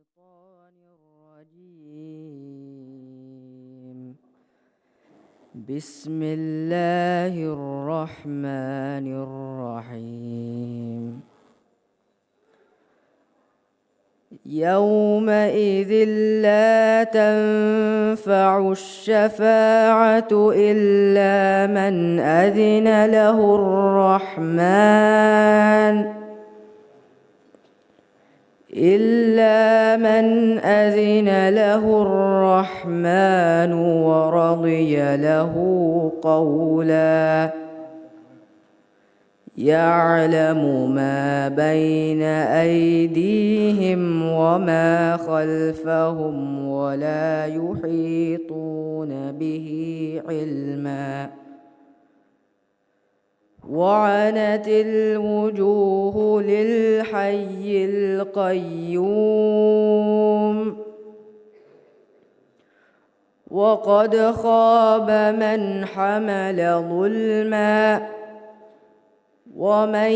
الشيطان الرجيم. بسم الله الرحمن الرحيم. يومئذ لا تنفع الشفاعة إلا من أذن له الرحمن ورضي له قولا. يعلم ما بين أيديهم وما خلفهم ولا يحيطون به علما. وعنت الوجوه للحي القيوم وقد خاب من حمل ظلما. ومن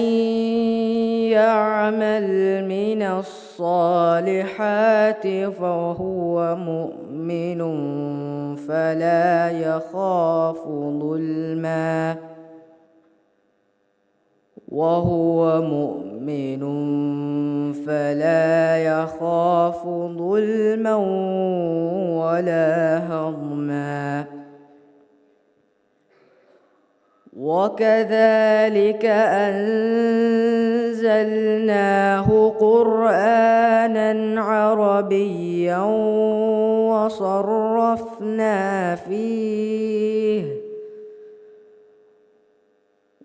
يعمل من الصالحات وهو مؤمن فلا يخاف ظلما ولا هضما. وكذلك أنزلناه قرآنا عربيا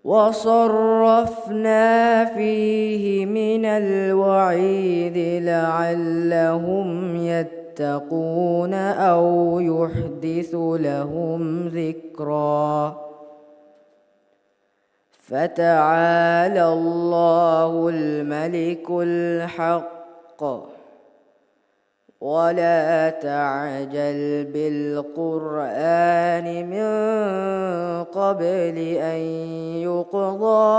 وصرفنا فيه من الوعيد لعلهم يتقون أو يحدث لهم ذكرا. فتعالى الله الملك الحق. ولا تعجل بالقرآن من قبل أن يقضى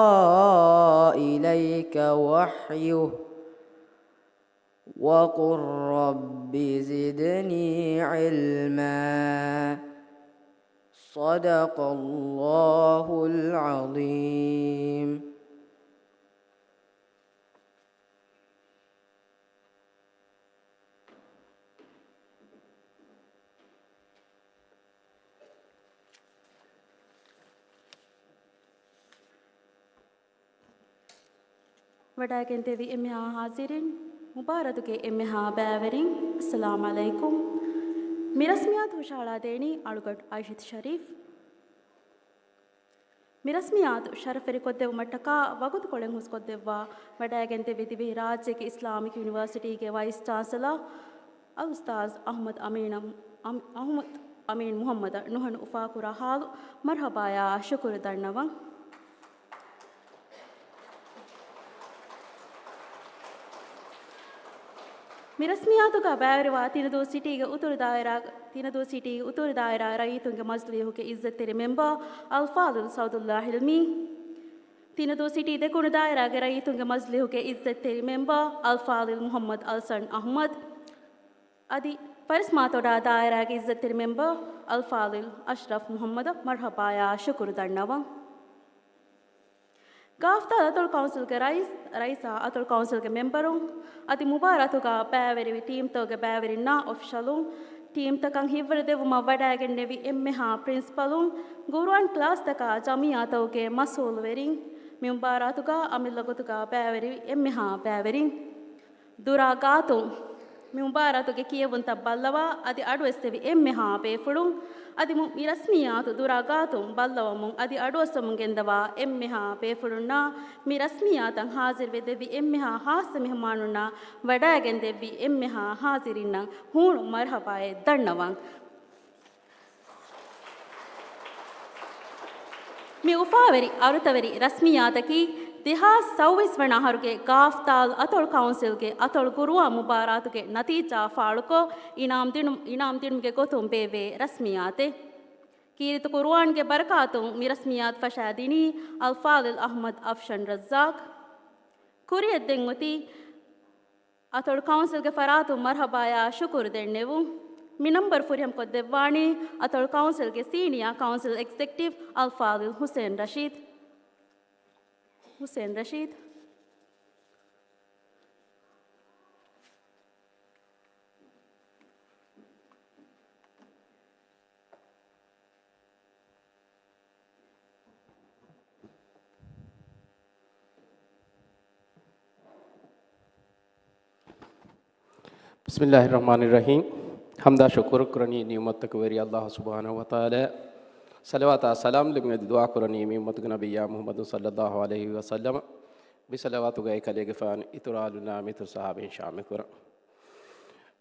إليك وحيه وقل رب زدني علما. صدق الله العظيم. वडाकें तेवी इम्हा हाजिरिन मुबारक के इम्हा बैवरिंग अस्सलाम वालेकुम. मिरस्मियात हुशाला देनी अड़गट आयशत शरीफ मिरस्मियात शरफेरी कोदेव मटका वगुत कोलें हुस्कोदेवा वडाकें तेवी दिवी राज्य के इस्लामिक यूनिवर्सिटी के वाइस चांसलर उस्ताद अहमद अमीन मोहम्मद नुहन उफाकुरा हाल मरहबाया शुक्र दर्नवा. मिरस्मियातु का बैरवा तीन दो सिटी के उतुर दायरा रईतुं के मजलिहु के इज्जत तेरे मेंबर अल्फादुल सऊदुल्लाह हिल्मी. तीन दो सिटी दे कुन दायरा के रईतुं के मजलिहु के इज्जत तेरे मेंबर अल्फादुल मोहम्मद अलसन अहमद. अदि परिस्मातोड़ा दायरा के इज्जत तेरे मेंबर अल्फादुल अशरफ मोहम्मद मरहबाया शुक्र दर्नवा. गाफ्ता अतुल काउंसिल के रईसा अतुल काउंसिल के मेंबरों अति मुबारक का पैवेरी टीम तो के पैवेरी ना ऑफिशियलों टीम तक हिवर देव मवडागन नेवी एम्मेहा प्रिंसिपलों गुरुआन क्लास तक जमिया तो के मसूल वेरिंग मुबारक का अमिलगत का पैवेरी एम्मेहा पैवेरी दुरागातों मुबारक के किए वंता बल्लवा अति अडवेस्तेवी एम्मेहा पेफुडुं अदि मिरस्मियातु दुरागातुं बल्लवमुं अदि अडोसमुंगेंदवा एम्मेहा पेफुडुन्ना मिरस्मियातं हाजिर वेदेवी एम्मेहा हास मेहमानुन्ना वडागें देवी एम्मेहा हाजिरिन्ना हूण मरहबाए दन्नवां. मी उफावेरी अरुतवेरी रस्मियातकी दिहा 24 वनाहर के गाफ्ताल अतोल काउंसिल के अतोल गुरुआ मुबारक के नतीजा फाड़को इनाम दिन के गोतुम बेवे रस्मियाते कीरत कुरआन के बरकातों मिरस्मियात फशादिनी अल्फादिल Ahmad अफशन Razzaq कुरियत देंगती atol council ge faratu marhabaya shukur dennevu mi number furiyam ko devwani atol council ge senior council executive Al Fadil Hussein Rashid Bismillahirrahmanirrahim. Hamda syukur kurani ni'mat takbiri Allah Subhanahu wa taala. Salawat salam limne dua kurani ni'mat Nabi Muhammad sallallahu alaihi wasallam. Bi salawatu ga ikale gefan ituraluna mitur sahabin shame kura.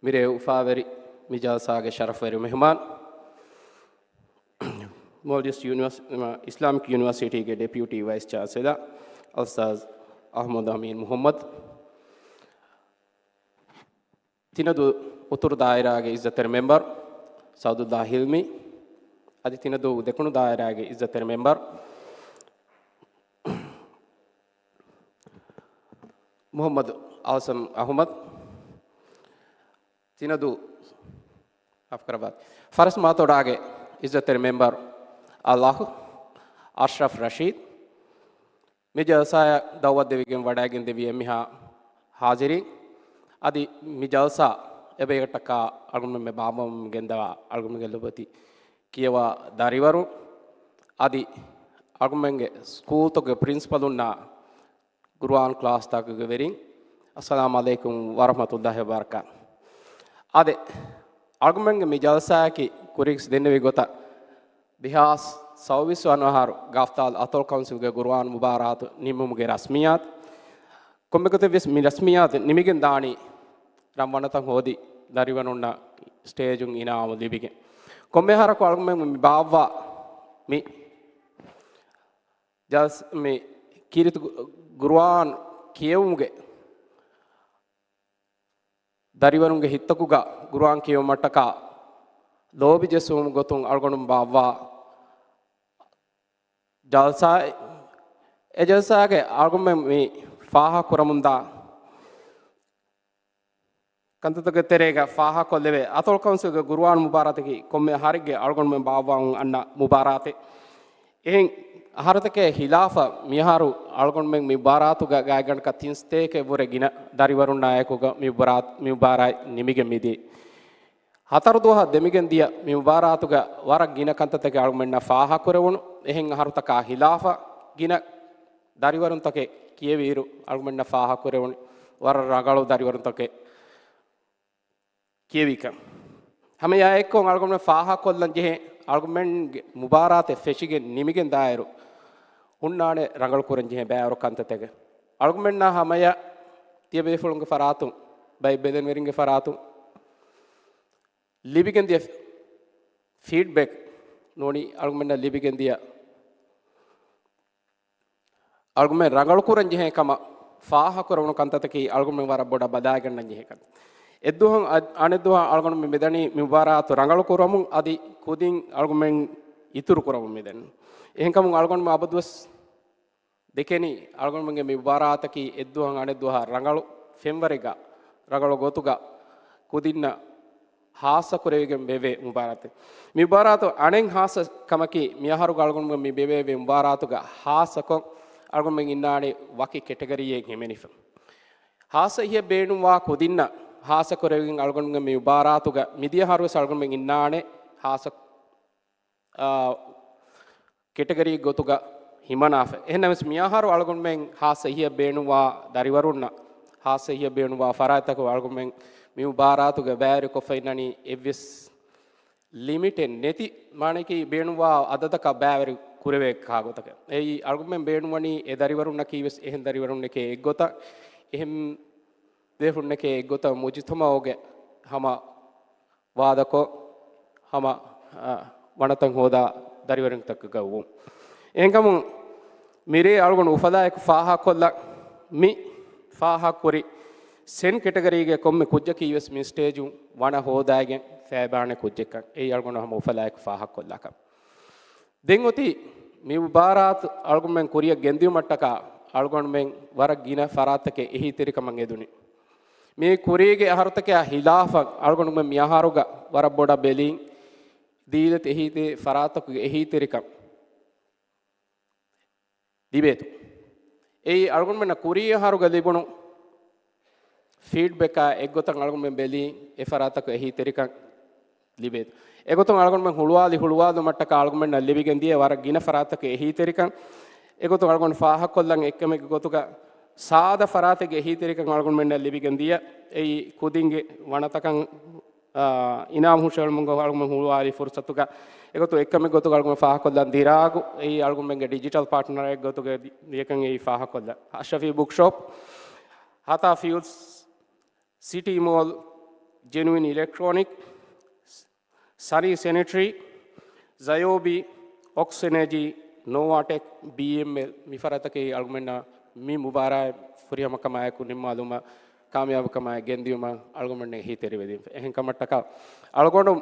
Mire ufaveri mijasa ge sharaferi mehman. Maldives Islamic University के Deputy Vice Chancellor Ustaz Ahmad Amin Muhammad तिनदु उत्तर दायरा के इज्जतर member साउदुल्लाह हिल्मी आदि तिनदु दक्षिण दायरा के इज्जतर member Mohammad Assam Ahmad तिनदु अफकराबाद फरस मातोड़ा के इज्जतर member अल्लाह अशरफ रशीद मिजलसा दावत देविगें वडागिन देवी मिहा हाजिरी आदि मिजलसा एबे टका अगुम में बाबम गेंदवा अगुम गेलबती कियवा दारिवरु आदि अगुम में स्कूल तो के प्रिंसिपल उन्ना कुरान क्लास तक के वेरिंग अस्सलाम वालेकुम व रहमतुल्लाहि व बरकातहू आदि अगुम में मिजलसा की कुरिक्स देने भी गोता बिहास 24 अनहार गाफ्ताल अतोल काउंसिल के कुरान मुबारक निमुम के रस्मियात कोम्मेकोते विस मि रस्मियात निमिगेन दानी रमवनतं होदी दरिवनुन्ना स्टेजुं इनाम लिबिगे कोम्मे हर को अलगुम मि बावा मि जस मि किरित कुरान कियेवुगे दरिवनुगे हित्तकुगा कुरान कियव मटका लोबि जेसुम गोतुं अलगुनुम बावा जलसा ए जलसा के अलगुम मि फाहा कुरमुंदा कंततके तेरेगा फाहा को लेवे अतोल काउंसिल के कुरान मुबारक की कोम्मे हारिगे अलगुन में बावाउं अन्ना मुबारक एहिं हारतके हिलाफा मिहारु अलगुन में मुबारक गा गायगन का तिंस्ते के बुरे गिना दारिवरुन नायको गा मुबारक निमिगे मिदी हतर दोहा देमिगेन दिया मुबारक गा वरक गिना कंततके अलगुन में फाहा कुरवुनु एहिं हारतका हिलाफा गिना दारिवरुन तके कियवीरु अलगुन में फाहा कुरवुनु वर रगलो दारिवरुन तके कियविका हमें या एक को अलगुन में फाहा कोल्लन जे अलगुन में मुबारक फेशिगे निमिगेन दायरु उन्नाने रंगल कुरन जे बैरो कंततके अलगुन में ना हमें या तियबे फुलुंगे फरातु बाय बेदन वेरिंगे फरातु लिबिगेन दिया फीडबैक नोनी अलगुन में लिबिगेन दिया अलगुन में रंगल कुरन जे कमा फाहा कुरवनु कंततके अलगुन में वारा बोड़ा बदायगन जे कन එද්දුහන් අනෙද්දුහන් අල්ගොන මෙදනි මුබාරාතු රංගල කරමුන් අදි කුදින් අල්ගොමෙන් ඉතුරු කරමුන් මෙදන් එහෙන්කම අල්ගොන අබදුස් දෙකෙනි අල්ගොනගේ මුබාරාතකි එද්දුහන් අනෙද්දුහ රංගල ෆෙම්වරෙගා රංගල ගොතුගා කුදින්න හාස කුරෙගෙන් බෙවේ මුබාරාතු අනෙන් හාස කමකි මියහරු අල්ගොනගේ මි බෙවේ මුබාරාතුගා හාසකො අල්ගොමෙන් ඉන්නානේ වකි කැටගරියේ ගෙමෙනිෆ හාස හිය බේනුවා කුදින්න हास कोरेगिन अलगुन में मुबारतुगा मिदिया हारु अलगुन में इन्नाने हास कैटेगरी गोतुगा हिमनाफ एहनमस मियाहारु अलगुन में हास हिय बेनुवा दरिवरुन्ना हास हिय बेनुवा फरातक अलगुन में मुबारतुगा बैरु कोफैननी एविस लिमिटेड नेति माने की बेनुवा अदतक बैरु कुरेवे कागोतक एई अलगुन में बेनुवनी ए दरिवरुन्ना कीविस एहन दरिवरुन्ने के एगोता एहम देफुन्ने के गोता मुजितमा होगे हमा वादको हमा वनतंग होदा दरिवरंग तक गवु एंकम मेरे अलगुन उफदा एक फाहा कोल्ला मी फाहा कोरी सेन कैटेगरी के कोम्मे कुज्ज की यूएस मी स्टेज वन होदागे फैबाने कुज्ज का ए अलगुन हम उफदा एक फाहा कोल्ला का देंगोती मी मुबारत अलगुन में कोरिया गेंदियो मट्टका अलगुन में वरक गिना फरात के एही तेरी कमंगे दुनी මේ කුරීගේ අහරතක හිලාෆක් අල්ගොණු මෙ මියාහරුග වර බොඩ බෙලින් දීලත එහිතේ ෆරාතකුගේ එහිතරිකම් දිබේතු ඒ අල්ගොණු මෙන්න කුරිය හරුග ලිබුණු ෆීඩ්බැක් එක්ගොතන් අල්ගොණු මෙ බෙලින් ඒ ෆරාතක එහිතරිකම් ලිබේතු එගොතන් අල්ගොණු මෙ හුළුවාලි මට්ටක අල්ගොණු මෙන්න ලිබිගෙන් දිය වර ගින ෆරාතක එහිතරිකම් එගොතන් අල්ගොණු ෆාහ කොල්ලන් එක්කම ගොතුක සාද ෆරාතගේ එහිතරිකම් අල්ගොණු මෙන්න ලිබිගෙන් දිය ඒ කුදින්ගේ වනතකන් ඉනාම් හුෂල් මුංග අල්ගොණු හුළුවාලි ෆුර්සතුක එගොතු එක්කම ගොතු අල්ගොණු ෆාහ කොල්ලන් දිරාගු ඒ අල්ගොණු මෙගේ ඩිජිටල් පාර්ට්නර් එක ගොතුගේ දියකන් ඒ ෆාහ කොල්ල අෂෆි බුක් ෂොප් හතා fuels city mall genuine electronic Sunny Sanitary, Ziobi, Ox Energy, Novatec, BML, Mifaratake, Algomena, Mi Mubara, Furiama Kamaya, Kunimaluma, Kamia Kamaya, Gendiuma, Algomene, Hiteri with him, Henkamataka. Algonum,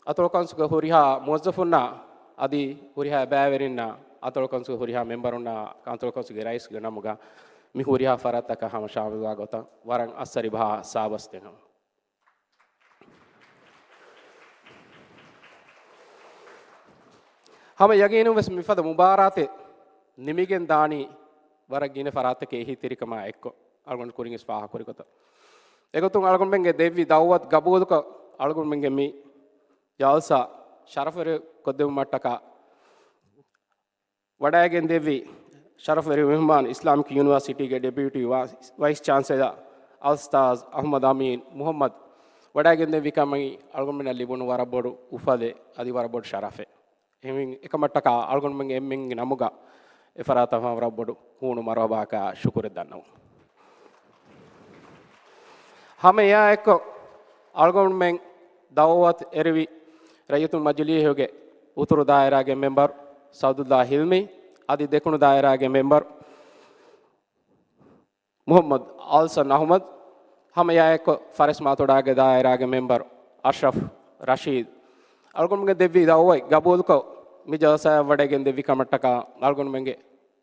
Atolkans Huriha, Mozafuna, Adi, Huriha Baverina, Atolkans Huriha, Memberona, Antolkans Gerais, Ganamuga, Mihuria Farataka Hamashavagota, Warang Asariba, Sabasteno. हम यकीनु वस मिफद मुबाराते निमिगेन दानी वरक गिने फरात के ही तेरी कमा एक को अलगुन कुरिंग स्पाहा कुरी को तो एको तुम अलगुन बेंगे देवी दावत गबूद को अलगुन बेंगे मी यालसा शरफरे को देव मटका वडायगेन देवी शरफरे मेहमान इस्लाम की यूनिवर्सिटी के डेप्यूटी वाइस चांसलर अल्स्ताज अहमद अमीन मोहम्मद वडायगेन देवी का मई अलगुन बेन लिबुन वारा बोर्ड उफाले आदि वारा बोर्ड शराफे එමින් එකමට්ටක අල්ගොන් මං එම්මින් නමුග එෆරාත වරබඩු හුණු මරවාක ශුක්‍ර දන්නව හැම යා එක්ක අල්ගොන් මං දවවත් එරවි රයතුන් මජ්ලිස් හොගේ උතුරු දායරාගේ මෙම්බර් සෞදුල්ලා හිල්මි আদি දෙකුණු දායරාගේ මෙම්බර් මුහම්මද් අල්සන් අහමද් හැම යා එක්ක ෆරස් මාතොඩාගේ දායරාගේ මෙම්බර් අෂරෆ් රෂීද් अलगुन में देवी दावई गबूल को मिजासा वडेगें देवी कमट्टका अलगुन में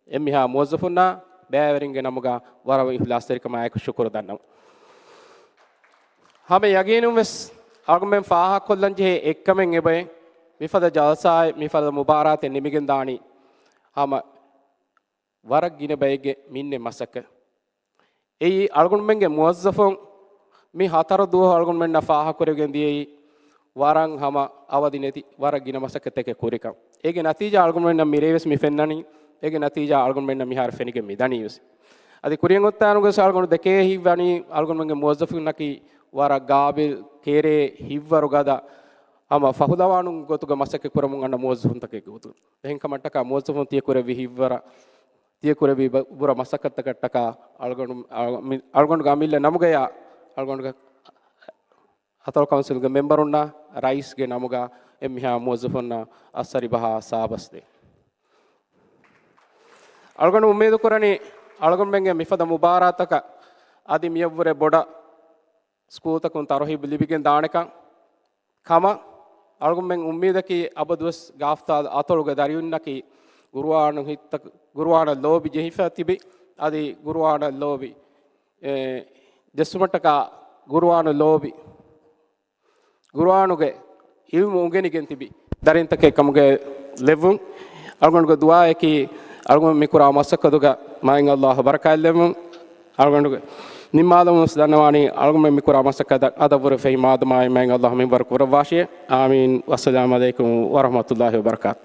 एम्मिहा मोज़फुन्ना बेवरिंगे नमुगा वरव इखलासरी कमायक शुक्र दन्नम हमें यकीनु वस अलगुन में फाहा कोल्लन जे एक्कमें एबे मिफद जलसाय मिफद मुबारात निमिगें दानी हम वरक गिने बेगे मिन्ने मसक ए अलगुन में मोज़फुन मी हाथारो दो अलगुन में नफाहा करेगें दिए वारंग हम अवधि नेति वारग गिना मसकते के कोरिका एक नतीजा आल्गुमेंट मिरेवस मिफेन्नानी एक नतीजा आल्गुमेंट मिहार फेनिके मिदानी युस अदि कुरियंगोत्तानुगे आल्गुमेंट देके ही वानी आल्गुमेंट मोज़फुनकी वारा गाबिल केरे हिव्वरुगदा हम फहुदवानु गोतुग मसके कुरमुंग अंड मोज़फुन तके गोतु हेंकमट्टका मोज़फुन तिय कुरे विहिव्वरा तिय कुरे वि बुरा मसकत कट्टका आल्गुमेंट गामिल्ले नमुगया आल्गुमेंट अतल काउंसिल के मेंबर उन्ना राइस के नमुगा एम्मिहा मोज़फुन्ना असरी बहा साबस्ते अलगन उम्मीद करनी अलगन बेंगे मिफद मुबारात का आदि मियवरे बोडा स्कूल तक उन तारोही बिलिबिगें दाने का खामा अलगन बेंग उम्मीद की अबदवस गाफ्ता अतल के दारियुन्ना की गुरुवान लोबी जहिफतिबी आदि गुरुवान लोबी जस्मट का गुरुवान लोबी गुरुआनुगे इल्म उगेनि गेंतिबी दरिन तके कमुगे लेवुं अलगुन को दुआ है कि अलगुन मिकुरा मसकदुगा माइंग अल्लाह बरकात लेवुं अलगुन को निमादम सदनवानी अलगुन मिकुरा मसकद अदवर फे मादमा माइंग अल्लाह मिन बरकुर वाशिय आमीन वस्सलामु अलैकुम व रहमतुल्लाहि व बरकात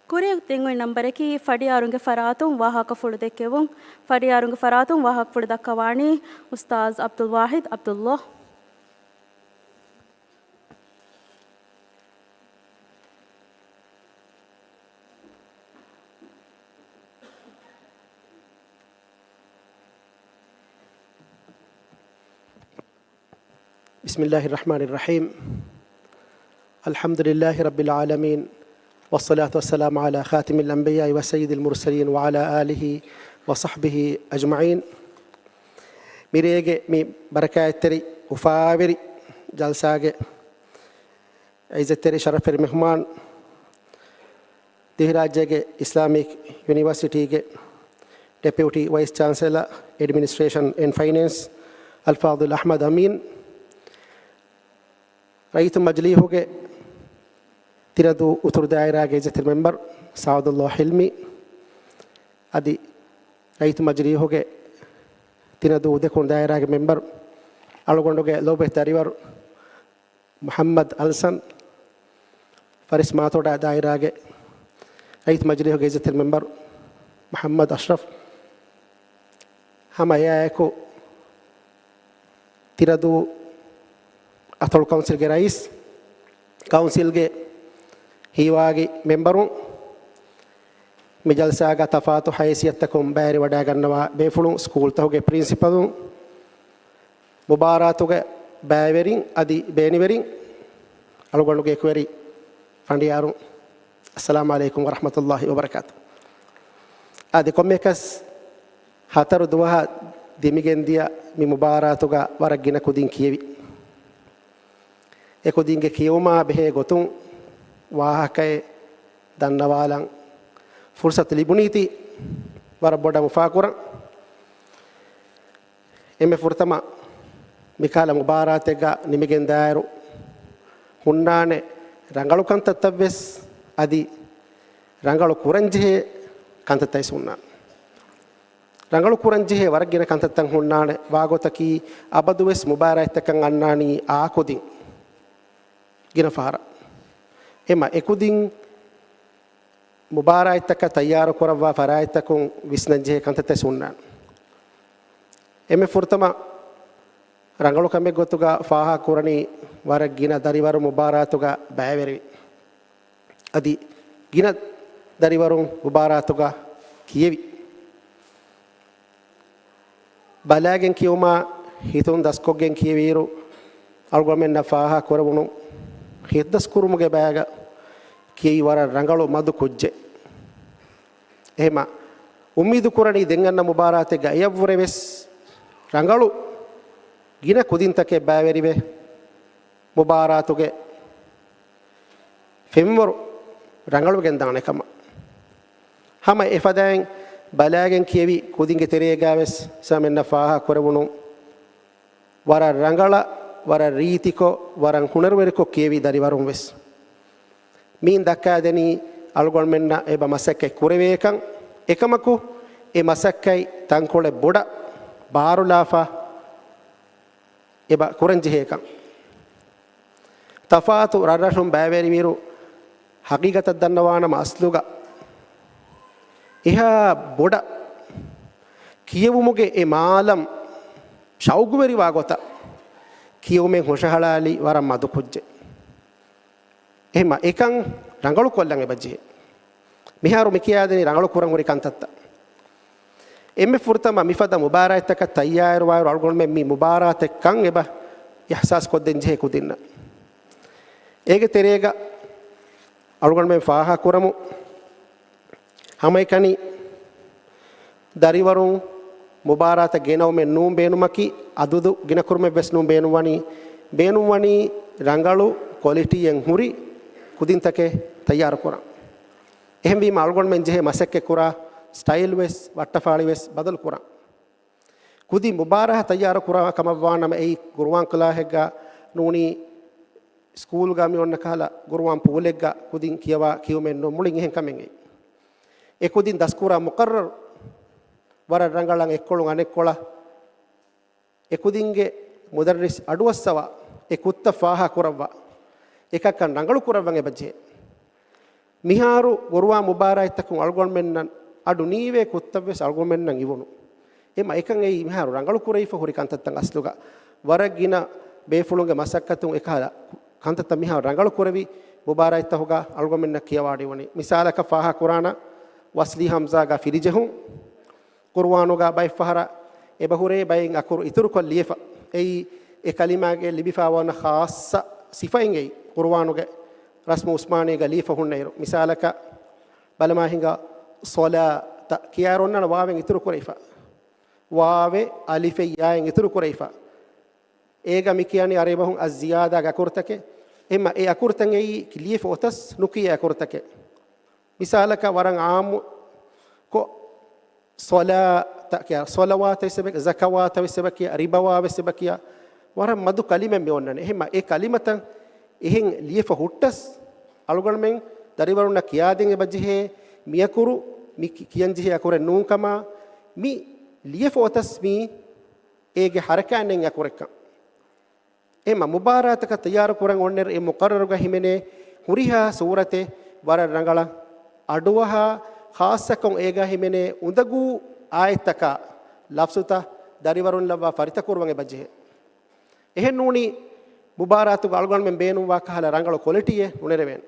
कुरे तेंगो नंबर की फडियारुंगे फरातुं वाहक फुड़ देकेवुं फडियारुंगे फरातुं वाहक फुड़ दक्कवाणी उस्ताद अब्दुल वाहिद अब्दुल्लाह बिस्मिल्लाहिर्रहमानिर्रहीम अल्हम्दुलिल्लाहि रब्बिल आलमीन والصلاة والسلام على خاتم الأنبياء وسيد المرسلين وعلى آله وصحبه أجمعين. ميريجي مي بركة تري وفاوري جلساجي عزت تري شرف المهمان دهراجي إسلاميك يونيفرسيتي Deputy Vice Chancellor Administration and Finance الفاضل أحمد أمين رئيس مجليه تردو أطر دائرة جيزة المنبر سعد الله حلمي أدي رئيس مجليه تردو دكون دائرة المنبر ألوغندو لوبه تاريور محمد ألسن فارس ماتو دائرة رئيس مجليه جيزة المنبر محمد أشرف هما ياكو تردو أطول كونسل کے رئيس كونسل کے هيواغي ممبرون مجلساغا تفاتو حيثيتكم باري وداغنوا بيفلون سكول تهوغي برينسيپلون مباراتوغا بايورين ادي بينيورين الوغنوغي كوري فانديارون السلام عليكم ورحمة الله وبركاته. ادي كوميكس هاتر دوها ديميغنديا مي مباراتوغا ورغينا كودين كيوي ekudinge kiyuma behe gotun wahakay dannawalan fursat libuniti war boda mufakura emme furtama mikala mubaratega nimigen dairu hunnane rangalu kantattavves adi rangalu kuranjihe kantattai sunna rangalu kuranjihe waragina kantattan hunnane wagotaki abaduves mubaratakan annani aakudin gina fahara ema ekudin mubaraytaka tayyar korawa faraytakun visnanje kantata sunna eme furtama rangalu kame gotuga faha kurani war gina dariwaru mubaratuga bayveri adi gina dariwaru mubaratuga kiyevi balagen kiyuma hitun daskogen kiyeviru algomen na faha korawunu හිද්දස් කුරුමුගේ බෑග කී වර රංගලෝ මදු කුජ්ජේ එහෙම උම්මීදු කුරණී දෙංගන්න මුබාරාතේ ගයවුරේ වෙස් රංගලු ගින කුදින්තකේ බෑවරිවේ මුබාරාතුගේ ෆෙම්වර රංගලුගෙන් දානකම හැම එෆදෙන් බලාගෙන් කියවි කුදින්ගේ තෙරේ ගාවස් සමෙන්න ෆාහ කරවුණු වර රංගලා war riitiko waran hunarweriko kievi dariwarum wes min dakadeni algol menna eba masakke kurevekan ekamaku e masakkai tankole boda barulafa eba kuranjihekan tafatu rarashum baaveri miru haqiqata dannawana masluga eha boda kiyewumuge e maalam shauguveri wagota kiyumen hoshalali waram madu kujje ehma ekan rangalu kollan ebajje miharu mikiyadeni rangalu kuran uri kantatta emme furtama mifada mubarataka tayyar waru algol men mi mubarate kan eba ihsas kodden je kudinna ege terega algol men faha kuramu hamai kani dariwarun mubarata genaw men num beenumaki adudu gina kurme ves num beenuwani rangalu quality en huri kudintake tayyar kora ehem wi malgol men jehe masakke kora style ves wattafaali ves badal kora kudi mubarah tayyar kora kamawwana me ei gurwan kala hegga nuni school ga mi onna kala gurwan pulegga kudin kiyawa kiyumen no mulin ehem kamen e kudin daskura muqarrar war rangalan ekkolun anekkola ekudinge mudarris aduwassawa ekutta faha kurawwa ekakkan rangalu kurawwan ebajje miharu gorwa mubaraitakun algol mennan adu niwe kuttavves algol mennan ivunu ema ekan ei miharu rangalu kuraifa hori kantattan asluga waragina befulunge masakkatun ekala kantatta miharu rangalu kuravi mubaraitta hoga algol menna kiyawadi woni misalaka faha qurana wasli hamza ga firijehun qur'anuga bay fahara e bahure bayin akur ituru kollifa ei e kalimage libifa wana khassa sifainge qur'anuge رسم عثماني غليفة هنيرو مثالك بلما هنگا صلاة كياروننا واوين يترو كريفا واو ألف ياين يترو كريفا إيجا مكياني أريبهم الزيادة غكورتك إما إيه أكورتن أي كليف أوتس نكية أكورتك مثالك ورن عام كو صلاة كيا صلوات يسبك زكوات يسبك ربا يسبك ورن مدو كلمة ميونن إما إيه كلمة إهين ليف هوتس ألوغن من داريبرونا كيادين بجيه ميكورو مي كيانجيه أكورن نون كما مي ليف أوتس مي إيجي حركة أنين يكورك إما مباراتك تيار كورن ونر إيه مقرر كهيمنة هوريها سورته ورن رنغلا أدوها خاصة كون إيجا هيمنة وندعو آيتك لفظتا داريبرون لبا فريتا كوربان بجيه إيه نوني مباراتك ألغون من بينو واكهلا رنغلا كواليتيه نونيربين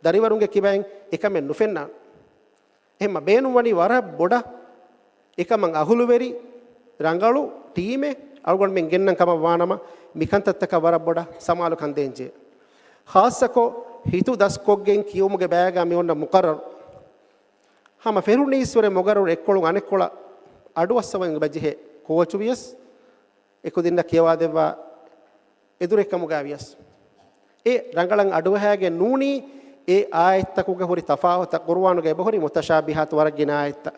داريبرون كيبين إكمن نفنا إما بينو وني ورا بودا إكمن أهولوبري رنغلو تيمه ألغون من جنن كما وانما ميكانتتك ورا بودا سمالو كندينجي خاصة كو هيتو داس كوجين كيومge بෑගා මෙවන්න මුකරර් hama ferunīsware mogarur ekkolu anekola aduwassawang bajhe kochuvias ekudinna kiyawa devwa edurekkamuga vias e rangalan aduwahage nuuni e ayattakuge hori tafawata qur'anuge bahori mutashabihat waragina ayatta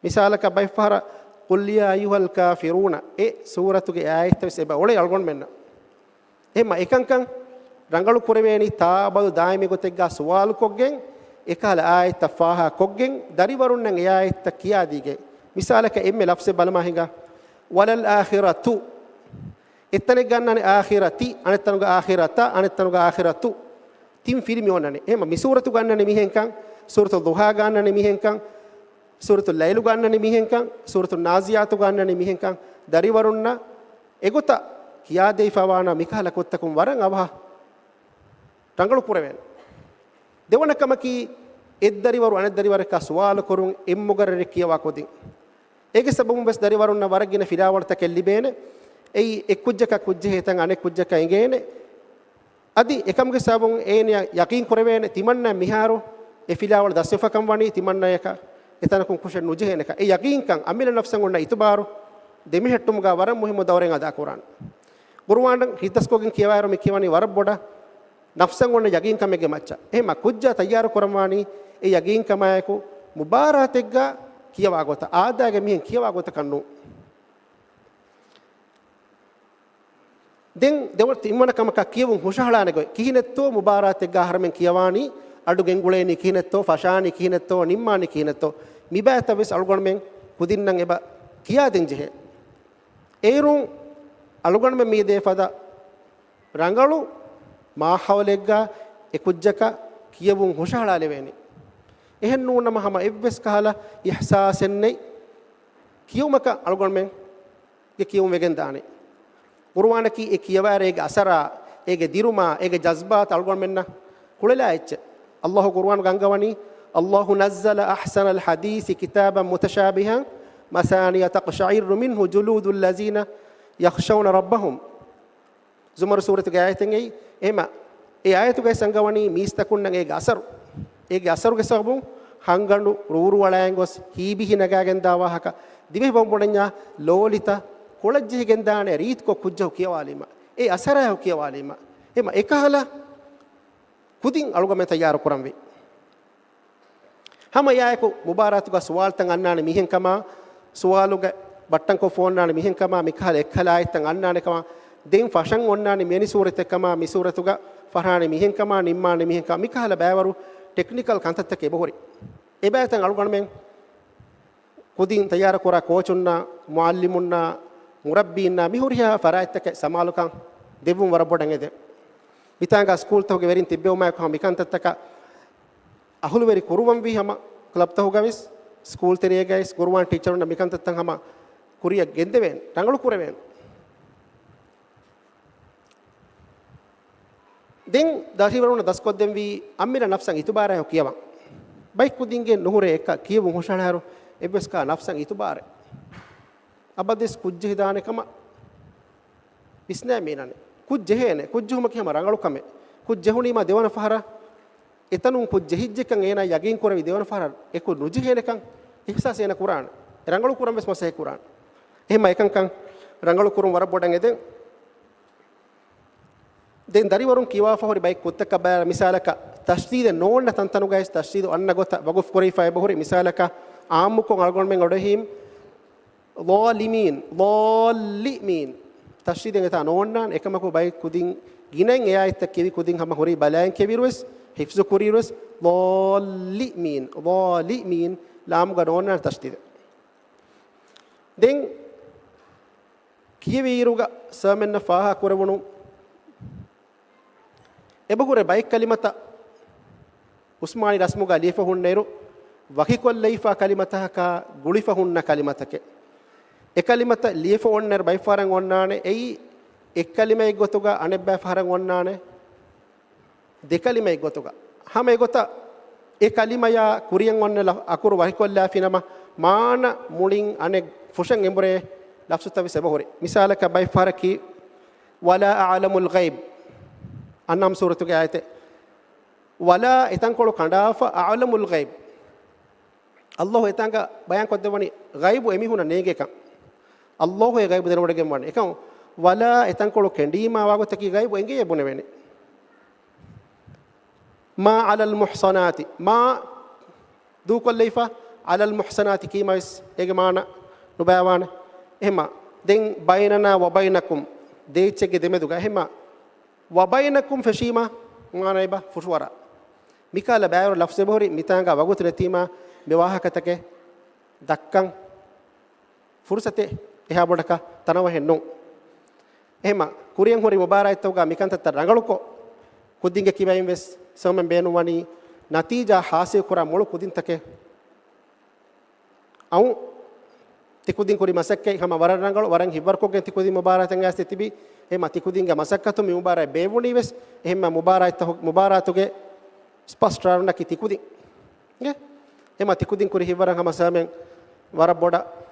misalaka bayfara qul ya ayyuhal kafiruna e suratuge ayatta seba ole algon menna emma ekankan rangalu kureveni taabadu daimi gotegga suwalu koggen ekala ayata faha koggen dariwarunnan e ayata kiyadige misalaka emme lafse balma hinga walal akhiratu ettane gannane akhirati anettanuga akhirata anettanuga akhiratu tim filmi onane ema misuratu gannane mihenkan suratul duha gannane mihenkan suratul layl gannane mihenkan suratul naziyatu gannane mihenkan dariwarunna egota kiyade fawana mikala kottakum waran abha rangalu kureven devana kamaki eddariwaru aneddariwareka suwal korun emmugarre kiyawa kodin ege sabum bes dariwarunna waragina filawarta kellibene ei ekkujjaka kujje hetan anek kujjaka ingene adi ekamge sabun ene yaqin kurevene timanna miharu e filawal dasfa kam wani timanna yaka etanakun kushen nujheneka e yaqin kan amila nafsan onna itubaru demi hettumga waram muhimmu dawren ada quran qur'an hitas kogen kiyawaru me kiyawani warab boda nafsan onna yaqin kamege macha ehma kujja tayyar kuramani e yaqin kamayaku mubarategga kiyawa gota aadaage mihen kiyawa gota kannu den dewar timana kamaka kiyawun hushalane go kihinetto mubarategga harmen kiyawani adu genguleni kihinetto fashani kihinetto nimmani kihinetto mibata ves algon men kudinnan eba kiyaden jehe erun algon men mi defada rangalu ma hawlegga ekujjaka kiyawun hushalale veni ehen nunama hama evves kahala ihsasenne kiyumaka algon men ge kiyum vegen dane qur'ana ki e kiyaware ge asara ege diruma ege jazbat algon menna kulela ecce allah qur'an gangawani allah nazzala ahsana alhadith kitaban mutashabihan masaniya taqsha'ir minhu juludul lazina yakhshawna rabbahum zumar suratu ge ayaten ei ema e ayatu ge sangawani mistakunnan ege asaru ge sabun hangandu ruru walangos hibi hinagagen dawahaka dive bombodenya lolita kolajje gendane reet ko kujja kiyawalima e asara kiyawalima ema ekahala kudin alugame tayyar kuramwe hama yaeko mubaratuga suwaltan annane mihen kama suwaluga battan ko phone nane mihen kama mikhala ekhala aytan annane kama den fashan onnane meni surate kama mi suratuga farhane mihen kama nimmane mihen kama mikhala bawaru technical kantatta ke bohori ebatan alugan men kudin tayyar kora coachunna muallimunna murabbinna mihuriya faraitake samalukan devum warabodangede mitanga school toge verin tibbewma ko mikantattaka ahulu veri kuruvam vi hama club to gavis school teriye guys guruwan teacher na mikantattan hama kuriya gendeven rangalu kureven den dasiwaruna daskoddem vi ammira nafsan itubara ho kiyawan bike kudinge nuhure ekka kiyevun hoshalharu ebeska nafsan itubare abadis kujje hidane kama bisna meenane kujje hene kujjuhuma kiyama rangalu kame ku jehuni ma devana fahara etanun ku jehijjekan ena yagin koravi devana fahara eku nujihenekan ihsas ena Qur'an rangalu kuram ves masah Qur'an ehma ekan kan rangalu kurum war bodan eden den dariwarun kiwa fahori bay kuttaka ba misalaka tashdid noonna tantanu guys tashdid anna gota waqf kori fa bahori misalaka aamukon algon men odahim dhalimin tashdid ngata noonna ekamaku bay kudin ginen eya itta kevi kudin hama hori balayan kevirus hifzu kurirus dhalimin lam ga noonna tashdid den kiyeviruga samenna faha korewunu ebagure baik kalimata usmani rasmuga lifa hunneru wakikol leifa kalimata ka gulifa hunna kalimatake e kalimata lifa onner bai faran onnane ei ek kalimai gotuga anebba faran onnane de kalimai gotuga hame gota e kalimaya kuriyan onnela akuru wakikol la finama maana mulin ane fushan embure lafsuta visebahore misalaka bai faraki wala a'lamul ghaib annam suratu ke ayate wala etankolo kandafa a'lamul ghaib allah etanga bayan koddewani ghaibu emihuna nege kan allah e ghaibu denode gemwane ekan wala etankolo kendima wagotaki ghaibu enge ebune wene ma ala al muhsanati ma du kolleifa ala al muhsanati kimais ege mana nubawana ehma den bainana wa bainakum deechege demeduga ehma وبينكم فشيما معنا يبا فشورا ميكالا باير لفظ بهوري ميتانغا وغوت رتيما بواهكتك دكان فرصته එහා බොඩක තනව හෙන්නෝ එහෙම කුරියන් හොරි මුබාරයිතෝගා මිකන්ත රංගලුකෝ කුදින්ගේ කිවයින් වෙස් සෝමෙන් බේනුවනි නතිජා හාසිය කුරා මොළු කුදින් තකේ අවු තිකුදින් කුරි මසක්කේ හැම වරන් රංගල වරන් හිවර්කෝගේ තිකුදින් මුබාරතෙන් ඇස්ති තිබි එහෙම තිකුදින්ගේ මසක්කතු මි මුබාරයි බේවුනි වෙස් එහෙම මුබාරාතුගේ ස්පෂ්ට රවුන්ඩ කි තිකුදින් ගේ එහෙම තිකුදින් කුරි හිවරන් හැම සාමෙන් වර බොඩ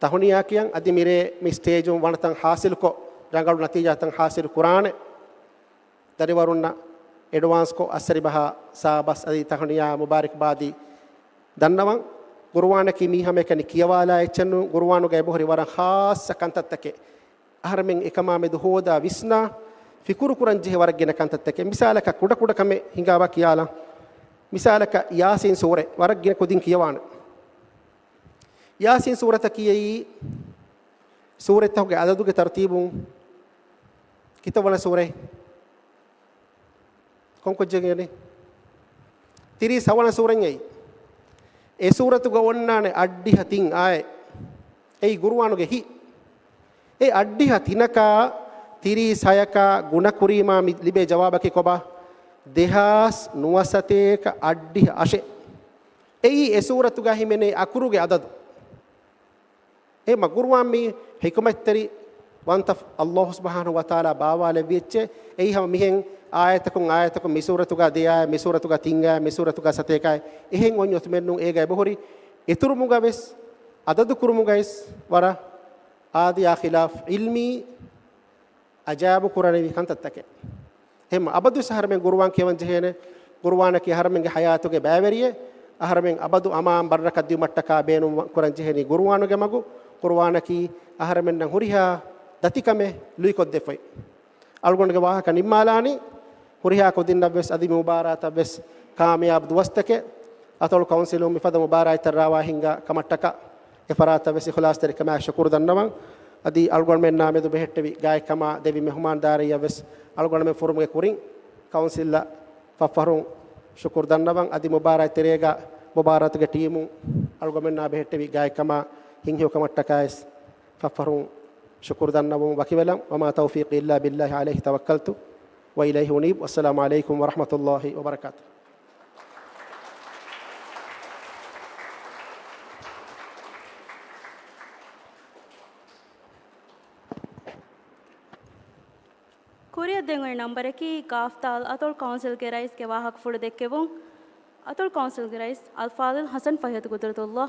tahuniya kiyan adi mire mi stage um wanatan hasil ko rangalu natija tan hasil qur'ane dari warunna advance ko asari baha sabas adi tahuniya mubarak badi dannawan qur'ane ki mi hame kani kiyawala echennu qur'anu ga bohri waran khas kantattake aharmen ekama me hoda visna fikuru kuran je waragena kantattake misalaka kuda kuda kame hingawa kiyala misalaka yasin sure waragena kudin kiyawana Yasin सूरत की यही सूरत हो गया आदतों के तरतीबों कितना सूरत कौन कुछ जगह नहीं तेरी सवाल सूरत यही ए सूरत को वन्ना ने अड्डी हतिंग आए ए गुरुवानों के ही ए अड्डी हतिना का तेरी साया का गुना कुरी मां लिबे जवाब के कोबा देहास नुवासते का अड्डी आशे ए सूरत का ही मैंने अकुरु के आदत e magurwan mi hikmattari wanta Allah subhanahu wa taala baawale viecche ei ham mihen ayatakun misuratuga deya misuratuga tinga misuratuga sateka ehen on yotmennun ega bohori eturumuga ves adadu kurumuga is wara adi khilaf ilmi ajabu qurani kantattake hem abadu saharmen gurwan kewan jehene gurwana ki harmen ge hayatuge baaveriye aharmen abadu amam barrakaddi mattaka beenum quran jeheni gurwanu ge magu qur'ana ki aharmen nan huriha datikame luikod defai algonge wahaka nimmalani huriha kodinna bes adi mubarata bes kamyab duwastake atol councilum mifada mubarata rawa hinga kamattaka efarata bes ikhlas ter kama shukur dannawan adi algon men name do behettevi gaay kama devi mehman dariya bes algon men forum ge kurin council la fafarun shukur dannawan adi mubarata terega mubarata ge teamu algon men na behettevi gaay kama hinhiyo kamattakais fafarun syukur dan nabu wakiwalam wa ma taufiqi illa billahi alaihi tawakkaltu wa ilaihi unib wassalamu alaikum warahmatullahi wabarakatuh Korea dengar number ki kaftal atol council ke rais ke wahak fud dekkevun atol council ke rais al fadil hasan fahiyat qudratullah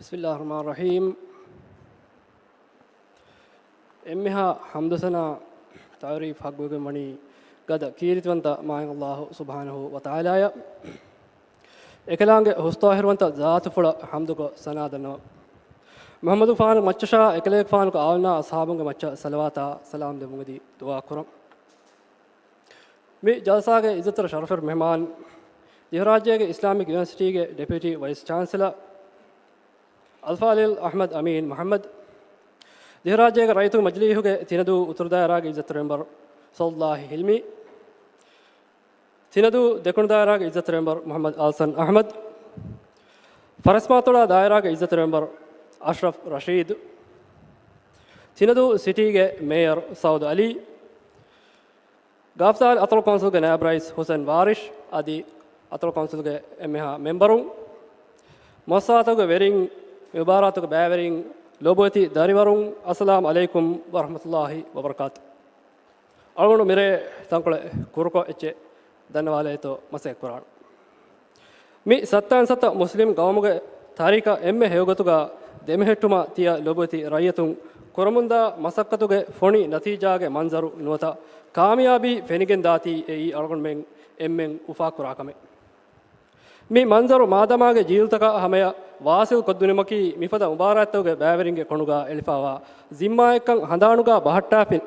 بسم الله الرحمن الرحيم. إمها حمد سنة تعريف حق مني قد كيرت وانت مع الله سبحانه وتعالى إكلانج هستاهر وانت ذات فلا حمدك سنة دنا محمد فان مچشا إكليك فان کو آلنا أصحابك مچ صلواتا سلام دے مغدي دعا کرم می جلسہ کے عزت و شرف مہمان دیہراجیہ کے اسلامک یونیورسٹی کے ڈیپٹی وائس چانسلر الفاضل احمد امین محمد دیہراجیہ کے رائتو مجلیہ کے تیندو اتر دائرہ کے عزت ممبر صلی اللہ حلمی تیندو دکن دائرہ کے عزت ممبر محمد آلسن احمد فرسماتوڑا دائرہ کے عزت ممبر اشرف رشید تیندو سٹی کے میئر سعود علی گافتال اطول کونسل کے نائب رئیس حسین وارش آدی اطول کونسل کے امہا ممبروں موساتوں کے ویرنگ مباراتوں کے بیورنگ لوبوتی داریوروں السلام علیکم ورحمۃ اللہ وبرکاتہ اڑگونو میرے تنکڑے کورکو اچے دن والے تو مسے قرآن می ستان ست مسلم قوم کے تاریخ ایم ہیوگتگا دمہٹما تیا لوبوتی رائیتوں ಕೊರಮುಂದ ಮಸಕ್ಕತುಗೆ ಫೊಣಿ ನತೀಜಾಗೆ ಮಂಜರು ನುವತ ಕಾಮಯಾಬಿ ಫೆನಿಗೆನ್ ದಾತಿ ಈ ಅಳಗೊಂಡ್ಮೆಂಗ್ ಎಮ್ಮೆಂಗ್ Ufa ಕುರಾಕಮೆ me ಮಂಜರು ಮಾದಮಾಗೆ ಜೀಲ್ತಕ ಹಮೆಯ Vasil ಕೊದ್ದುನಿಮಕಿ ಮಿಫದ ಮುಬಾರಾತ್ತುಗೆ ಬ್ಯಾವರಿಂಗೆ ಕೊಣುಗ ಎಳಿಫಾವ ಜಿಮ್ಮಾಯಕ್ಕಂ ಹಂದಾಣುಗ ಬಹಟ್ಟಾಫಿನ್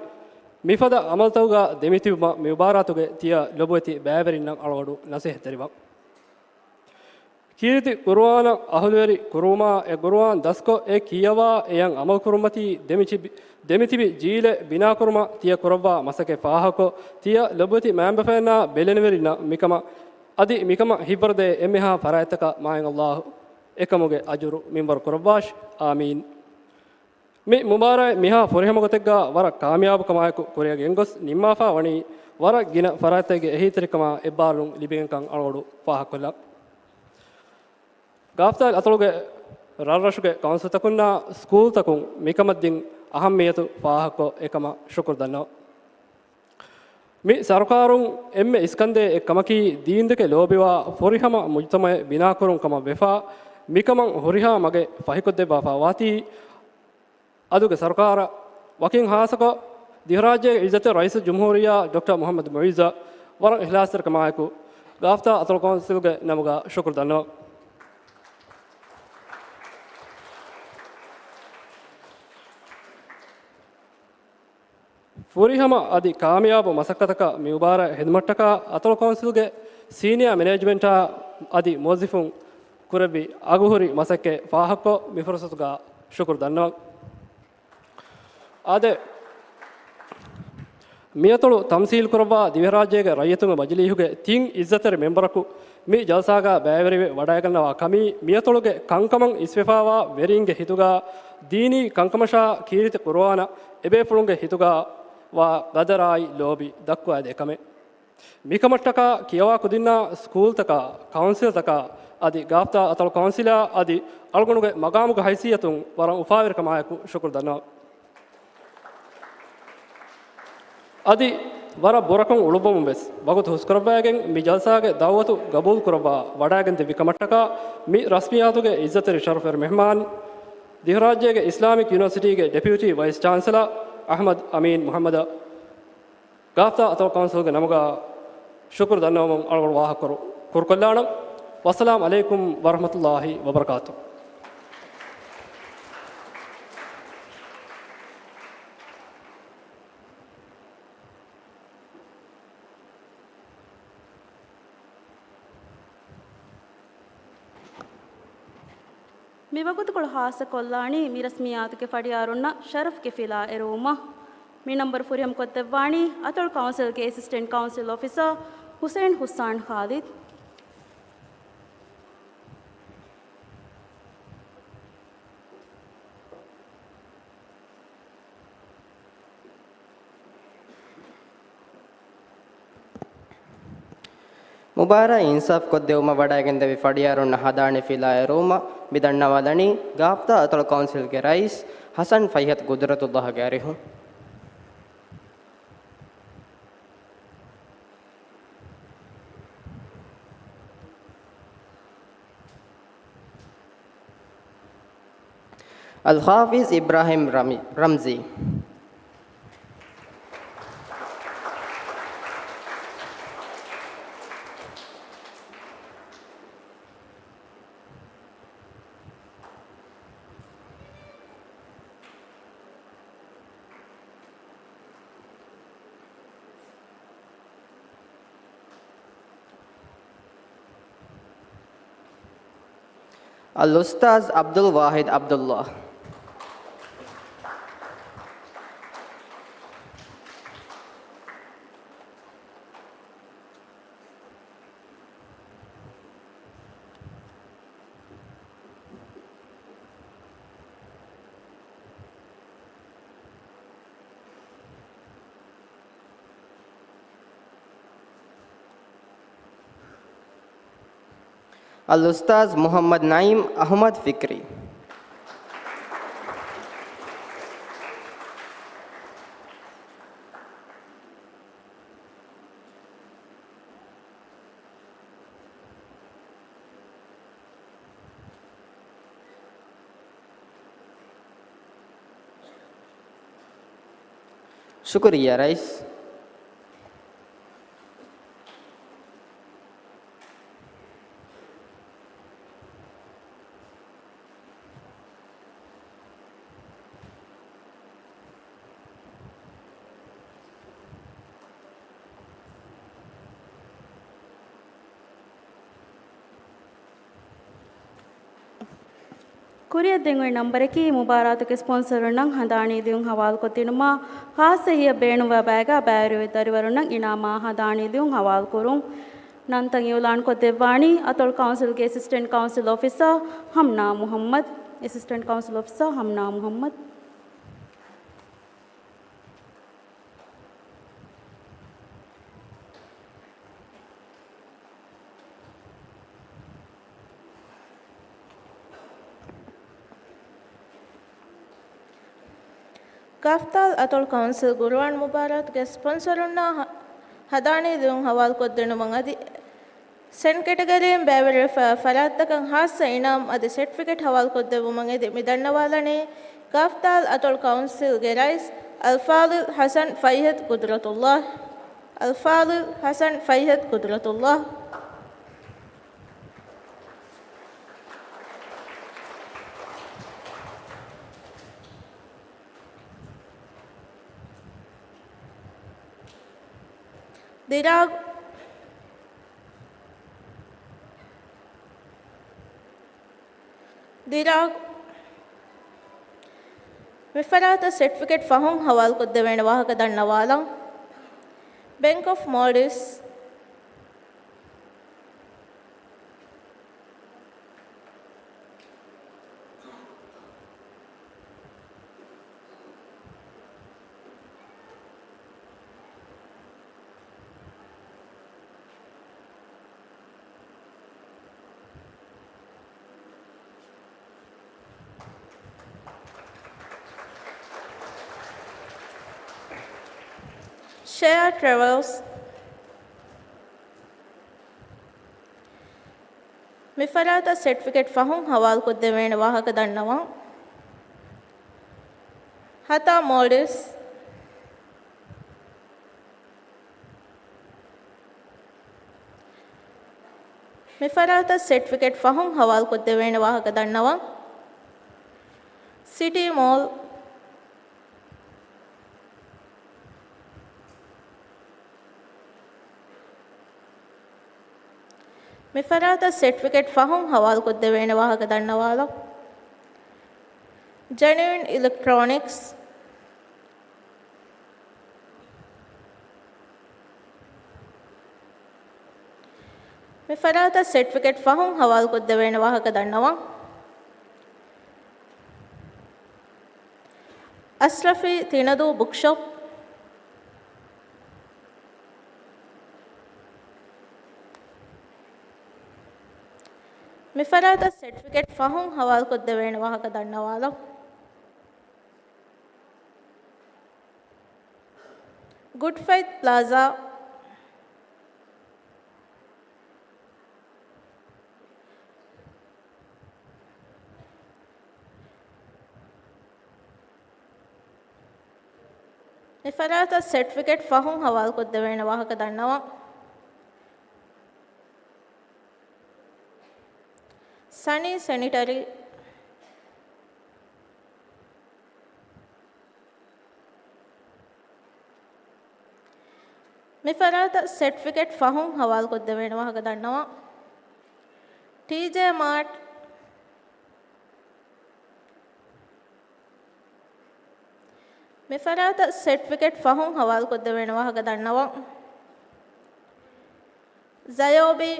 ಮಿಫದ ಅಮಲ್ತವುಗ ದೆಮಿತಿವ ಮುಬಾರಾತುಗೆ ತಿಯ ಲೊಬುವತಿ ಬ್ಯಾವರಿನ್ನ ಅಳಗಡು ನಸೆಹ್ ತೆರಿವ Keerthi ಕುರ್ವಾನ ಅಹುಲುವರಿ ಕುರುಮಾ A ಗುರುವಾನ್ ದಸ್ಕೊ A ಕಿಯವಾ ಎಯಂ Amal ಕುರುಮತಿ ದೆಮಿತಿಬಿ ಜೀಲೆ Bina ಕುರುಮ ತಿಯ ಕುರವ್ವಾ ಮಸಕೆ ಫಾಹಕೊ ತಿಯ ಲೊಬುತಿ ಮ್ಯಾಂಬಫೆನ ಬೆಲೆನವೆರಿನ ಮಿಕಮ ಅದಿ ಮಿಕಮ ಹಿಬ್ಬರದೆ ಎಮ್ಮೆಹಾ ಫರಾಯತಕ ಮಾಯಂ ಅಲ್ಲಾಹು ಎಕಮುಗೆ ಅಜುರು ಮಿಂಬರ್ ಕುರವ್ವಾಶ್ ಆಮೀನ್ ಮಿ ಮುಬಾರಾಯ್ Miha ಫುರಿಹಮಗೊತೆಗ್ಗ ವರ ಕಾಮಯಾಬ ಕಮಾಯಕು ಕುರಿಯಗೆ ಎಂಗೊಸ್ ನಿಮ್ಮಾಫಾ ವಣಿ ವರ ಗಿನ ಫರಾಯತೆಗೆ ಎಹಿತರಿಕಮ ಎಬ್ಬಾರು ಲಿಬಿಗೆಂಕಂ ಅಳಗಡು ಫಾಹಕೊಲ್ಲ ಗಾಫ್ತಾಲ್ ಅತಳುಗೆ ರಾರಶುಗೆ council ತಕುನ್ನ school ತಕುಂ ಮಿಕಮದ್ದಿಂ ಅಹಮ್ಮಿಯತು ಫಾಹಕೊ ಎಕಮ Shukra ದನ್ನೋ ಮಿ ಸರ್ಕಾರುಂ ಎಮ್ಮೆ ಇಸ್ಕಂದೆ ಕಮಕಿ ದೀಂದಕೆ ಲೋಬಿವಾ ಫುರಿಹಮ ಮುಜ್ತಮೆ ಬಿನಾಕರುಂ ಕಮ ವೆಫಾ ಮಿಕಮಂ ಹುರಿಹಾ ಮಗೆ ಫಹಿಕೊದ್ದೆ ಬಾಫಾ ವಾತಿ ಅದುಗೆ ಸರ್ಕಾರ ವಕಿಂಗ್ ಹಾಸಕೊ ದಿಹರಾಜ್ಯ ಇಜ್ಜತೆ rice ಜುಮ್ಹೂರಿಯಾ doctor Mohammed ಮೊಯಿಜಾ ವರ ಇಹ್ಲಾಸರ್ ಕಮಾಯಕು ಗಾಫ್ತಾ ಅತಳು ಕೌನ್ಸಿಲ್ಗೆ ನಮಗ ಶುಕ್ರ್ ದನ್ನೋ ಫುರಿಹಮ ಅದಿ ಕಾಮಯಾಬ ಮಸಕ್ಕತಕ ಮಿಬಾರ ಹಿದ್ಮಟ್ಟಕ ಅತಳು ಕೌನ್ಸಿಲ್ಗೆ ಸೀನಿಯರ್ ಮ್ಯಾನೇಜ್ಮೆಂಟ್ ಅದಿ ಮೋಜಿಫುಂ ಕುರಬಿ ಅಗುಹುರಿ ಮಸಕ್ಕೆ ಫಾಹಕೊ ಮಿಫರಸತುಗ ಶುಕ್ರ್ ದನ್ನೋ ಆದೆ ಮಿಯತಳು ತಮ್ಸೀಲ್ ಕುರಬಾ ದಿವರಾಜ್ಯಗೆ ರೈಯತುಂಗ ಮಜಲಿಹುಗೆ ತಿಂಗ್ ಇಜ್ಜತರ ಮೆಂಬರಕು ಮಿ ಜಲ್ಸಾಗ ಬ್ಯಾವರಿವೆ ವಡಾಯಗನ್ನವ ಕಮಿ ಮಿಯತಳುಗೆ ಕಂಕಮಂ ಇಸ್ವೆಫಾವಾ ವೆರಿಂಗೆ ಹಿತುಗ ದೀನಿ ಕಂಕಮಶಾ ಕೀರಿತ ಕುರ್ವಾನ ಎಬೆ ಪುಳುಂಗೆ ಹಿತುಗ ವಾ ಗದರಾಯಿ ಲೋಬಿ ದಕ್ಕು ಅದೆ ಕಮೆ ಮಿಕಮಟ್ಟಕ ಕಿಯವಾ ಕುದಿನ್ನ ಸ್ಕೂಲ್ ತಕ ಕೌನ್ಸಿಲ್ ತಕ ಅದಿ ಗಾಫ್ತಾ ಅತಳು ಕೌನ್ಸಿಲ ಅದಿ ಅಳ್ಗುಣುಗೆ ಮಗಾಮುಗ ಹೈಸಿಯತುಂ ವರಂ ಉಫಾವಿರ ಕಮಾಯಕು ಶುಕ್ರ್ ದನ್ನೋ ಅದಿ ವರ ಬೊರಕಂ ಉಳುಬಮು ಬೆಸ್ ಬಗುತು ಹುಸ್ಕರಬಾಗೆನ್ ಮಿ ಜಲ್ಸಾಗೆ ದಾವತು ಗಬೂಲ್ ಕುರಬಾ ವಡಾಗೆನ್ ದೆ ವಿಕಮಟ್ಟಕ ಮಿ ರಸ್ಮಿಯಾತುಗೆ ಇಜ್ಜತರಿ ಶರಫರ್ ಮೆಹಮಾನ್ ದಿಹರಾಜ್ಯಗೆ ಇಸ್ಲಾಮಿಕ್ ಯೂನಿವರ್ಸಿಟಿಗೆ deputy vice chancellor Ahmed Amin Muhammad ಗಾಫ್ತಾ ಅತಳು ಕೌನ್ಸಿಲ್ಗೆ ನಮಗ ಶುಕ್ರ್ ದನ್ನೋಮಂ ಅಳಗಳು ವಾಹಕರು ಕುರ್ಕೊಲ್ಲಾಣಂ ವಸ್ಸಲಾಂ ಅಲೈಕುಂ ವರಹಮತುಲ್ಲಾಹಿ ವಬರಕಾತು می وقت کو حاصل کولانی می رسمیات کے فڑیارونا شرف کے فلا اروما می نمبر فوریم کو تبوانی اتول کونسل کے اسسٹنٹ کونسل آفیسر حسین حسان خالد ಮುಬಾರ ಇನ್ಸಾಫ್ ಕೊದ್ದೆವುಮ ವಡಾಗೆಂದವಿ ಫಡಿಯಾರುನ್ನ ಹದಾಣಿ ಫಿಲಾಯ ರೋಮ ಬಿದಣ್ಣವಾದಣಿ ಗಾಫ್ತಾ ಅತಳ ಕೌನ್ಸಿಲ್ಗೆ ರೈಸ್ ಹಸನ್ ಫೈಹತ್ ಗುದ್ರತುಲ್ಲಾಹ ಗ್ಯಾರಿಹು الحافظ إبراهيم رمزي. الأستاذ عبد الواحد عبد الله. الأستاذ محمد نعيم أحمد فكري. शुक्रिया रईस. कुरिया देंगे नंबर की मुबारक के स्पॉन्सर नंग हदानी दियों हवाल को तिनमा खास ही बेण व बैगा बैरवे दरिवर नंग इनामा हदानी दियों हवाल करूं नंतंग युलान को देवानी अतोल काउंसिल के assistant council officer Hamna Mohammad. Assistant council officer Hamna Mohammad. Kaftal Atol Council Gurwan Mubarak ke sponsoruna hadani dung hawal ko dinu mangadi sen category bever farattakan hasa inam adi certificate hawal ko devu mangadi midanna walane Kaftal Atol Council ge rais Al-Fadil Hasan Fayyad Qudratullah. Al-Fadil Hasan Fayyad Qudratullah. Dirag Mifarata certificate fahum hawal ko dewen wahaka dannawala Bank of Maldives Share Travels Mifarata certificate fahum hawal ko dewen wahaka dannawa Hata Maldives Mifarata certificate fahum hawal ko dewen wahaka dannawa City Mall Mifarata certificate fahum hawal ko dewen wahaka dannawala Genuine Electronics Mifarata certificate fahum hawal ko dewen wahaka dannawa Asrafi Tinadu Bookshop Mifarata certificate fahum hawal ko dewen wahaka dannawala Good Faith Plaza ಮಿಫರಾತ certificate ಫಹುಂ ಹವಾಲ್ ಕೊದ್ದವೇಣ ವಾಹಕ ದಣ್ಣವ ಸನಿ sanitary ಮಿಫರಾತ certificate ಫಹುಂ ಹವಾಲ್ ಕೊದ್ದವೇಣ ವಾಹಕ ದಣ್ಣವ ಟಿಜೆ ಮಾರ್ಟ್ ಮಿಫರಾತ ಸರ್ಟಿಫಿಕೇಟ್ ಫಹುಂ ಹವಾಲ್ ಕೊದ್ದವೇಣ ವಾಹಕ ದಣ್ಣವ ಝಯೋಬಿ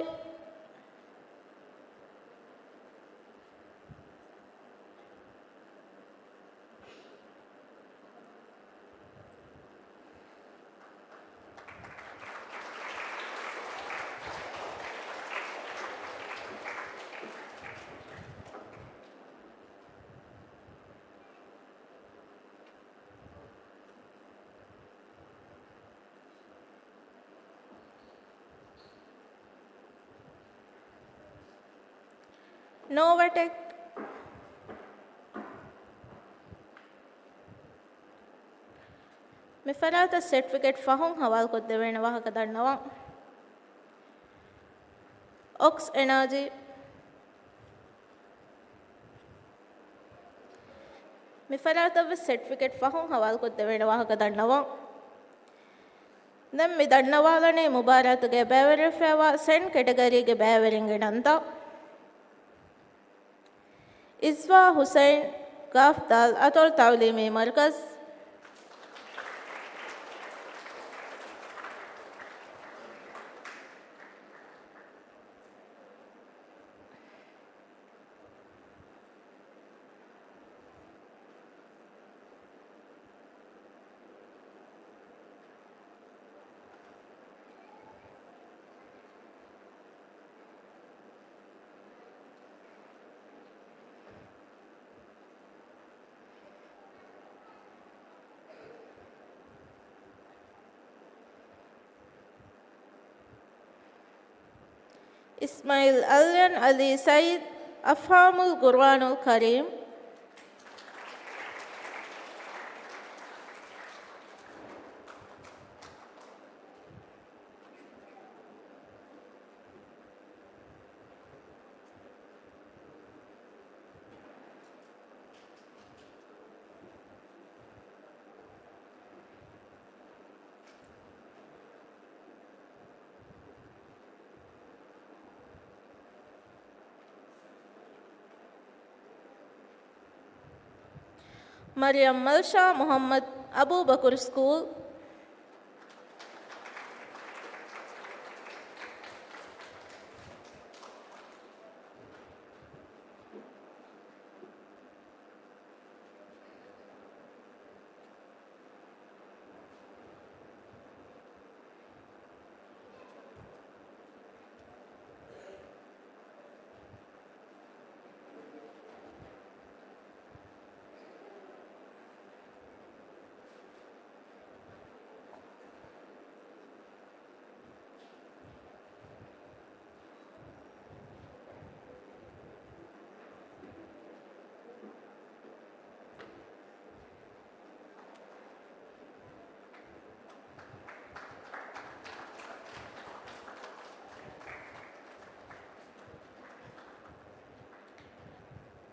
ನೋವಾಟೆಕ್ ಮಿಫರಾತ ಸರ್ಟಿಫಿಕೇಟ್ ಫಹುಂ ಹವಾಲ್ ಕೊದ್ದವೇಣ ವಾಹಕ ದಣ್ಣವ ಆಕ್ಸ್ ಎನರ್ಜಿ ಮಿಫರಾತವ ಸರ್ಟಿಫಿಕೇಟ್ ಫಹುಂ ಹವಾಲ್ ಕೊದ್ದವೇಣ ವಾಹಕ ದಣ್ಣವ ನಮ್ಮಿ ದಣ್ಣವಾಲನೆ ಮುಬಾರತ್ಗೆ ಬೇವರಿಫೆವ ಸೆನ್ ಕೆಟಗರಿಗೆ ಬೇವರಿಂಗಿನಂತ इस्वा हुसैन गाफदाल अतोल तालीमी मरकज़ इस्माइल अलियन अली सईद अफ़हामुल कुरानुल करीम मरियम मलशा मोहम्मद अबू बकर स्कूल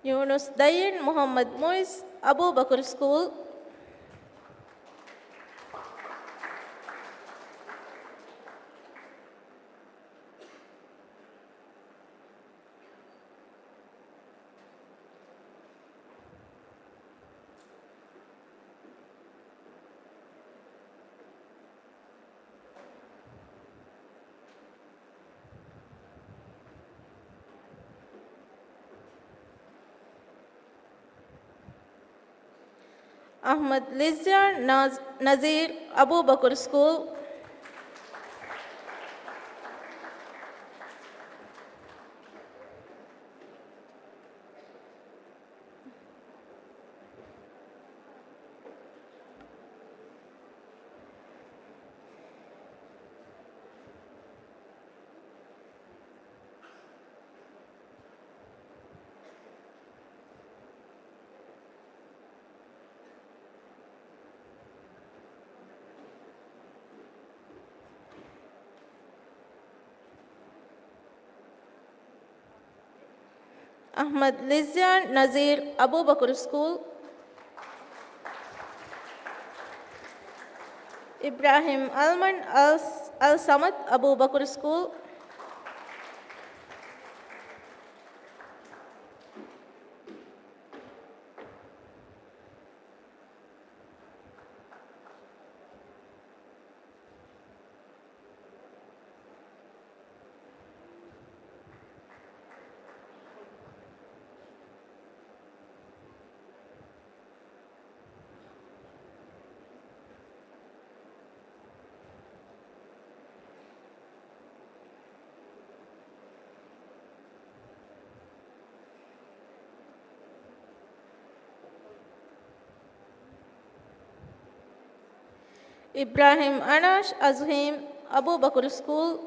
यूनुस दयन मोहम्मद मुइज़ अबू बकर स्कूल अहमद लिज़ियान नज़ीर Abu Bakr school Ahmad Lizian Nazir Abu Bakr School. Ibrahim Alman Al Samad Abu Bakr School. Ibrahim Anash Azhim Abu Bakr School.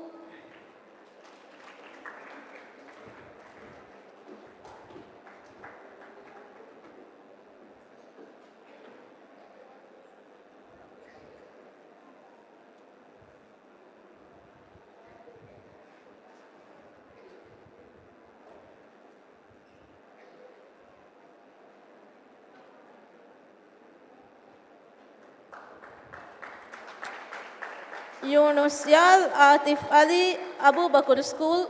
Yunus Yal Atif Ali Abu Bakr School.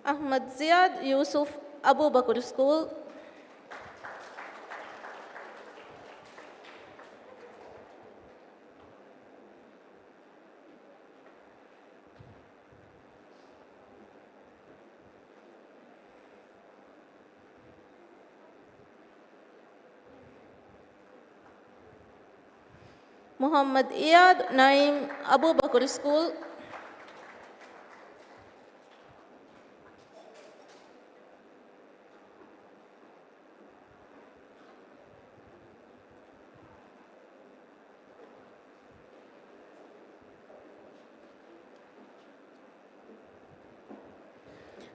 Ahmad Ziad Yusuf Abu Bakr School. Muhammad Iyad Naim Abu Bakr School.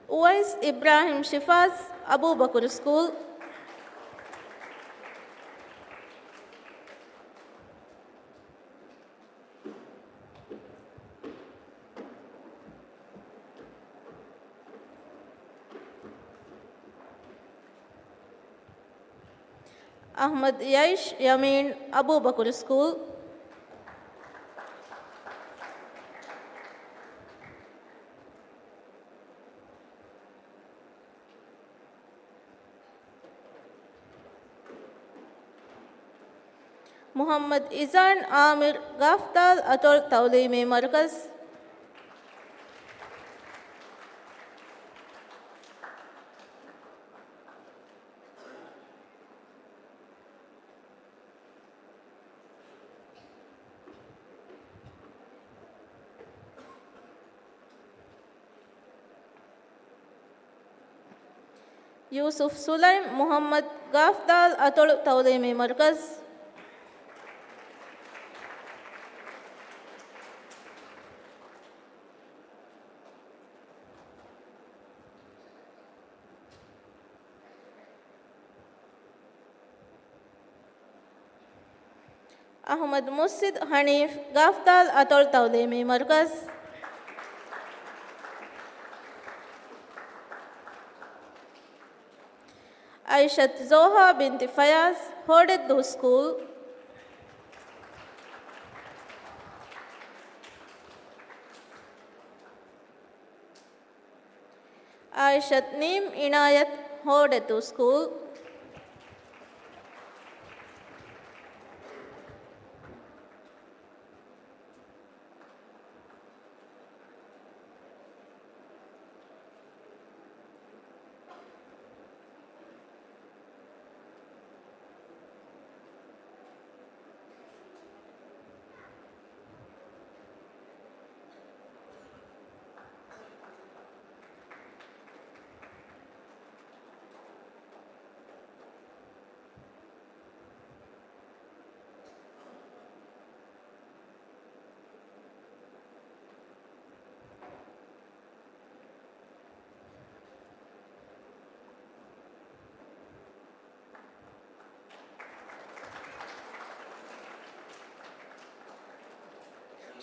Uwais Ibrahim Shifaz Abu Bakr School. Ahmad Yaish Yamin Abu Bakr School. Muhammad Izan Amir Gaftal Atol Taulimi Markaz. Yusuf Sulaim Muhammad Gaftal Atol Taulimi Markaz. Ahmad Musid Hanif Gaftal Atol Taulimi Markaz. Aishat Zoha binti Fayaz Hodeddu School. Aishat Neem Inayat Hodeddu School.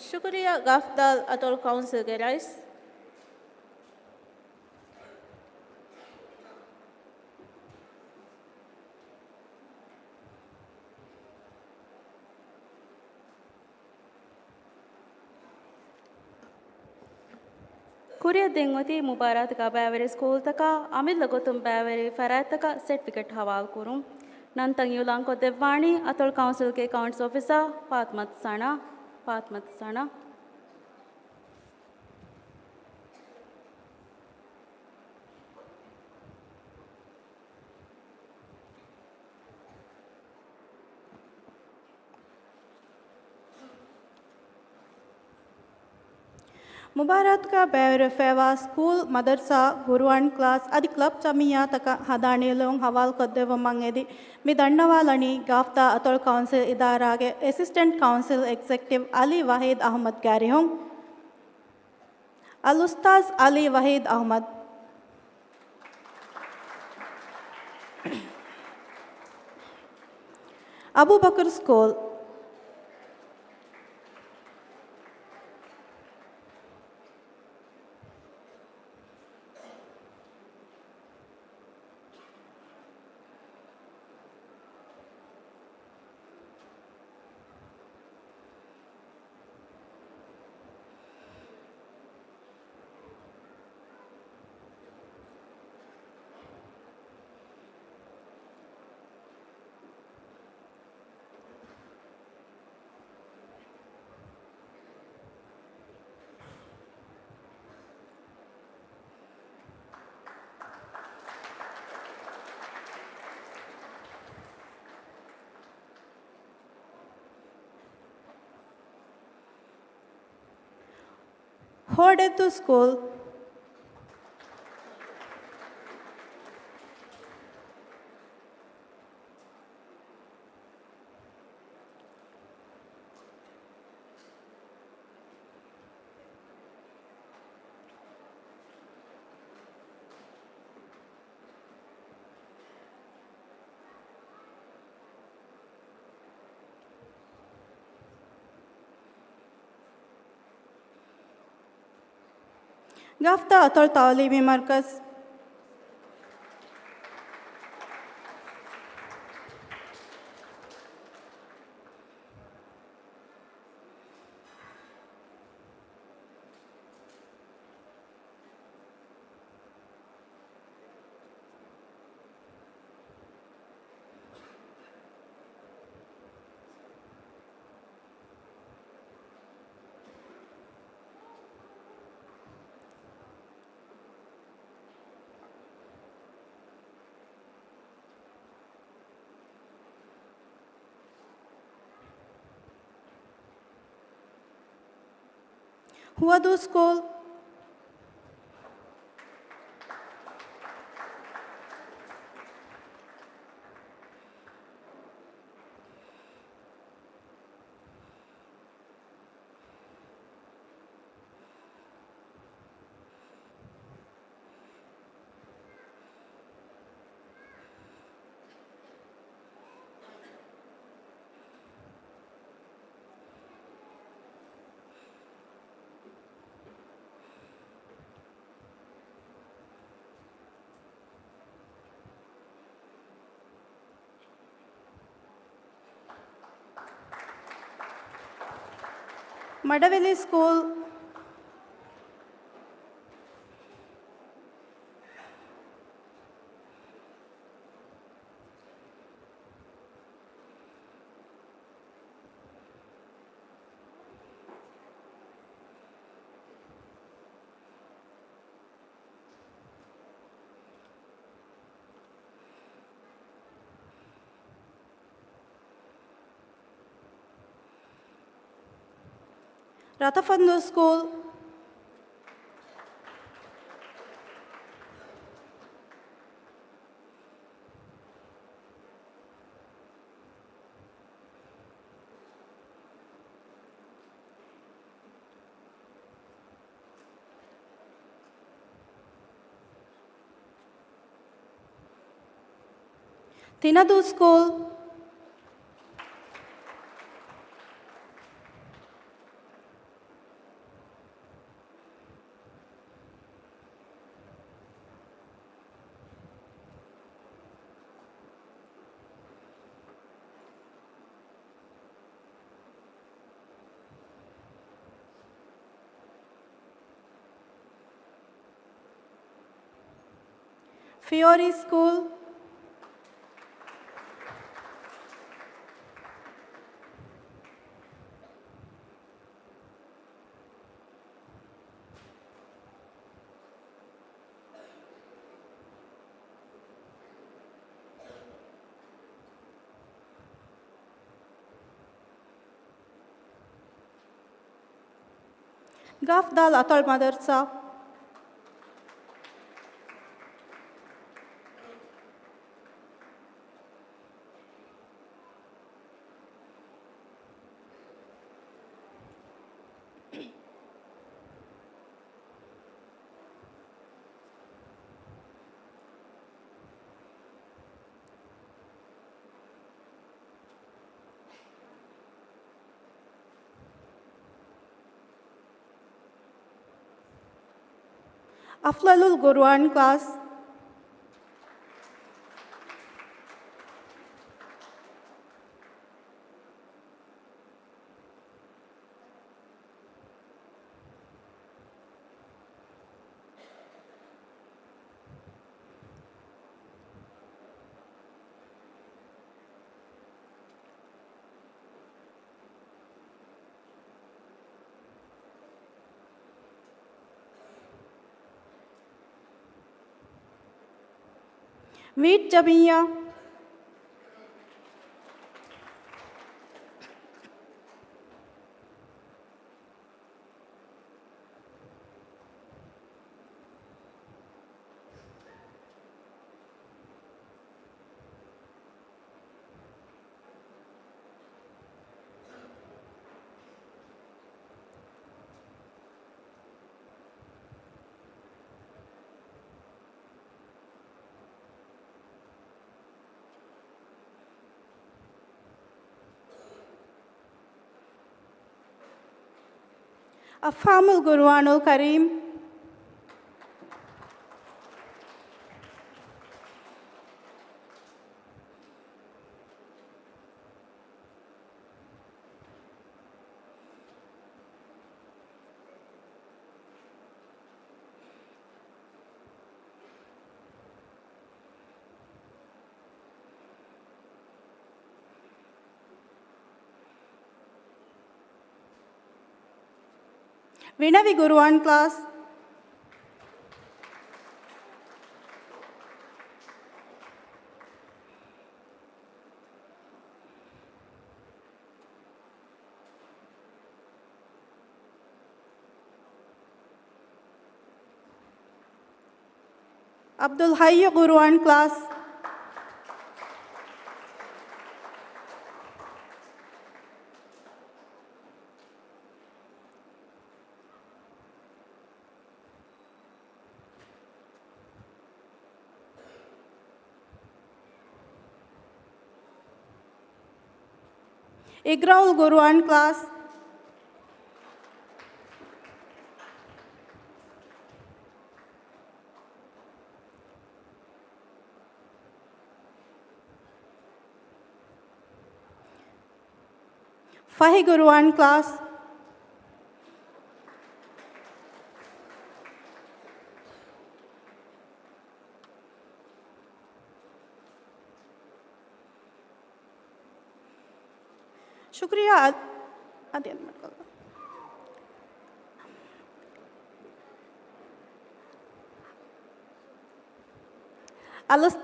शुक्रिया गफ्ताल Atul council के rice कुरिया देंगोती मुबारत का बैवरी school तका अमित लगोतुम बैवरी फरात तका certificate हवाल करूं नंतंग युलांको देवानी Atul council के अकाउंट्स ऑफिसर फातमत सना मुबारत का बैर फेवा स्कूल मदरसा गुरुवान क्लास अदि क्लब चमिया तक हदानी लोंग हवाल कद्देव मंगेदि मिदन्नवालनी गाफ्ता अतुल काउंसिल इदारा के assistant council executive Ali Wahid Ahmed गारी हों अल उस्ताज Ali Wahid Ahmed Abu Bakr school Hordetu School गाफ्ता अतुल तालीमी मरकज़ हुआदू school Madaveli school Ratafando School Tinadu School Fiore School, Gafdal Atal Madarsa, Aflalul Gurwan class, Wheat Jamia, Afhamul Gurwanul Karim, Vinavi Gurwan class, Abdul Hayy Gurwan class, Igraul Gurwan class, Fahi Gurwan class, शुक्रिया Alus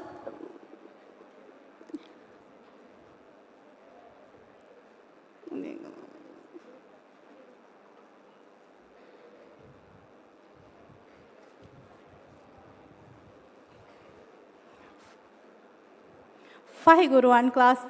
Fahi Gurwan class,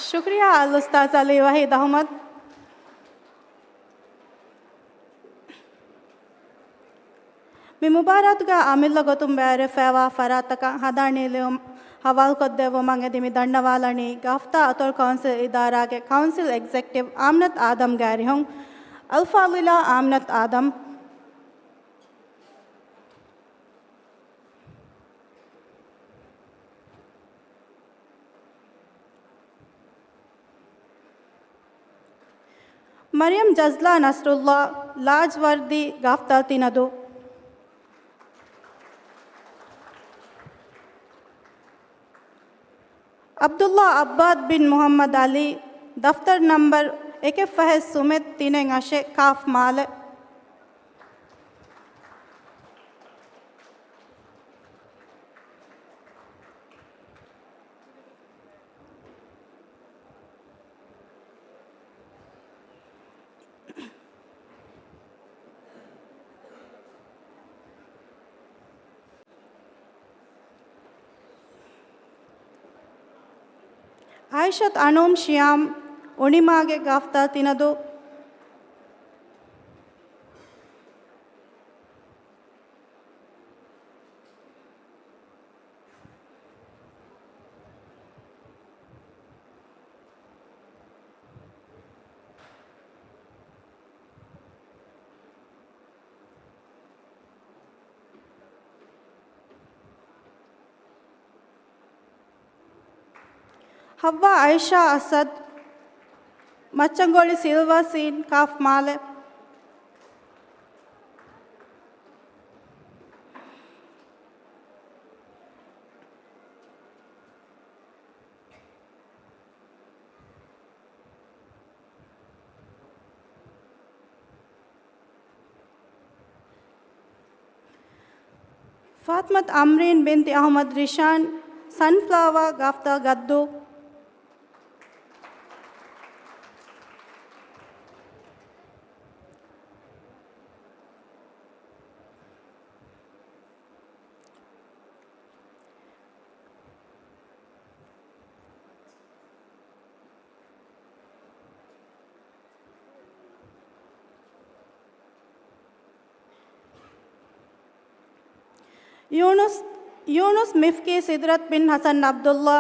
शुक्रिया उस्ताद अली वाहिद अहमद। ಮಿ ಮುಬಾರತ್ಗ ಆಮಿಲ್ಲ ಗೊತ್ತುಂ ಬೇರೆ ಫೇವಾ ಫರಾತಕ ಹದಾಣಿಲಿಯಂ ಹವಾಲ್ ಕೊದ್ದೆವು ಮಂಗೆದಿ ಮಿ ದಂಡವಾಲಣಿ ಗಫ್ತಾ ಅತೋಲ್ ಕೌನ್ಸಿಲ್ ಇದಾರಾಗೆ ಕೌನ್ಸಿಲ್ ಎಕ್ಸಿಕ್ಯೂಟಿವ್ ಆಮ್ನತ್ ಆದಮ್ ಗಾರಿ ಹೊಂ ಅಲ್ಫಾಲಿಲಾ ಆಮ್ನತ್ ಆದಮ್ ಮರಿಯಂ ಜಜ್ಲಾ ನಸ್ರುಲ್ಲಾ ಲಾಜ್ ವರ್ದಿ ಗಾಫ್ತಾ ತಿನದು ಅಬ್ದುಲ್ಲಾ ಅಬ್ಬಾದ್ ಬಿನ್ ಮೊಹಮ್ಮದ್ ಅಲಿ ದಫ್ತರ್ ನಂಬರ್ ಎಕೆ ಫಹದ್ ಸುಮೆತ್ ತಿನೆಂಗ್ ಅಶೆ ಕಾಫ್ ಮಾಲೆ ಆಯಿಷತ್ ಅನೋಮ್ ಶಿಯಾಮ್ ಒಣಿಮಾಗೆ ಗಾಫ್ತಾ ತಿನದು ಹವ್ವಾ ಆಯಿಷಾ ಅಸದ್ ಮಚ್ಚಂಗೋಳಿ ಸಿಲ್ವಾ ಸೀನ್ ಕಾಫ್ ಮಾಲೆ ಫಾತ್ಮತ್ ಅಮ್ರೀನ್ ಬಿಂತಿ ಅಹಮದ್ ರಿಶಾನ್ ಸನ್ಫ್ಲವರ್ ಗಾಫ್ತಾ ಗದ್ದು ಯೂನುಸ್ ಮಿಫ್ಕಿ ಸಿದ್ರತ್ ಬಿನ್ ಹಸನ್ ಅಬ್ದುಲ್ಲಾ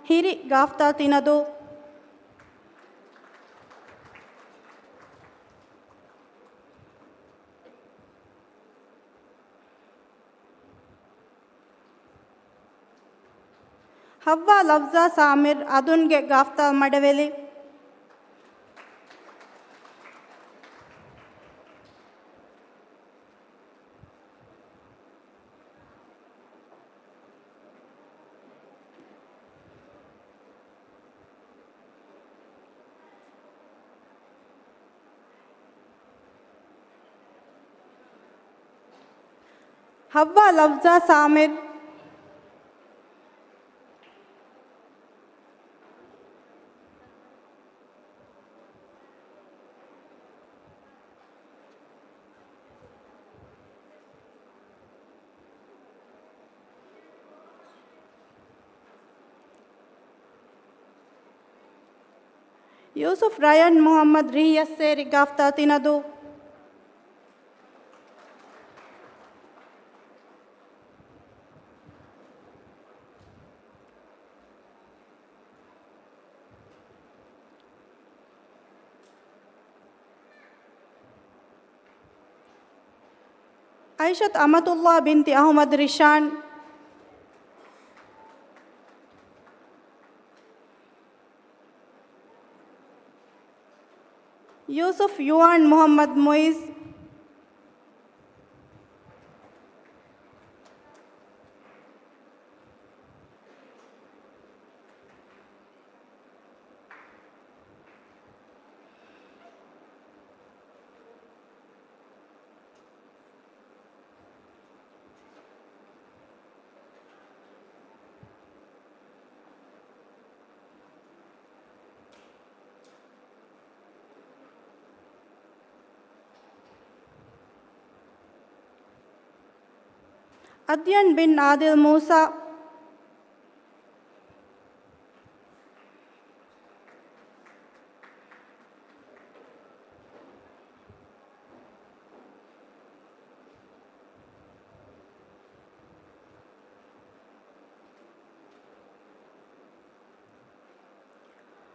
ಹಿರಿ ಗಾಫ್ತಾ ತಿನದು ಹವ್ವಾ ಲಫ್ಜಾ ಸಾಮಿರ್ ಅದುನ್ಗೆ ಗಾಫ್ತಾ ಮಡವೆಲಿ ಹವ್ವಾ ಲಫ್ಜಾ ಸಾಮಿರ್ ಯೂಸುಫ್ ರಯನ್ ಮೊಹಮ್ಮದ್ ರಿಹಿಯಸ್ ಸೇರಿ ಗಾಫ್ತಾ ತಿನದು ಆಯಿಷತ್ ಅಮತುಲ್ಲಾ ಬಿಂತಿ ಅಹಮದ್ ರಿಶಾನ್ ಯೂಸುಫ್ ಯುವಾನ್ ಮೊಹಮ್ಮದ್ ಮೊಯಿಸ್ ಅದ್ಯನ್ ಬಿನ್ ಆದಿಲ್ ಮೂಸಾ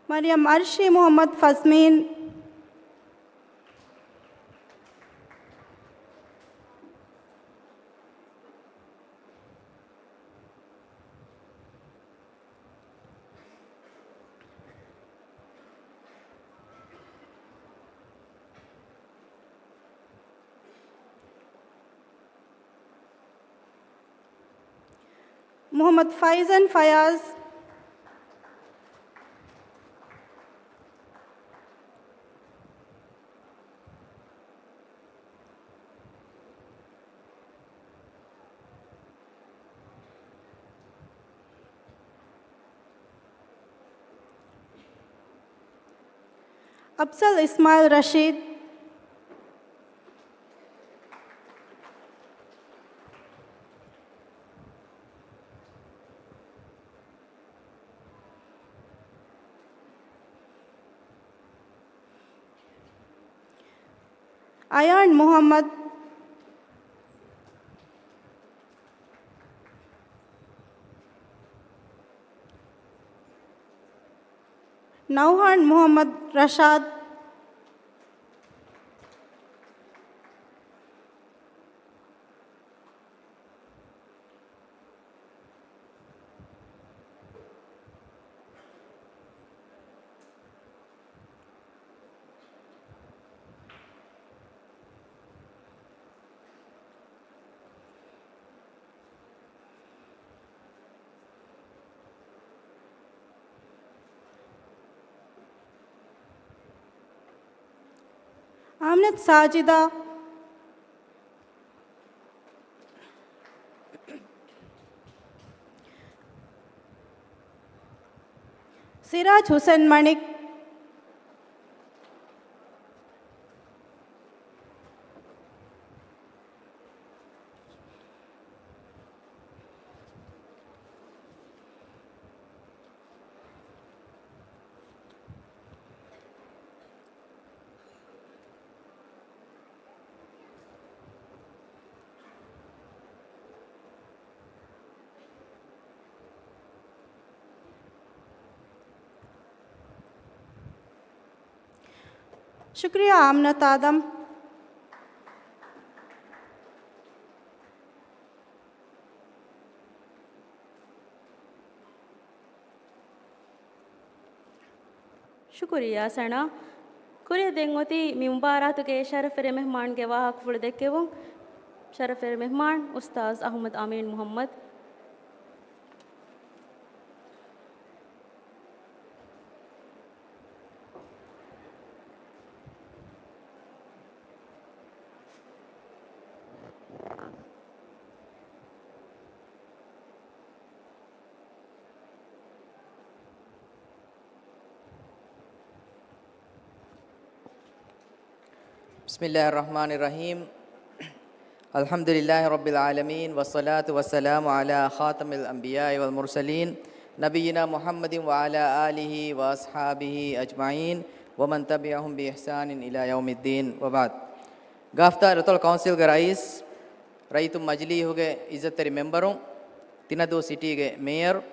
मरियम अर्शी मोहम्मद फजमीन मोहम्मद फैज़न फयाज अफजल इस्माइल रशीद अयान मोहम्मद नौहान मोहम्मद रशाद आमनत साजिदा सिराज हुसैन मणिक शुक्रिया आमनत आदम शुक्रिया सना कुरे देंगोती मी मुबारत के शरफ़ मेहमान के वाहक फुल देखे वो शरफ़ मेहमान उस्ताद अहमद आमीन मोहम्मद बिस्मिल्लाहिर्रहमानिर्रहीम अल्हम्दुलिल्लाहि रब्बिल आलमीन वस्सलातु वस्सलामु अला खातमिल अंबिया वल मुरसलीन नबीना मुहम्मदिन व अला आलिहि व अस्हाबिहि अजमाइन व मन तबिअहुम बि इहसानिन इला यौमिद्दीन व बाद गाफ्ता रतुल काउंसिल के रईस रईतु मजली होगे इज्जतरी मेंबरों तिनदो सिटी के मेयर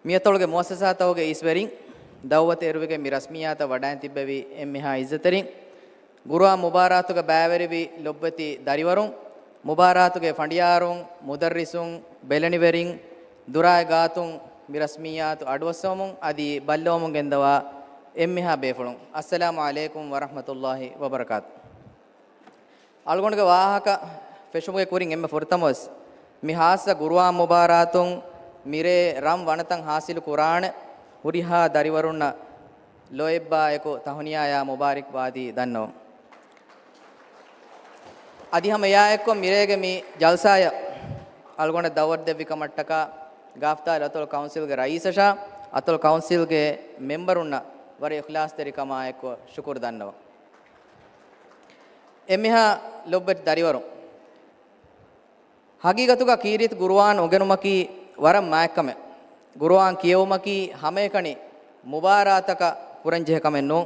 मियतोल के मुअस्ससात होगे ईश्वरिंग दावत एरुवे के मिरस्मियात वडान तिब्बवी एम्मिहा इज्जतरी गुरुआ मुबारातु के बैवरी लोब्बती दरिवरुं मुबारातु के फंडियारुं मुदर्रिसुं बेलनिवेरिंग दुराय गातुं मिरस्मियातु अडवसमुं अदि बल्लोमुं गेंदवा एम्मिहा बेफुलुं अस्सलामु अलैकुम व रहमतुल्लाहि व बरकातुहू अलगोंड के वाहक फेशुमुगे कुरिंग एम्मे फुरतमस मिहास गुरुआ मुबारातुं मिरे रम वनतं हासिल कुरान हुरिहा दरिवरुन्न लोएब्बा एको तहुनिया मुबारक बादी दन्नो अदि हम या एको मिरेगे मी जलसाय अलगोंड दवर देविका मट्टका गाफ्ता अतुल काउंसिल के रईसशा अतुल काउंसिल के मेंबर उन्न वर इखलास तरीका मा एको शुक्र दन्नो एमिहा लोब्बत दरिवरु हकीकतुगा कीरित गुरुवान उगनुमकी वरम मायकमे गुरुवान कियवमकी हमे कणी मुबारातक कुरंजे कमेन्नो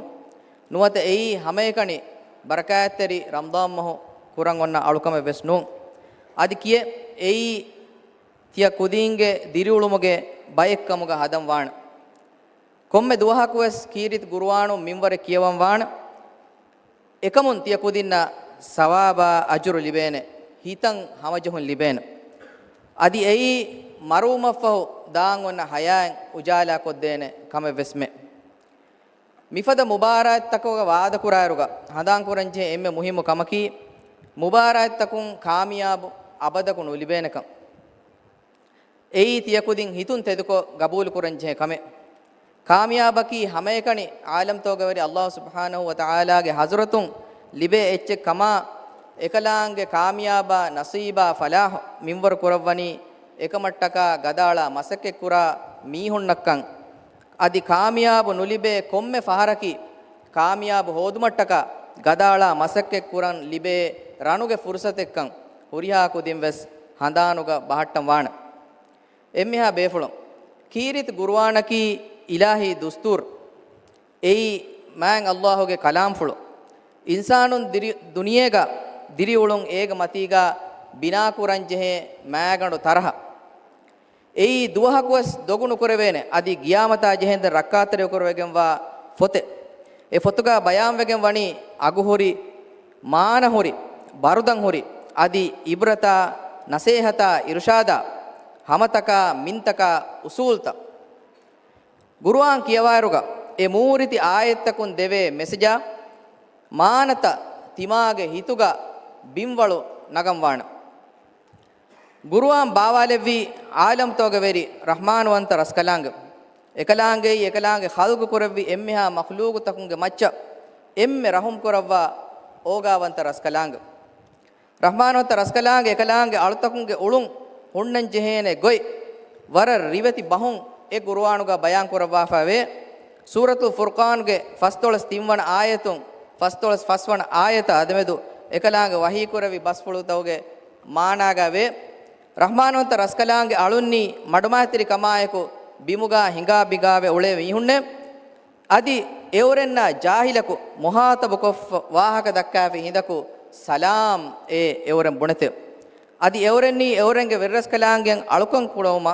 नुवत एई हमे कणी बरकायतरी रमदान महो कुरंग वन्न अळुकमे वेस्नु अदि किये एई तिया कुदींगे दिरिउळुमुगे बायक्कमुगा हदम वाण komme duwahakuwes kirit gurwanu minware kiyawan wana ekamun tiya kudinna sawaba ajru libene hitan hamajhun libene adi ei marumafahu daan wonna hayan ujala koddene kame vesme mifada mubarat takoga wada kuraruga hadan kuranje emme muhimu kamaki mubarat takun kamiyab abadakun ulibenekam ei tiya kudin hitun teduko gabul kuranje kame kamiyabaki hamekani alam togawari Allah subhanahu wa ta'ala ge hazratun libe ecche kama ekalaange kamiyaba nasiba falah minwar kurawani ekamattaka gadala masake kura mihunnakan adi kamiyab nulibe komme faharaki kamiyab hodumattaka gadala masake kuran libe ranuge fursatekkan huriha kudin wes handanuga bahattam wana emmiha befulum kirit gurwanaki ilahi dustur ei man Allahuge kalam fulu insanun duniyega diriulun ega matiga bina kuranjehe magandu tarha ei duwahakuwas dogunu korevene adi giyamata jehende rakkatere korwegen wa fote e fotuga bayam wegen wani aguhuri maana huri barudan huri adi ibrata nasehata irshada hamataka mintaka usulta Guruan kiyawaruga e mooriti ayettakun deve message maanata timage hituga bimwalu nagamwana Guruan bawalevi alam toga veri rahmanwanta raskalang ekalange khalgu koravi emmeha makhluq takunge macca emme rahum koravwa ogawanta raskalang rahmanwanta raskalang ekalange alutakunge ulun hunnan jehene goy war rivati bahun e Qur'anuga bayan korawwa fawe suratul furqan ge fastolas timwan ayatun fastolas faswan ayata ademedu ekalaange wahi koravi basfulu tawge maanaga ve rahmanwanta raskalange alunni madumatiri kamayeku bimuga hinga bigave ule mihunne adi eurenna jahilaku muhatabu kof wahaka dakkave hindaku salam e euren bunete adi eurenni eurenge verraskalangen alukan kulawma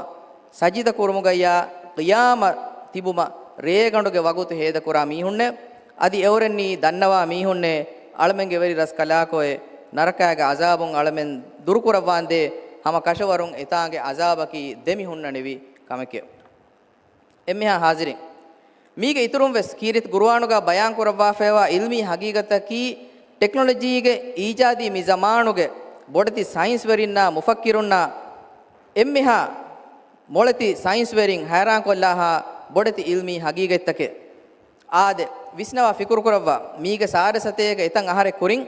sajida kurumugaya qiyama tibuma reeganduge wagutu heda kura mihunne adi eurenni dannawa mihunne almenge veri ras kalakoe narakaga azabun almen durkurawande hama kashawarun etange azabaki demihunna nevi kameke emmeha hazirin mige iturum ves kirit gurwanuga bayan kurawwa fewa ilmi hagigata ki technology ge ijadi mi zamanuge bodati science verinna mufakkirunna emmeha molati science verin hayran kollaha bodati ilmi hagigettake ade visnawa fikur kurawwa mige sarasatege etan ahare kurin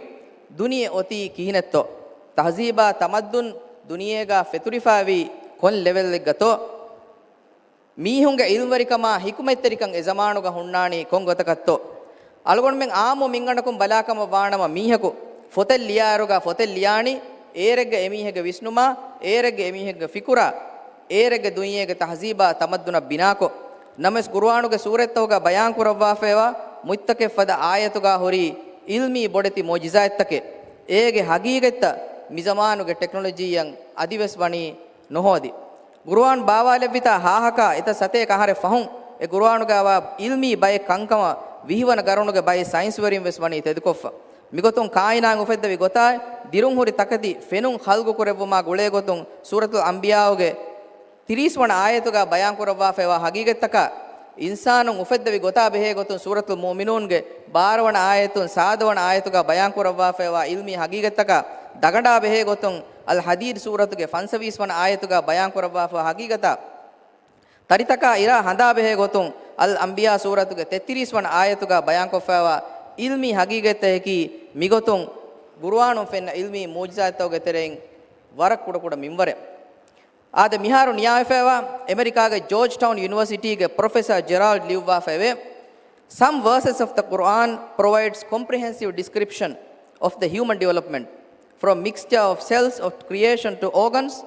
duniye oti kihinetto tahziba tamaddun duniyega feturifavi kon level gato mihunga ilmwarikama hikumetterikan e zamanuga hunnani kon gotakatto algon men aamu mingandakum balakama waanama mihaku fotel liyaruga fotel liyani erege emihege visnuma erege emihege fikura erege duniyege tahziba tamadduna binako names qur'anuge surettawga bayan kurawwa fewa muttake fada ayatuga hori ilmi bodeti mojizaettake ege hagigetta mizamanuge technology yang adives wani nohodi qur'an bawalevita hahaka eta sate kahare fahun e qur'anuga wa ilmi bay kankama vihwana garunuge bay science verin ves wani tedukoffa migotun kainang ufeddavi gotay dirun hori takati fenun khalgu korevuma gule gotun suratul anbiyauge 30 wana ayatuga bayan kurawwa fewa hagigettaka insanun ufeddavi gota behe gotun suratul mu'minun ge 12 wana ayatun 7 wana ayatuga bayan kurawwa fewa ilmi hagigettaka daganda behe gotun al hadid suratuge 25 wana ayatuga bayan kurawwa fewa hagigata taritaka ira handa behe gotun al anbiya suratuge 33 wana ayatuga bayan kofewa ilmi hagigette ki migotun qur'anun fenna ilmi mu'jizatawge tereng warak kuda minware ade miharu niyay fewa America ge Georgetown University ge Professor Gerald Liuwa fewe some verses of the Quran provides comprehensive description of the human development from mixture of cells of creation to organs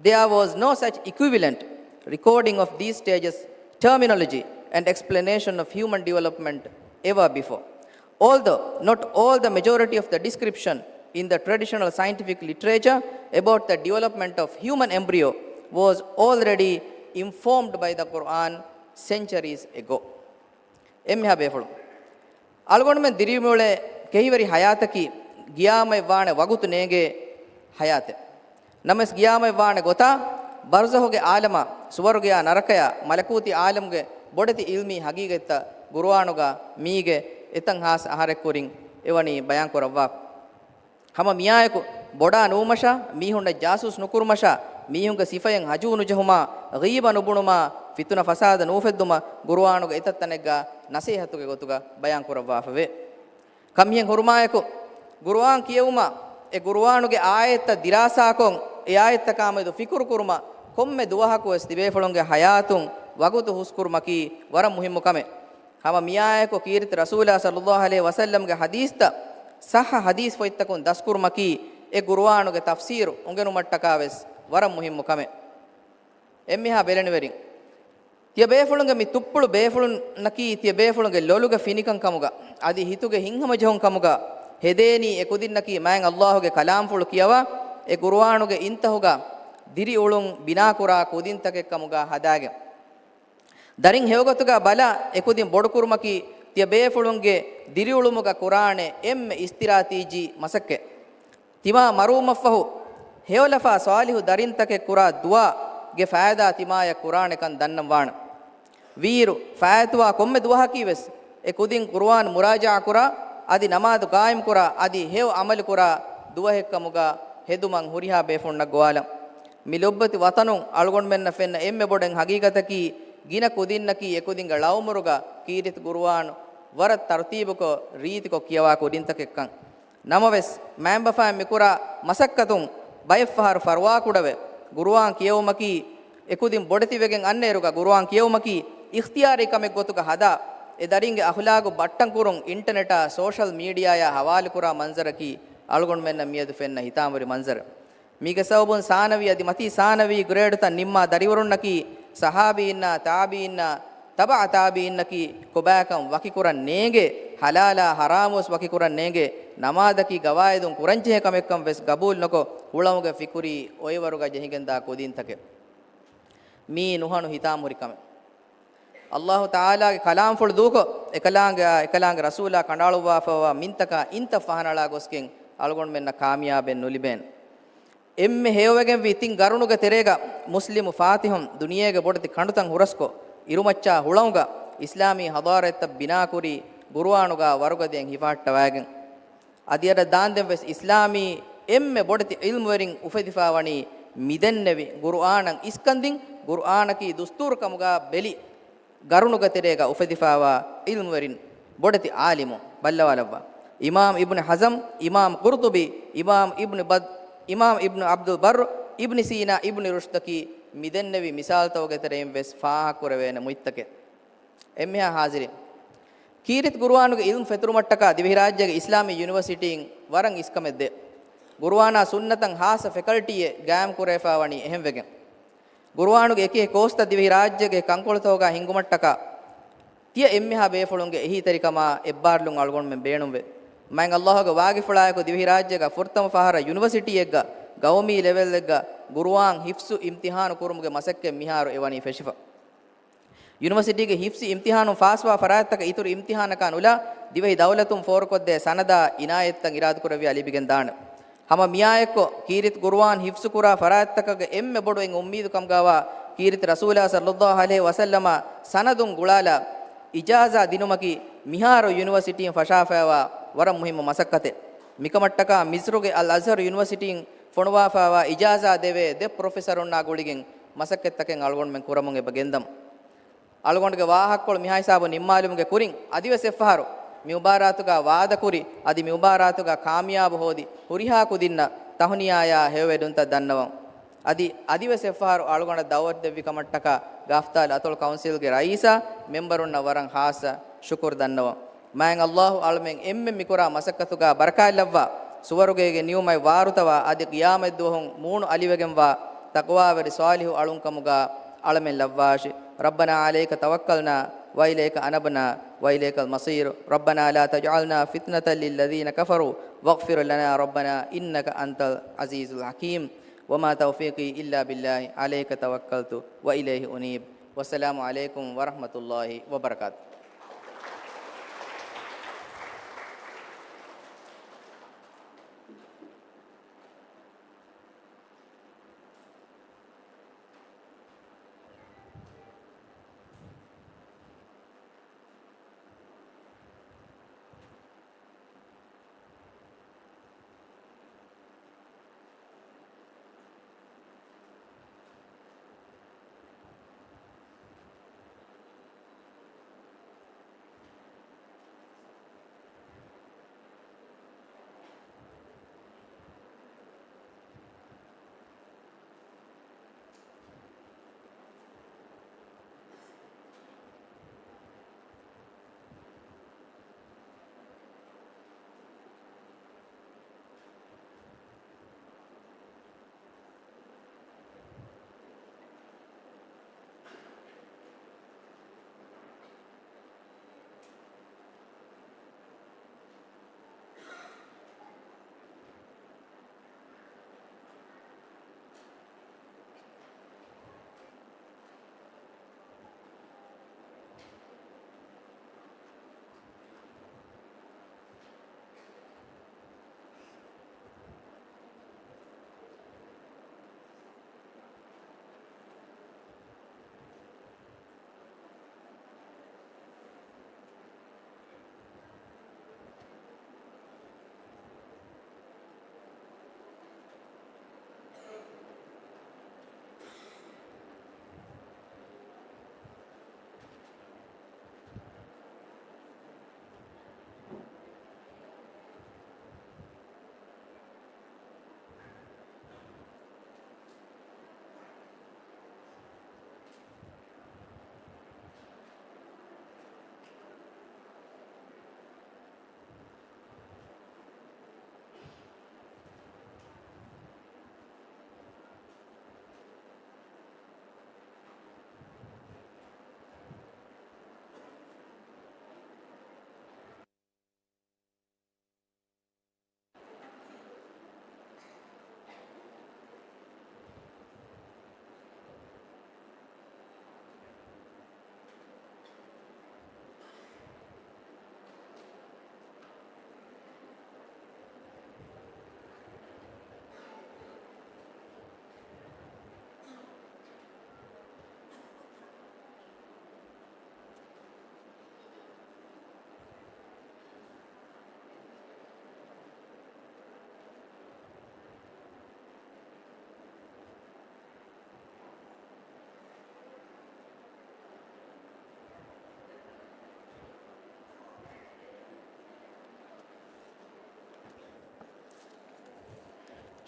there was no such equivalent recording of these stages terminology and explanation of human development ever before although not all the majority of the description in the traditional scientific literature about the development of human embryo was already informed by the Quran. centuries ago. Emmiha befulu. Algon men diriyumule kehiveri hayataki giyamai waane wagutu nege hayate. Names giyamai waane gota barzahoge alama suwarugya narakaya malakuti alamge bodati ilmi hagigetta guruwanuga mige etan has ahare kurin evani bayan korawwa. Hama miyayeku boda numasha mihunna jasus nukurmasha mihunga sifayen hajunu jahuma ghiba nubunuma fituna fasada nufedduma guruwanuga etattanegga nasihatuge gotuga bayan korawwa fave. Kamhiyen hurumayeku guruwan kiyewuma e guruwanuge ayetta dirasa kon e ayetta kamedu fikur kurma komme duwahaku estibe folonge hayatun wagutu huskurmaki waram muhimmu kame. Hama miyayeku kirti rasulullah sallallahu alaihi wasallam ge hadista sah hadis foittakun daskurmaki e guruwanuge tafsir ungenu mattakaves waram muhimmu kame. Emmiha beleniverin tiya befulunge mi tuppulu befulun naki tiya befulunge loluge finikan kamuga adi hituge hinhama jehon kamuga hedeni e kudinnaki maen Allahuge kalam fulu kiyawa e guruwanuge intahuga diri ulun bina kura kudintake kamuga hadage darin hewgotuga bala e kudin bodukurmaki tiya befulunge diri ulumuga qur'ane emme istiratiji masakke tima marumafahu hewlafa salihu darintake kura dua ge faida timaya qur'ane kan dannam wana వీరు ఫాయతువా కొమ్మె దువహకి వెస్ ఏ కుదిన్ ఖుర్ఆన్ మురాజా కురా అది నమాజ్ కాయిం కురా అది have Amal కురా దువహెక్కముగా హెదుమం హురిహా బేఫున్న గోవాలం మిలొబ్బతి వతను అల్గొన్ మెన్న ఫెన్న ఎమ్మె బొడెన్ హగీగతకి గిన కుదిన్నకి ఏ కుదింగ లౌమురుగా కీరిత్ ఖుర్ఆన్ వర తర్తీబుకో రీతికో కియవా కుదింతకెక్కం నమవెస్ మ్యాంబఫా మికురా మసక్కతుం బైఫహార్ ఫర్వా కుడవె ఖుర్ఆన్ కియవమకి ఏ కుదిన్ బొడతి vegan అన్నేరుగా Quran కియవమకి ඉඛ්තියාරී කමෙක් ගොතුක හදා ඒ දරින්ගේ අහුලාගු බට්ටන් කුරුන් internet social media ය හවාල කුරා මන්සරකි අලගොන් මෙන්න මියදු ෆෙන්න හිතාමරි මන්සර මීගේ සවබුන් සානවි අදි මති සානවි grade ත නිම්මා දරිවරුන්නකි සහාබීන්න තාබීන්න තබා තාබීන්නකි කොබෑකම් වකි කුරන් නේගේ හලාලා හරාමුස් වකි කුරන් නේගේ නමාදකි ගවායදුන් කුරංචේ කමෙක්කම් වෙස් ගබූල් නකෝ හුලමුගේ ෆිකුරි ඔය වරුගා ජෙහිගෙන්දා කොදින්තකේ මී නුහණු හිතාමරි කම Allah Taala ge kalam ful duko ekalang rasula kandaluwa fawa mintaka inta fahanala gosken algon menna kamiyaben nuliben emme hewegen vitin garunuge terega muslimu fatihum duniyege bodati kandutan hurasko irumacca hulauga islami hadaretta bina kuri guruwanuga warugaden hifatta wagen adiyada dandem ves islami emme bodati ilmu werin ufedifawani midennevi guruanan iskandin guruanaki dustur kamuga beli garunuga terega ufedifawa ilmu werin bodati alimu ballawalawwa imam ibn hazm imam qurtubi imam ibn abdul barr ibn sina ibn rushtaki midennevi misal tawge terem ves faaha kurwena muittake emmeha haziri kirit guruwanuge ilmu feturumattaka divhi rajyage islami university waran iskamedde guruwana sunnatan hasa faculty e gam kurefa wani ehem wegen ಗುರುವಾನುಗೆ ಏಕೆ ಕೋಸ್ತ ದಿವಿ ರಾಜ್ಯಗೆ ಕಂಕೊಳತೋಗ ಹಿಂಗುಮಟ್ಟಕ ತಿಯ ಎಮ್ಮಿಹಾ ಬೇಫುಳುಂಗೆ ಎಹಿ ತರಿಕಮ ಎಬ್ಬಾರ್ಲುಂ ಅಳ್ಗೊಂಡ್ ಮೆ ಬೇಣುಂವೆ ಮೈಂಗ್ ಅಲ್ಲಾಹಗೆ ವಾಗಿ ಫುಳಾಯಕು ದಿವಿ ರಾಜ್ಯಗ ಫುರ್ತಮ ಫಹರ university ಎಗ್ಗ ಗೌಮಿ ಲೆವೆಲ್ ಎಗ್ಗ ಗುರುವಾನ್ ಹಿಫ್ಸು ಇಮ್ತಿಹಾನು ಕುರುಮುಗೆ ಮಸಕ್ಕೆ ಮಿಹಾರು ಎವನಿ ಫೆಶಿಫ ಯೂನಿವರ್ಸಿಟಿಗೆ ಹಿಫ್ಸಿ ಇಮ್ತಿಹಾನು ಫಾಸ್ವಾ ಫರಾಯತ್ತಕ ಇತುರು ಇಮ್ತಿಹಾನಕ ನುಲ ದಿವಿ ದೌಲತುಂ ಫೋರ್ಕೊದ್ದೆ ಸನದ ಇನಾಯತ್ತಂ ಇರಾದ್ ಕುರವಿ ಅಲಿಬಿಗೆನ್ ದಾಣ hama miyayekko kirit qur'an hifzu kura faraattakage emme boduwen ummeedu kamgawa kirit rasulullah sallallahu alaihi wasallama sanadun gulala ijaza dinumaki miharo university fashafawa waram muhim masakkate mikamattaka misruge al azhar university fonwa fawa ijaza deve de professor onna guligen masakkettaken algon men kuramun eba gendam algonge wahakkol mihai sabu nimmalumuge kurin adiwese faharu mi mubaratuga waada kuri adi mi mubaratuga kamiyab hodi huriha kudinna tahuniyaya hewedunta dannawan adi adiwese faharu algonda dawat devvi kamattaka gaftal atol council ge raisa memberunna waran hasa shukur dannawan maen Allah almen emme mikura masakkatuga barakallawwa suwaruge ge niyumai warutawa adi qiyamad duhun moonu aliwegenwa taqwa veri salihu alunkamuga almen lawwashi rabbana alayka tawakkalna wa ilayka anabna وإليك المصير ربنا لا تجعلنا فتنة للذين كفروا واغفر لنا ربنا إنك أنت العزيز الحكيم وما توفيقي إلا بالله عليك توكلت وإليه أنيب والسلام عليكم ورحمة الله وبركاته.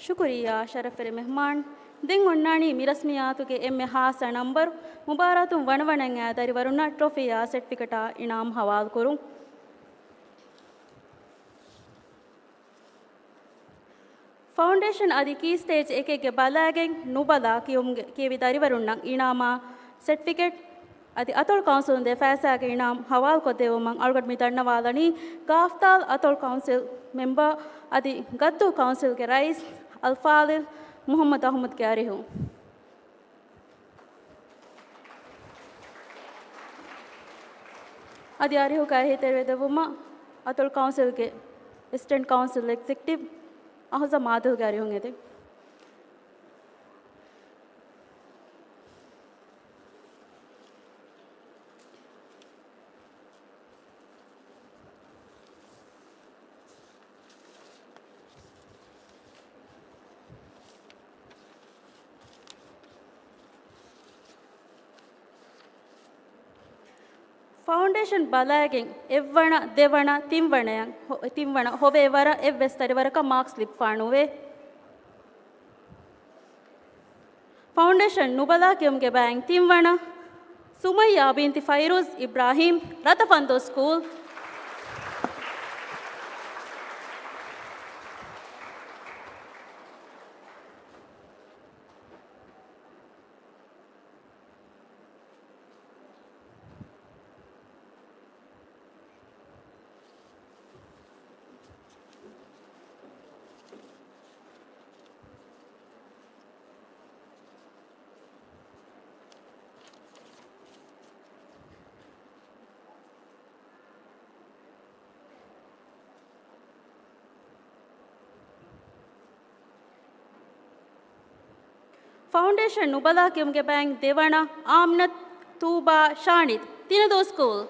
ಶುಕ್ರಿಯಾ ಶರಫರೆ ಮೆಹಮಾನ್ ದೆಂಗ್ ಒಣ್ಣಾಣಿ ಮಿರಸ್ಮಿಯಾತುಗೆ ಎಮ್ಮೆ ಹಾಸ number ಮುಬಾರಾತು ವಣವಣಂಗ ದರಿವರುಣ ಟ್ರೋಫಿಯಾ certificate ಇನಾಮ್ ಹವಾಲ್ ಕೊರು foundation ಅದಿ key stage ಏಕೆಗೆ ಬಲಾಗೆಂಗ್ ನುಬಲ ಕಿವಿ ದರಿವರುಣ ಇನಾಮ certificate ಅದಿ ಅತೋಳ್ council ದೆ ಫೈಸಾಗೆ ಇನಾಮ್ ಹವಾಲ್ ಕೊದ್ದೆವು ಮಂಗ್ ಅಳ್ಗಡ್ ಮಿ ತಣ್ಣವಾಲನಿ ಗಾಫ್ತಾಲ್ ಅತೋಳ್ council member ಅದಿ ಗದ್ದು ಕೌನ್ಸಿಲ್ಗೆ rice ಅಲ್ಫಾದಿಲ್ Mohammed Ahmed K ಅರಿಹು ಅದಿ ಅರಿಹು ಕಾಹಿ ತೆರೆವೆದವುಮ ಅತೋಳ್ ಕೌನ್ಸಿಲ್ಗೆ assistant council executive ಅಹಸ ಮಾಧುಲ್ ಗೆ ಅರಿಹು ಇದೆ foundation ಬಲಾಗೆಂಗ್ ಎವ್ವಣ ದೆವಣ ತಿಂವಣ ಹೊವೆವರ ಎವ್ವೆಸ್ತರಿವರಕ marks slip ಫಾಣುವೆ foundation ನುಬಲಾ ಕೆಮ್ಗೆ ಬ್ಯಾಂಗ್ ತಿಂವಣ ಸುಮಯ್ಯ ಬಿಂತಿ ಫೈರೂಜ್ ಇಬ್ರಾಹಿಂ ರತಫಂದೋ ಸ್ಕೂಲ್ ಫೌಂಡೇಶನ್ ನುಬಲಾ ಕಿಮ್ಗೆ ಬ್ಯಾಂಕ್ ದೇವಣ ಆಮ್ನತ್ ತೂಬಾ ಶಾಣಿತ್ ತಿನದೋ ಸ್ಕೂಲ್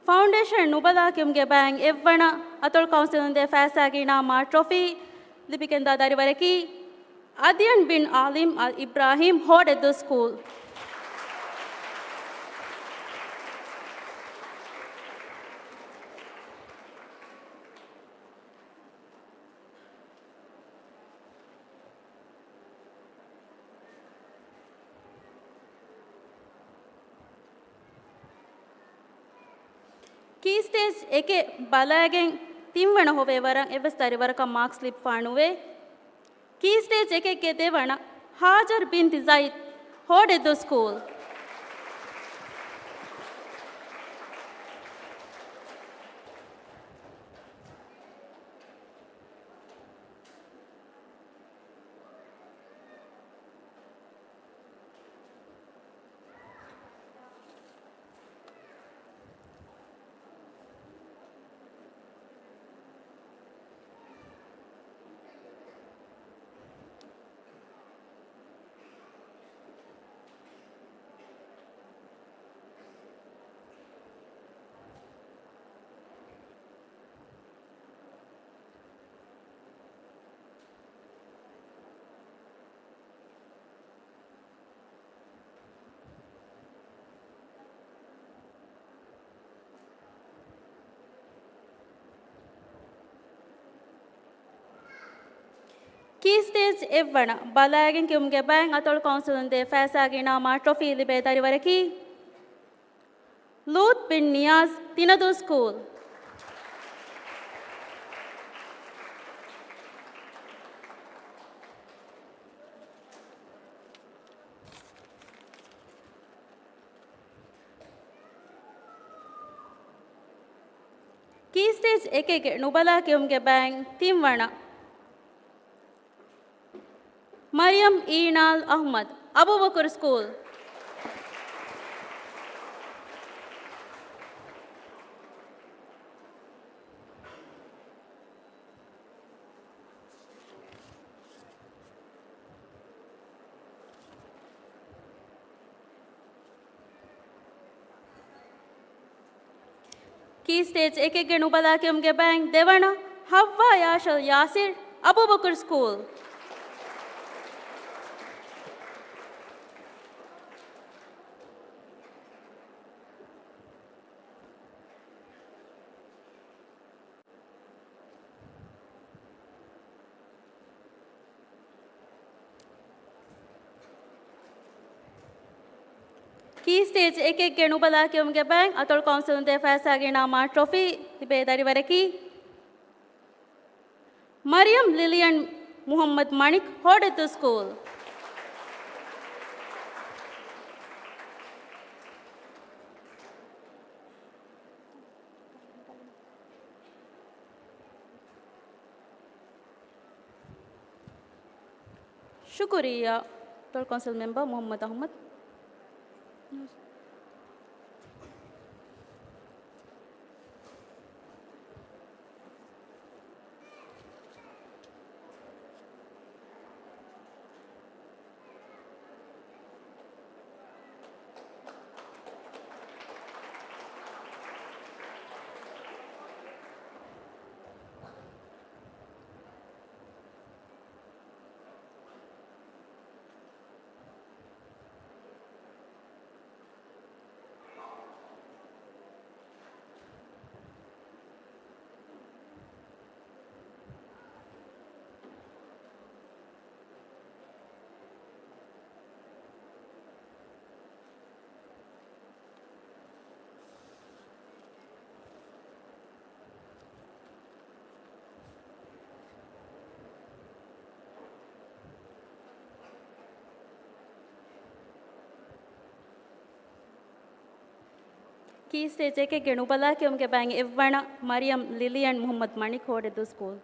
ಫೌಂಡೇಶನ್ ನುಬಲಾ ಕಿಮ್ಗೆ ಬ್ಯಾಂಕ್ ಎವ್ವಣ ಅತೊಳ್ ಕೌನ್ಸಿಲ್ ಫෑಸಾಗಿ ನಾಮ ಟ್ರೋಫಿ ಲಿಪಿಕೆಂದ ದಾರಿವರಕಿ ಅದಿಯನ್ ಬಿನ್ ಆಲಿಮ್ ಅಲ್ ಇಬ್ರಾಹಿಂ ಹೋಡೆದ್ದು ಸ್ಕೂಲ್ ಕೀ ಸ್ಟೇಜ್ ಏಕೆ ಬಲಾಗೆಂ ತಿಂವಣ ಹೊವೆ ವರಂ ಎವಸ್ತಾರಿ ವರಕ ಮಾರ್ಕ್ಸ್ ಸ್ಲಿಪ್ ಫಾಣುವೆ ಕೀ ಸ್ಟೇಜ್ ಏಕೆ ದೇವಣ ಹಾಜರ್ ಬಿನ್ ತಿಜಾಯಿತ್ ಹೋಡೆದ್ದು ಸ್ಕೂಲ್ ಕೀ ಸ್ಟೇಜ್ ಎವ್ವಣ ಬಲಾಗೆಂ ಕಿಮ್ಗೆ ಬ್ಯಾಂಕ್ ಅತೊಳ್ ಕೌನ್ಸಿಲ್ ಫෑಸಾಗಿ ನಾಮ ಟ್ರೋಫಿ ಲಿಬೆ ದಾರಿವರಕಿ ಲೂತ್ ಬಿನ್ ನಿಯಾಜ್ ತಿನದು ಸ್ಕೂಲ್ ಕೀ ಸ್ಟೇಜ್ ಏಕೆಗೆ ನುಬಲಾ ಕಿಮ್ಗೆ ಬ್ಯಾಂಕ್ ತಿಂವಣ ಮರಿಯಂ ಈನಾಲ್ Ahmed Abubakur school key stage ಏಕೆಗೆ ನುಬಲಾ ಕಿಮ್ಗೆ ಬ್ಯಾಂಕ್ ದೇವಣ ಹವ್ವಾ ಯಾಶಲ್ Yasir Abubakur school key stage ಏಕೆಗೆ ನುಬಲಾ ಕಿಮ್ಗೆ ಬ್ಯಾಂಕ್ ಅತೊಳ್ ಕೌನ್ಸಿಲ್ ಫෑಸಾಗಿ ನಾಮ ಟ್ರೋಫಿ ಲಿಬೆ ದಾರಿವರಕಿ ಮರಿಯಂ ಲಿಲಿಯನ್ ಮುಹಮ್ಮದ್ ಮಣಿಕ್ ಹೋಡೆದ್ದು ಸ್ಕೂಲ್ ಶುಕ್ರಿಯಾ atoll council member Mohammed Ahmed Key stage එක ගෙනුබලා කියොම්ගේ බෑන් එව්වණ මරියම් ලිලියන් මුහම්මද් මණික් හෝඩෙදු ස්කූල්.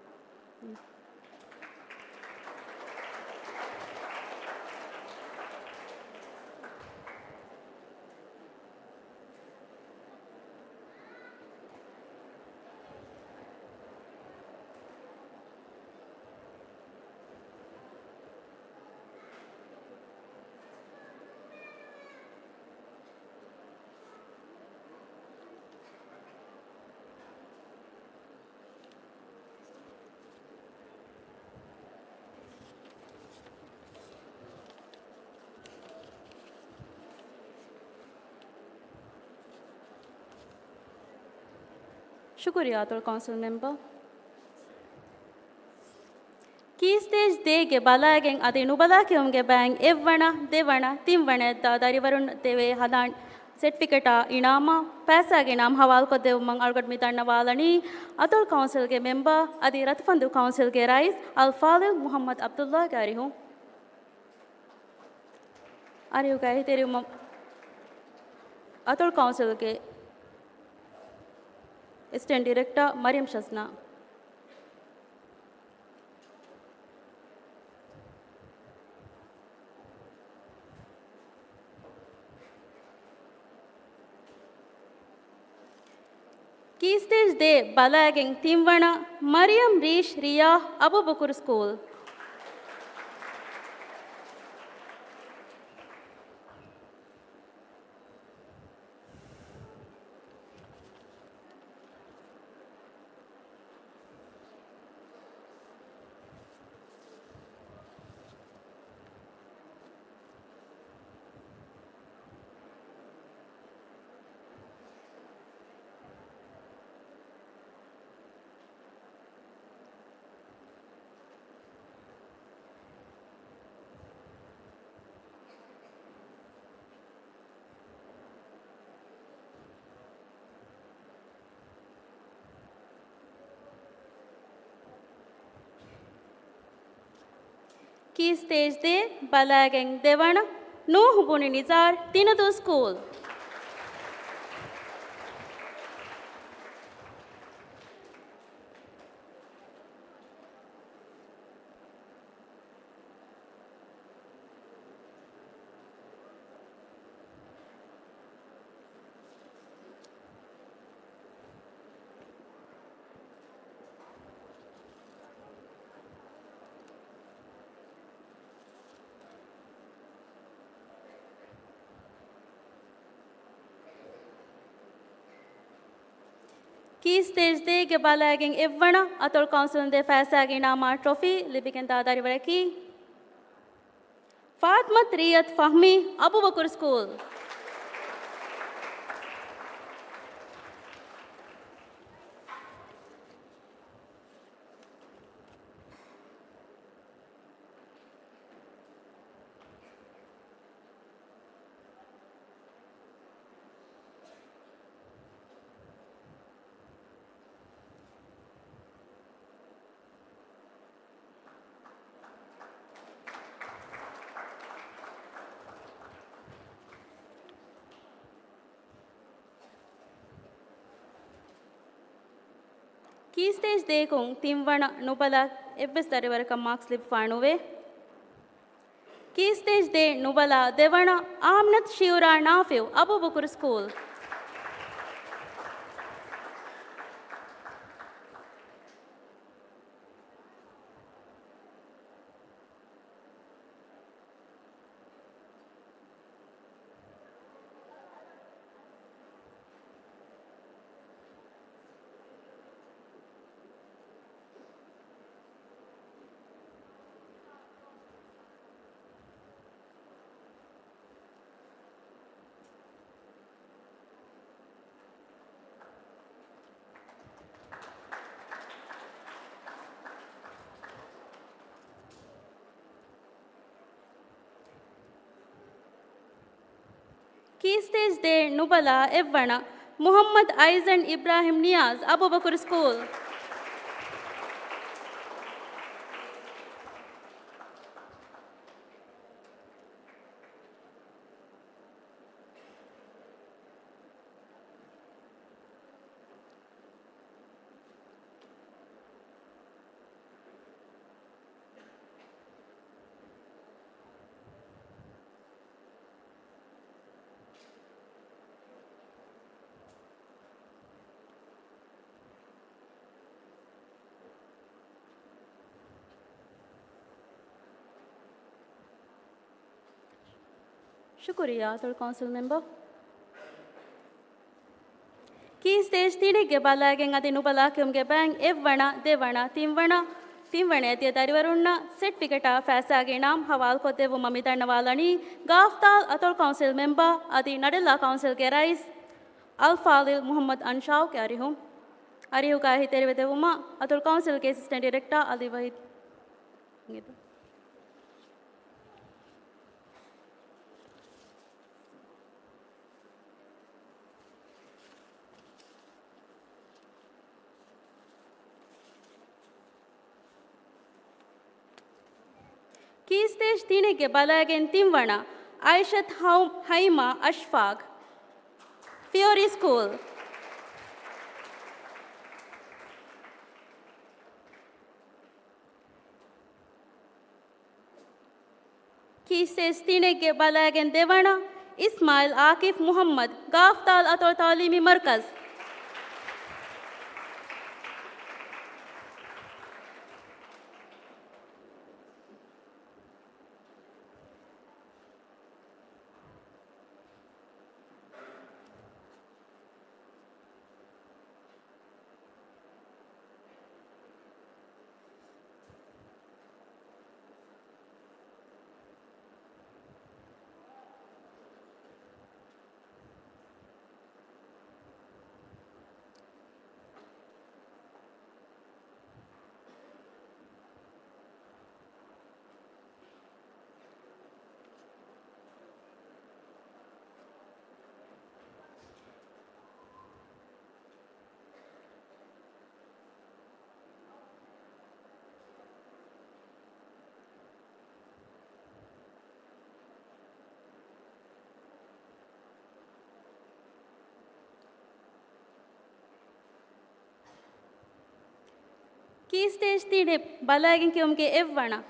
शुक्रिया तो काउंसिल मेंबर की स्टेज देगे बालागें अदे नुबला के उनके बैंक एवना देवना तीन वने दादारी वरुण देवे हदान सर्टिफिकेटा इनामा पैसा के नाम हवाल को देव मंग अर्गट मिताना वालनी अतुल काउंसिल के मेंबर अदे रतफंदु काउंसिल के राइस अल्फादिल मोहम्मद अब्दुल्ला गारी हूँ अरे वो कहे तेरे अतुल काउंसिल के Assistant Director Mariam Shasna. Key stage day Balaging Timwana Mariam Rish Ria Abu Bakr School. Key stage day Balaging Devana Nuh Buni Nizar Tinadu School. Key stage day के बालागें एवना अतुल काउंसिल दे फैसला के नामा ट्रॉफी लिपिकन दादारी वरकी फातमत रियत फहमी Abu Bakr school. Key stage day kong timwana nubala ebbes dariwara ka mark slip fanuwe. Key stage day nubala devana Amnat Shiura Nafiu Abu Bakr School. Key stage day Nubala Evana Muhammad Aizan Ibrahim Niaz Abu Bakr School. शुक्रिया तो council member की stage 3 के बालागें अति नुबला के उनके bank F वना दे वना तीन वने ते तारिवरुन्ना सर्टिफिकेट फैसा के नाम हवाल को ते वो ममिता नवालानी गाफ्ताल अतोल काउंसिल मेंबर अति नडला काउंसिल के राइस अल्फालिल मोहम्मद अंशाव के अरिहु का ही तेरे वेते वो अतोल काउंसिल के असिस्टेंट डायरेक्टर अली वहीद की स्टेज 3 के बालागेन तिमवना आयशत हाइमा अशफाक फ्योरी स्कूल की स्टेज 3 के बालागेन देवाना इस्माइल आकिफ मोहम्मद गाफ्ताल अतोल तालीमी मरकज़ की स्टेज 3 बालागिंग के उनके एवना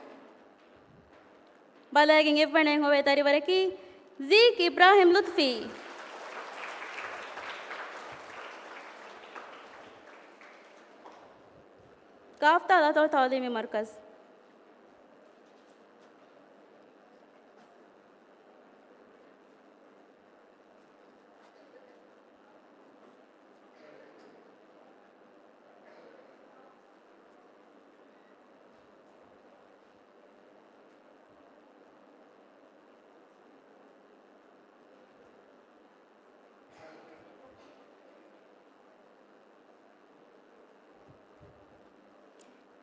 बालागिंग एवने होवे तारी वरे की ज़ीक इब्राहिम लुत्फी काफ्ता तो तालीमी मरकज़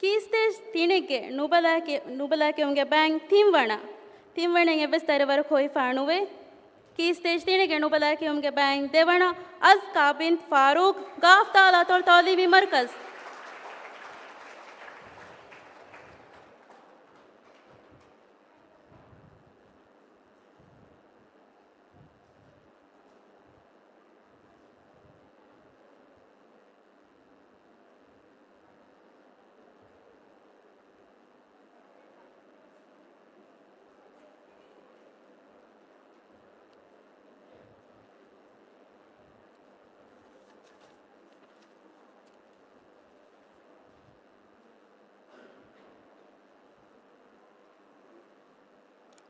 की स्टेज 3 के नुबला के उनके बैंक थीम वना के बस तारे वर्क होई फानुवे की स्टेज 3 के नुबला के उनके बैंक देवना अज़का बिन फारूक गाफ्ताल अतोल तालीमी मरकज़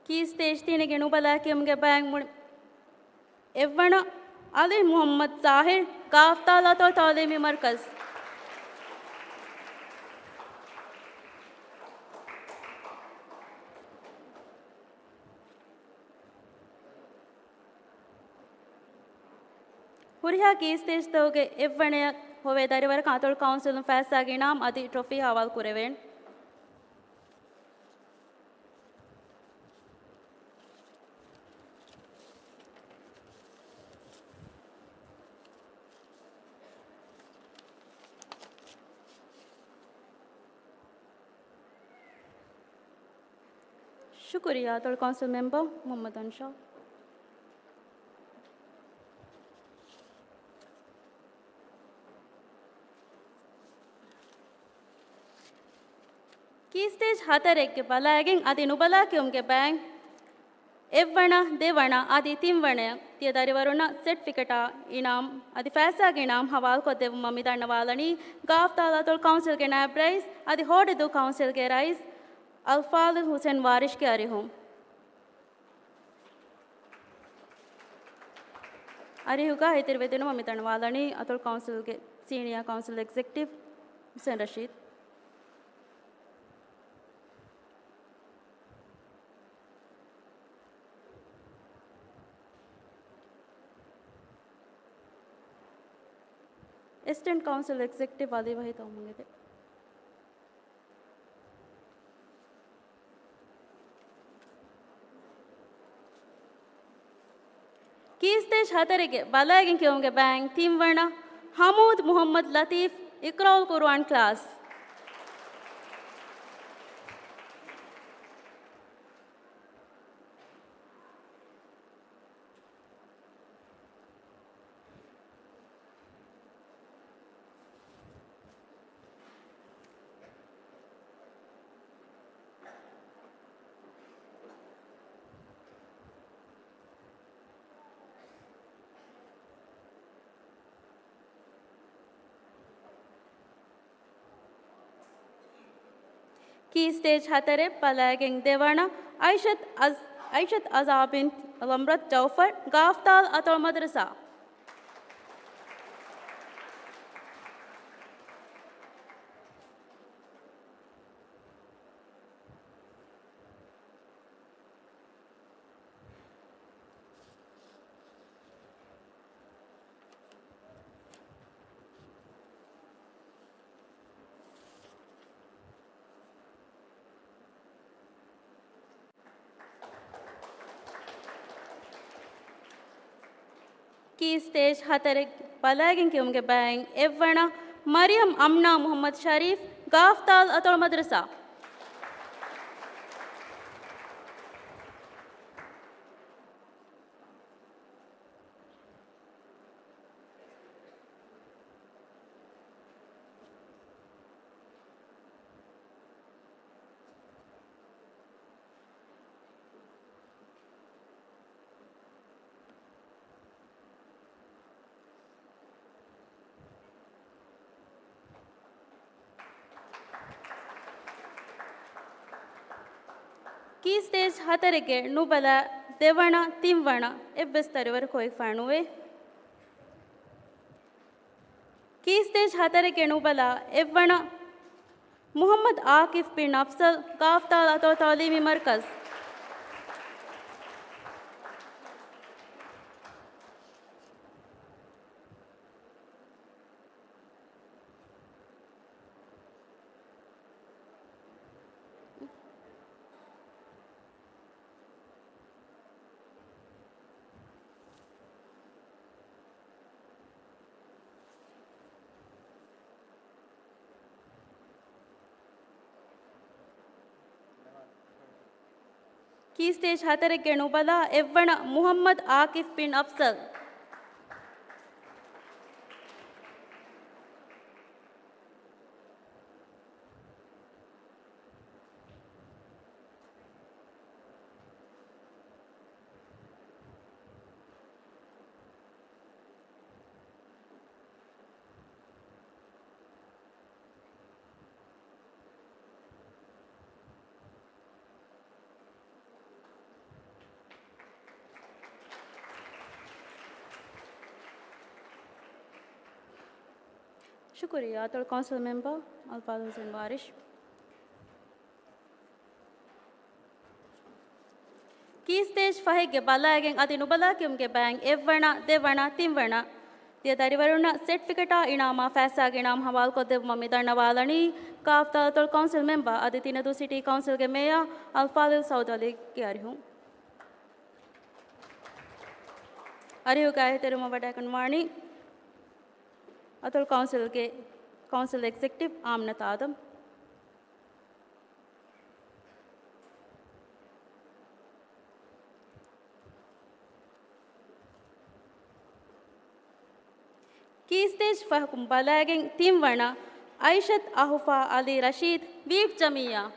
की स्टेज 3 के नुबला के उनके बैंक एवना अली मोहम्मद ज़ाहिर गाफ्ताल अतोल तालीमी मरकज़ हुरिया की स्टेज तो के एवने होवे दारी वर कातोल काउंसिल फैसला के नाम अति ट्रॉफी हवाल कुरेवेन शुक्रिया तो काउंसिल मेंबर मोहम्मद अंशा की स्टेज हाथर एक के बालागिंग आदि नुबला के उनके बैंक एवना देवना आदि तीन वने तियदारी वरुना सर्टिफिकेट इनाम आदि फैसा के नाम हवाल को देव ममिता नवालनी गाफ्ताल अतोल काउंसिल के नायब रईस आदि होड़ दो काउंसिल के रईस अल्फाल हुसैन वारिश के अरे हूँ අරිහුගා හිතර වෙදෙනම මිතන වාලණි අතොල් කවුන්සිල්ගේ senior council executive Hussain Rasheed Assistant Council Executive Ali Wahid Omangede. Key stage hatarege balagin kiyonge bang team warna Hamoud Muhammad Latif Iqraul Quran class. Key stage hatare palaging dewana Aishat Azab bint Lamrat Jaufar Gaftal Atul Madrasa. Key stage hatarek palagin kiyumge bang evwana Maryam Amna Muhammad Sharif Gaftal Atul Madrasa. Key stage hatareke nubala devana timwana ebbestarivar koik fanuwe. Key stage hatareke nubala evwana Muhammad Akif bin Afzal Gaftal Atul Talimi Markaz. Key stage hatareke nubala evwana Muhammad Akif bin Afzal. Shukriya Atul Council Member Alfaz Hussain Warish. Key stage fahege balageng adi nubala kiyumge bang evwana devwana timwana dia darivaruna certificate inama faisa ge naam hawal ko dev mamidana walani Kafta Atul Council Member adi Tinadu City Council ge Mayor Alfadil Saudali kiari hu. Arihu gahe teruma wadakan wani Atul Council के Council Executive Amnat Adam. Key stage fahkum balaging team warna Aishat Ahufa Ali Rashid Veet Jamia.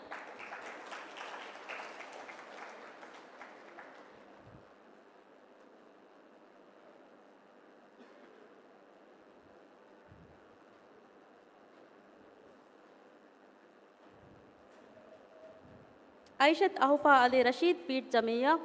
Aishat Ahufa Ali Rashid Veet Jamia.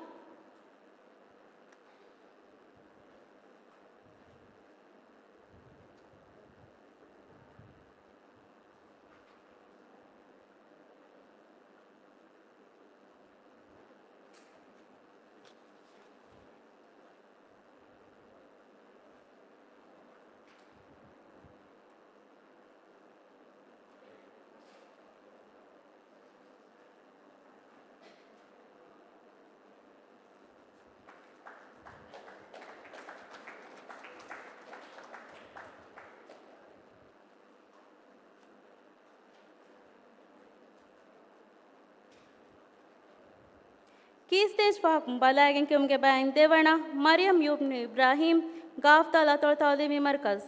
की stage फाकुम बलागिन के उनके bank देवना मरियम युबन इब्राहिम गाफ्ता लतोर तालीमी मरकज़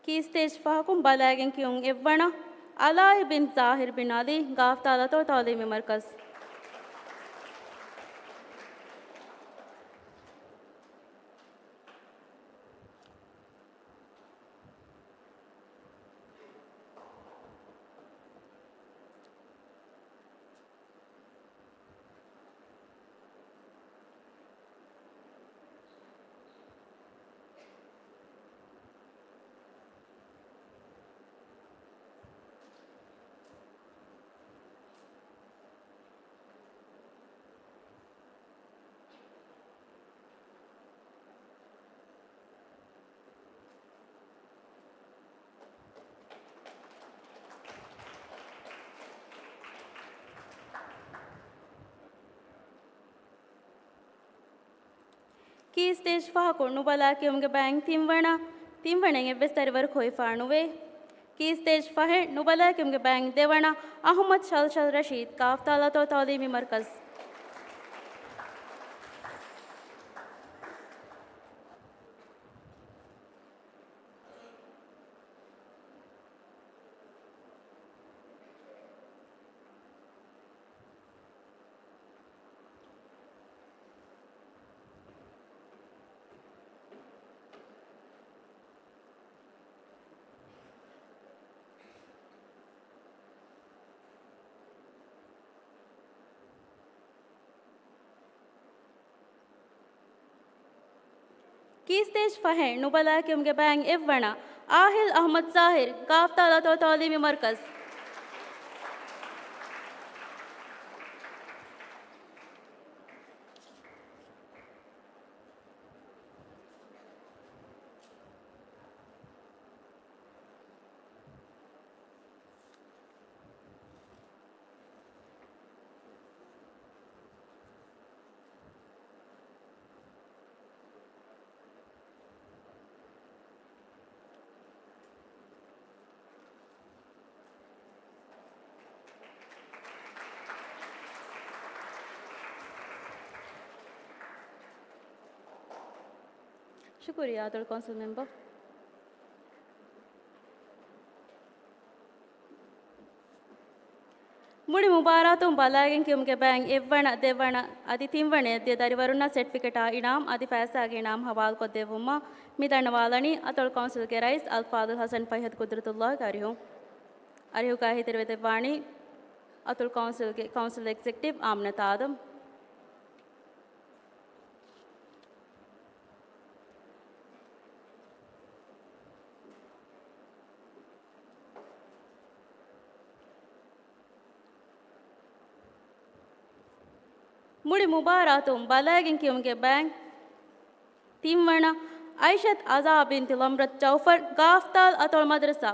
की stage फाकुम बलागिन की उंग इव्वना अलाई बिन ज़ाहिर बिन अली गाफ्ता लतोर तालीमी मरकज़ की स्टेज फाकुर नुबला की उनके बैंक तीन वनेंगे विस्तार खोई फानुवे की स्टेज फाहे नुबला की उनके बैंक देवना अहमद शल रशीद काफ्ता लतोर तालीमी मरकज़ की स्टेज फाहे नुबला की उनके बैंक इव्वना आहिल अहमद ज़ाहिर काफ्ता लतोर तालीमी मरकज़ शुक्रिया अदर काउंसिल मेंबर मुड़ी मुबारक बलागिन की उनके बैंक इव्वना देवना अति तिंवने देदारी वरुणा सर्टिफिकेट इनाम अति फैसा के इनाम हवाल को देवुमा मिदन वालनी अतल काउंसिल के रईस अल्फादुल हसन फैहद कुदरतुल्लाह अरिहु का हितरवेद वाणी अतुल काउंसिल एग्जीक्यूटिव आमनत आदम मुड़ी मुबारक बलागिन की उनके बैंक तीन आयशत आज़ा बिन लमरत चौफर गाफ्ताल अतोल मदरसा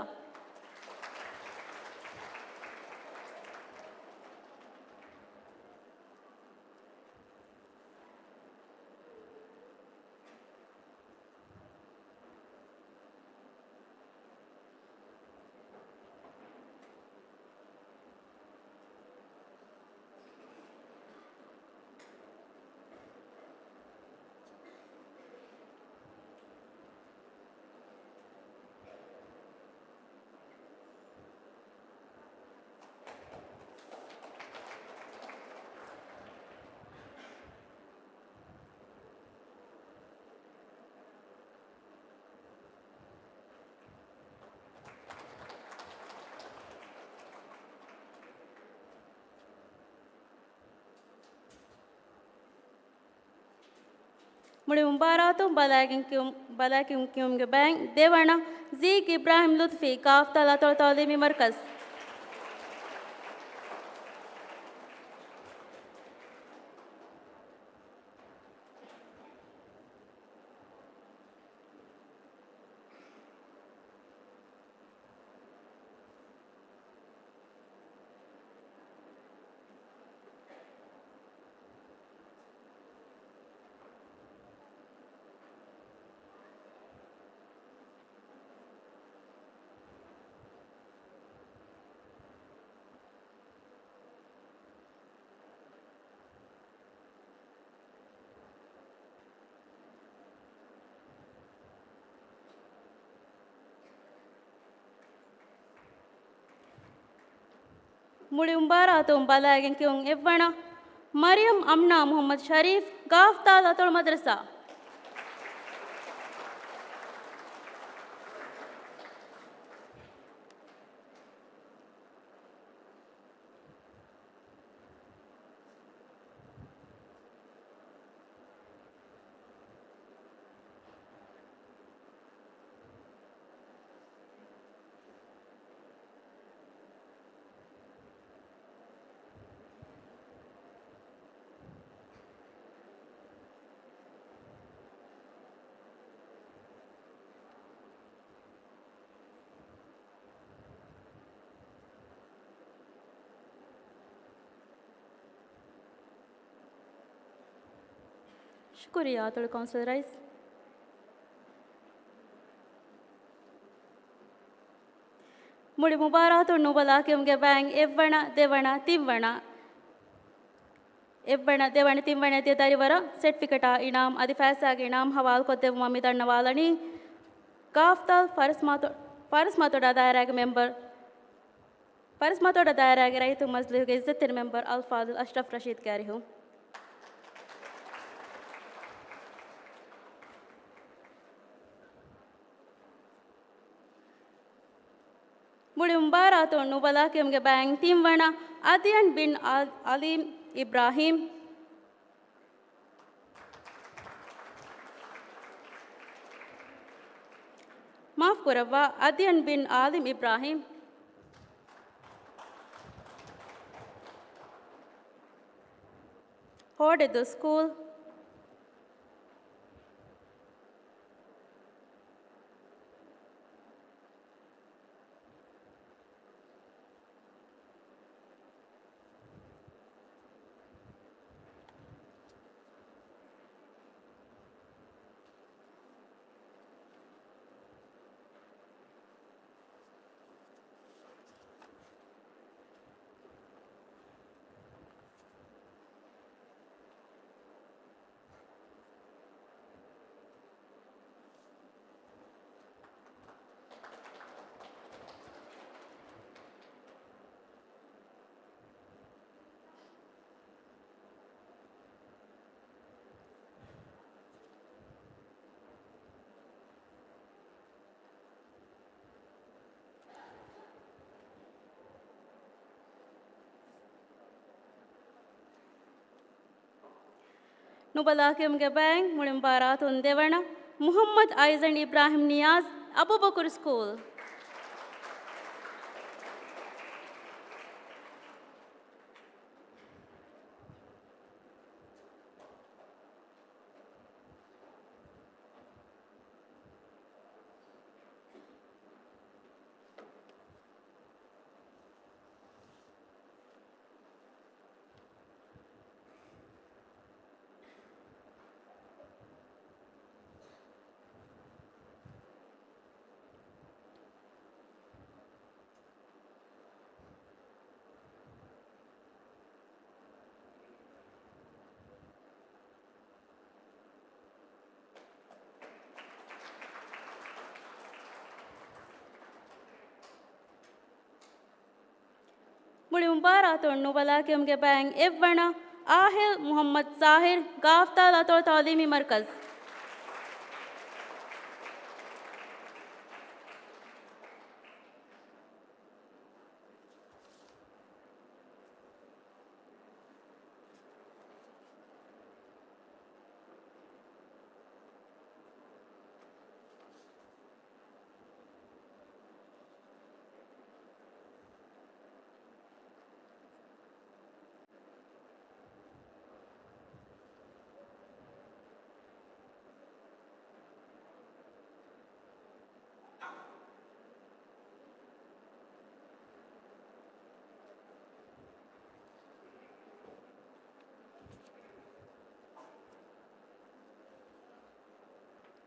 मुड़ी मुबारातों बलाकिम क्यूम के बैंक देवाना जीक इब्राहिम लुत्फी काफ्ता लातोर तालीमी मरकज़ मुड़ी मुबारातों बलाकिम क्यूम एवना मरियम अमना मोहम्मद शरीफ काफ्ता लातोर मदरसा शुक्रिया तो काउंसिल राइस मुड़ी मुबारातों नुबला के उनके बैंक एवना देवना तिम्वना ते तारीवरा सर्टिफिकेट इनाम अदि फैसा के इनाम हवाल को देव मम्मी दन्नवालनी काफ्ता फर्स मातोड़ा दायरा के मेंबर फर्स मातोड़ा दायरा के रही तो मजलिस के इज्जत मेंबर अल्फाजुल अशरफ रशीद कह रही हूँ मुड़ी मुबारातों नुबला के उनके बैंक तिम्वना अदियन बिन अलीम इब्राहिम माफ करवा अदियन बिन आलिम इब्राहिम होर्ड द स्कूल नुबला के उनके बैंक मुड़ी मुबारातों देवना मोहम्मद आइजन इब्राहिम नियाज अबू बकर स्कूल मुड़ी मुबारातों नुबला के उनके बैंक एवना आहिल मोहम्मद साहिर गाफ्ता लातोर तालीमी मरकज़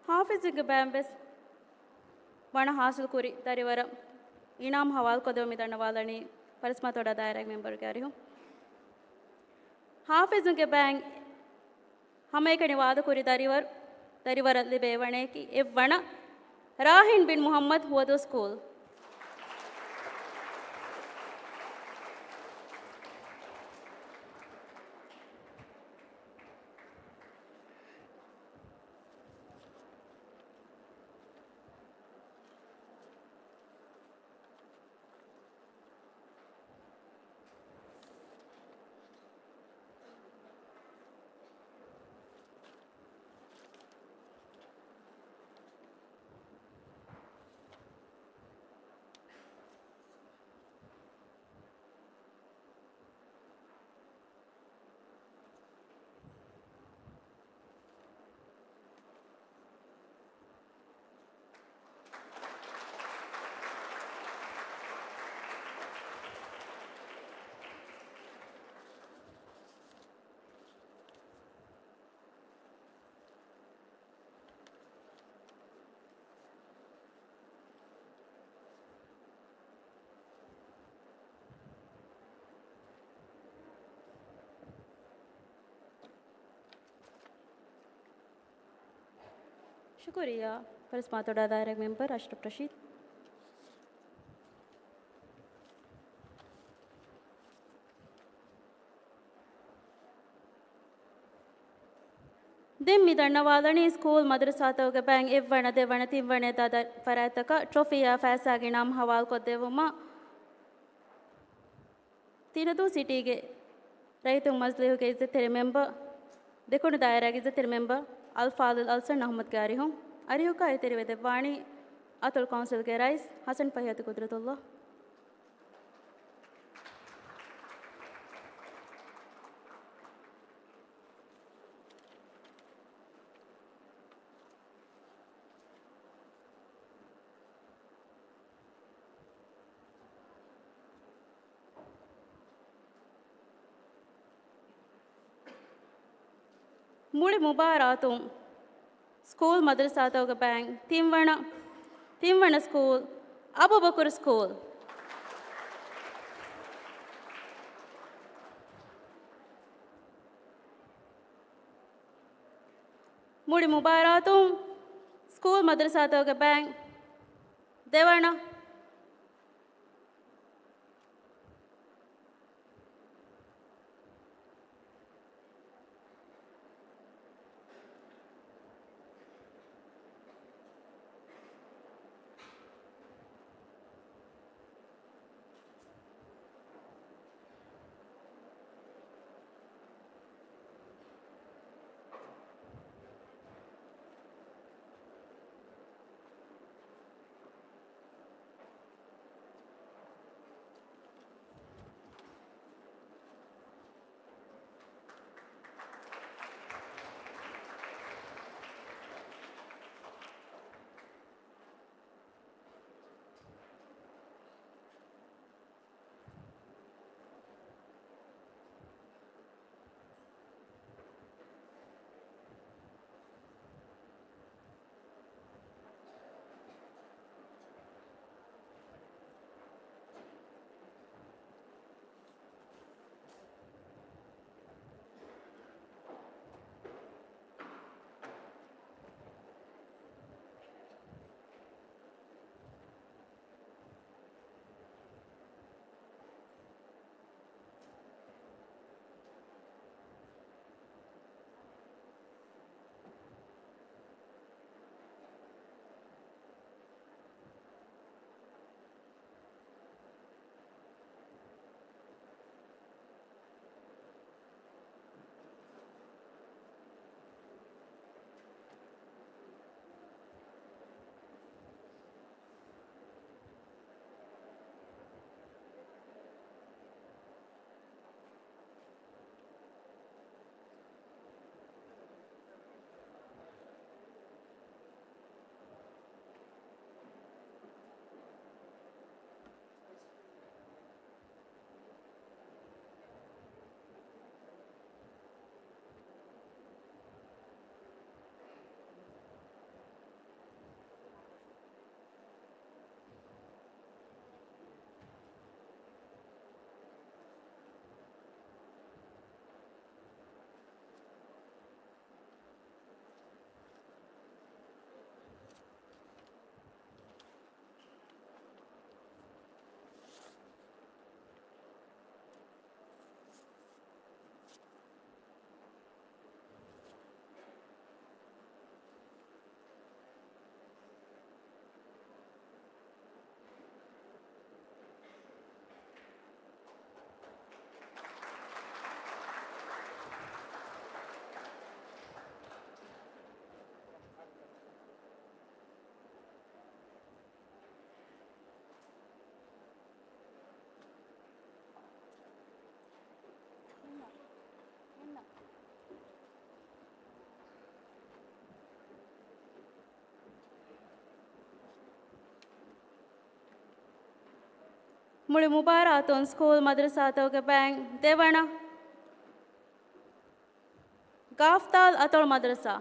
ಹಾಫಿಜಿಗೆ ಬ್ಯಾಂಬೆಸ್ ವಣ ಹಾಸಿಲ್ ಕುರಿ ದರಿವರ ಇನಾಮ್ ಹವಾಲ್ ಕೊದೆವು ಮಿದಣ್ಣ ವಾಲಣಿ ಪರಿಸ್ಮಾತೋಡ ದಾಯರಾಗ ಮೆಂಬರ್ ಕ್ಯಾರಿಯು ಹಾಫಿಜಿಗೆ ಬ್ಯಾಂಗ್ ಹಮೇಕಣಿ ವಾದ ಕುರಿ ದರಿವರಲ್ಲಿ ಬೇವಣೆಕಿ ಎವ್ವಣ ರಾಹಿನ್ ಬಿನ್ ಮುಹಮ್ಮದ್ ಹುವದು ಸ್ಕೂಲ್ ಶುಕ್ರಿಯಾ ಪರಿಸ್ಮಾತೋಡ ದಾಯರಾಗ ಮೆಂಬರ್ ಅಶ್ರಫ್ ರಶೀದ್ ದೆಮ್ಮಿ ದಣ್ಣವಾದಣಿ ಸ್ಕೂಲ್ ಮದ್ರಸಾತವಗ ಬ್ಯಾಂಗ್ ಎವ್ವಣ ದೆವ್ವಣ ತಿವ್ವಣೆ ದಾದ ಫರಾತಕ ಟ್ರೋಫಿಯ ಫ್ಯಾಸಾಗಿ ನಾಮ್ ಹವಾಲ್ ಕೊದ್ದೆವುಮ್ಮ ತಿನದು ಸಿಟಿಗೆ ರೈತ ಮಜ್ಲಿಹುಗೆ ಇಜ್ಜತೆರೆ ಮೆಂಬರ್ ದೆಕೊಂಡು ದಾಯರಾಗ ಇಜ್ಜತೆರೆ ಮೆಂಬರ್ ಅಲ್ಫಾದುಲ್ ಅಲ್ಸನ್ ಅಹಮದ್ ಗಾರಿ ಹೂಂ ಅರಿಹುಕ ಐತೆರಿವೆ ವಾಣಿ ಅತುಲ್ ಕೌನ್ಸಿಲ್ಗೆ ರೈಸ್ ಹಸನ್ ಫಹಿಯತ್ ಕುದ್ರತುಲ್ಲಾ मुड़ी मुबारातुं school मदरसातोग bank तिमवण school Abu Bakr school मुड़ी मुबारातुं स्कूल मदरसातोग बैंक देवण මුළි මුබාරාතුන් ස්කූල් මදරසාතවක බෑන් දෙවන ගාෆ්තාල් අතොල් මදරසා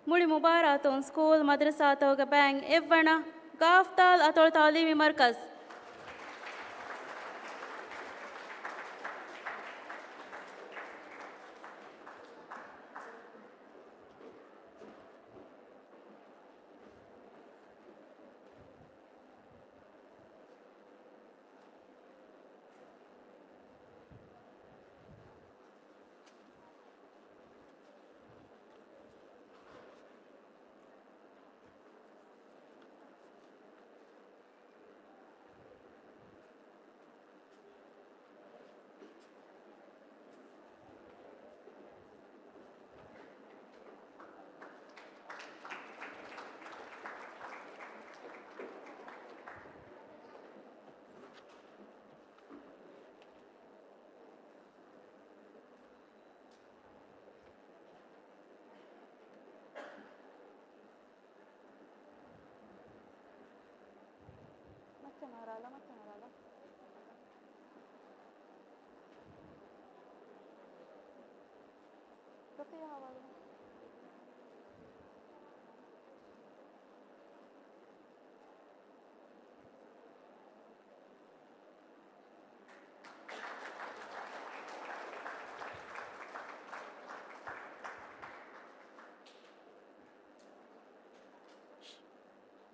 මුළි මුබාරාතුන් ස්කූල් මදරසාතවක බෑන් එවන ගාෆ්තාල් අතොල් තාලීමි මර්කස්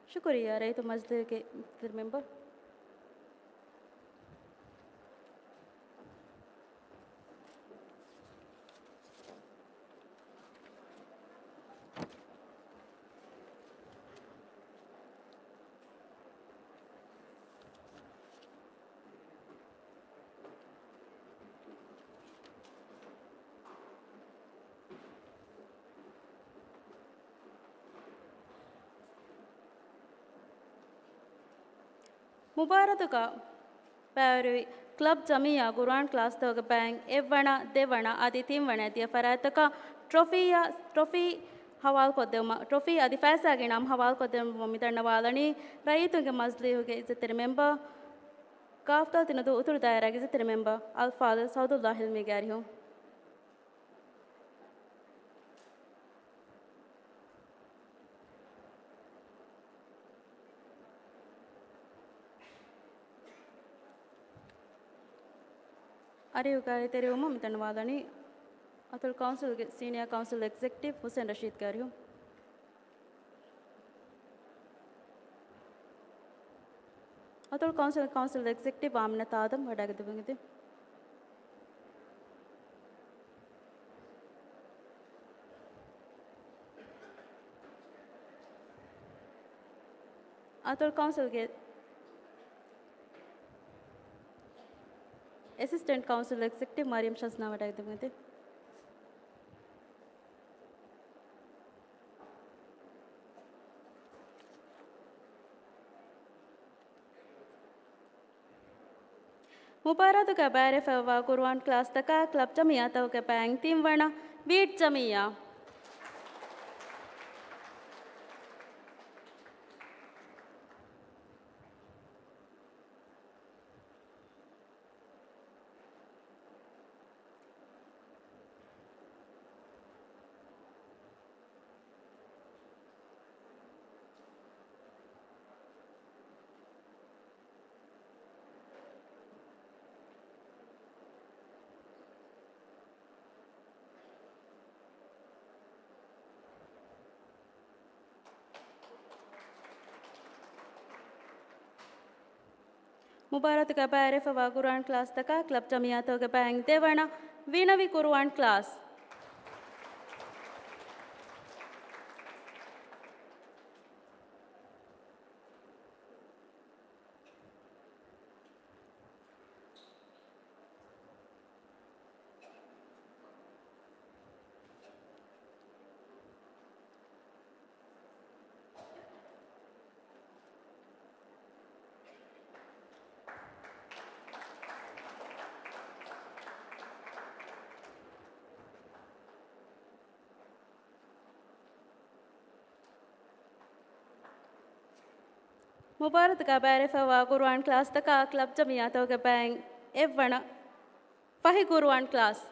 شكرا رئيس مجلس المنبر ಮುಬಾರತುಗ ಪ್ಯಾರಿ ಕ್ಲಬ್ ಜಮಿಯಾ ಗುರ್ಆನ್ ಕ್ಲಾಸ್ ತಗ ಬ್ಯಾಂಗ್ ಎವ್ವಣ ದೇವಣ ಆದಿ ತಿಂವಣ ದಿಯ ಫರಾತಕ ಟ್ರೋಫಿ ಹವಾಲ್ ಕೊದ್ದೆಮ ಟ್ರೋಫಿ ಆದಿ ಫೈಸಾಗೆ ನಾಮ್ ಹವಾಲ್ ಕೊದ್ದೆಮ ಮಿದಣ್ಣ ವಾಲನಿ ರೈತುಗೆ ಮಜ್ಲಿಹುಗೆ ಇಜ್ಜತಿರ ಮೆಂಬರ್ ಕಾಫ್ತಾ ತಿನದು ಉತುರು ದಾಯರಾಗೆ ಇಜ್ಜತಿರ ಮೆಂಬರ್ ಅಲ್ಫಾದ್ ಸೌದುಲ್ಲಾ ಹಿಲ್ಮಿ ಗ್ಯಾರಿಹು ಅರಿವುಗಾರಿ ತೆರೆಯುವ ಮಿತಣ್ಣವಾದನಿ ಅತುಲ್ ಕೌನ್ಸಿಲ್ಗೆ senior council executive Hussain Rasheed ಗಾರಿಯು atoll council executive Aminath Adam ವಡಾಗದೆ ಬಂದಿದೆ atoll කවුන්සිල්ගේ assistant council executive Mariam Shazna වඩායි දෙමුද मुबारत का बारे फवा कुरवान क्लास तक क्लब जमिया तो के पैंग तीन वर्णा बीट जमिया मुबारत का बारे फवा कुरवान क्लास तक क्लब जमिया तो के पैंग ते वर्णा विनवी कुरवान क्लास मुबारत का बारे फवा कुरवान क्लास तक क्लब जमिया तो के पैंग एवना फही कुरवान क्लास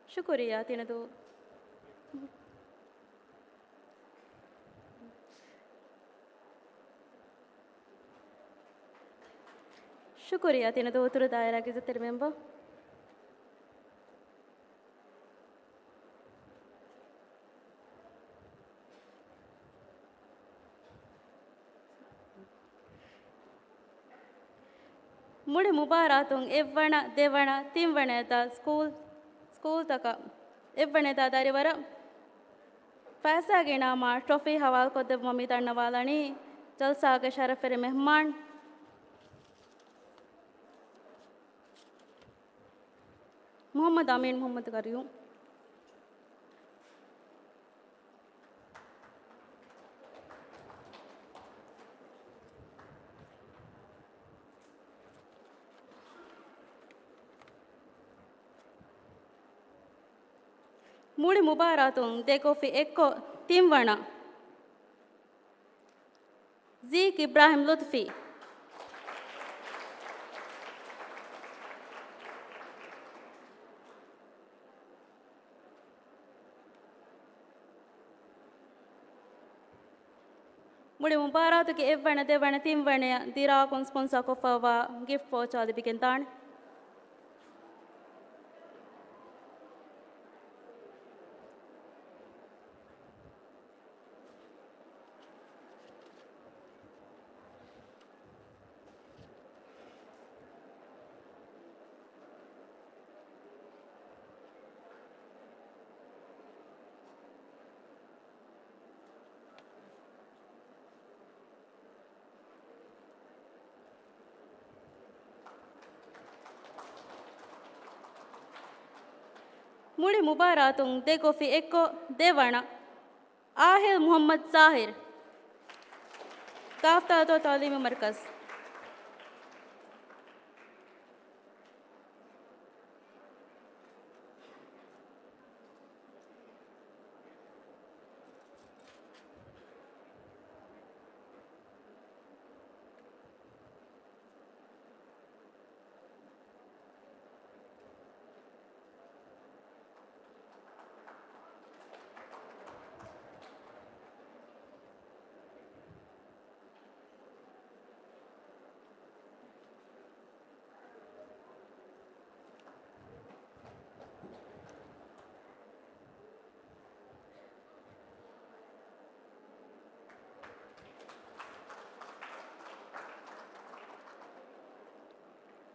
शुक्रिया तीन दो शुक्रिया तीन दो उतर दायरा की जतर मेंबर मुड़े मुबारतों एवना देवना तीन वनेता स्कूल तक एवनेता दारी वरा फैसा के नाम ट्रॉफी हवाल को देव मम्मी तन्नवालनी जलसा के शरफ मेहमान मोहम्मद अमीन मोहम्मद करियो मुड़ी मुबारतों देखो फिर एक को तीन वर्णा ज़ीक इब्राहिम लुत्फ़ी मुड़ी मुबारत के एक वर्ण दे वर्ण तीन वर्ण दिरा कौन स्पॉन्सर को फवा गिफ्ट पहुंचा दे बिकंतान මුළි මුබාරාතුන් දෙගොෆි එක්කො දෙවණ ආහිල් මුහම්මද් සාහිර් ගාෆ්තාතෝ තාලීම මර්කස්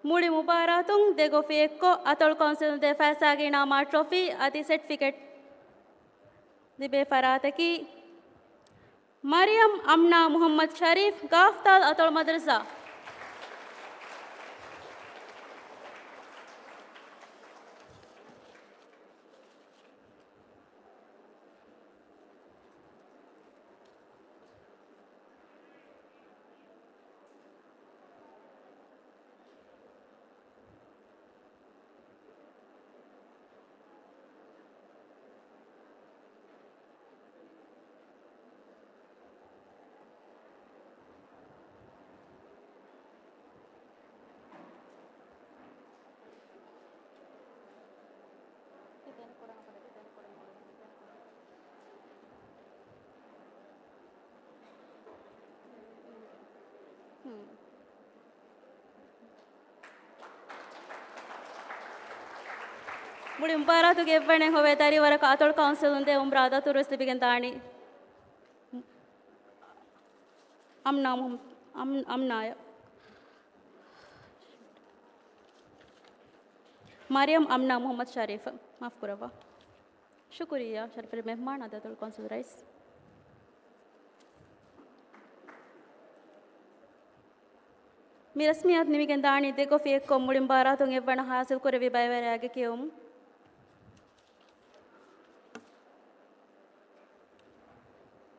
මුළි මුබාරාතුන් දෙගොෆි එක්කො අතොල් කවුන්සිල් ද ෆෑසාගේ නාමා ට්‍රොෆි අති සර්ටිෆිකේට් දිබේ ෆරාතකි මරියම් අම්නා මුහම්මද් ශරීෆ් ගාෆ්තාල් අතොල් මදරසා මුළි මුබාරාතු ගෙව්වනේ හොවේ තරි වරක අතොල් කවුන්සිල් උන්දේ උම්රාදා තුරුස්ති බිගෙන් තානි අම්නා මුහම්මද් අම්නාය मरियम अमना मोहम्मद शरीफ माफ़ करवा शुक्रिया शरीफ मेहमान अदातुल कौंसिल रईस मी रस्मियात निमिगें दानी देखो फेक को मुड़िम बारा तो वन हासिल करे विबाय वेरे आगे क्यों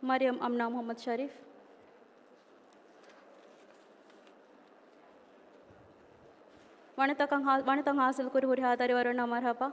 मरियम अमना मोहम्मद शरीफ वणितंग हासिल कुरी हुरी हादारी वरुण मरहबा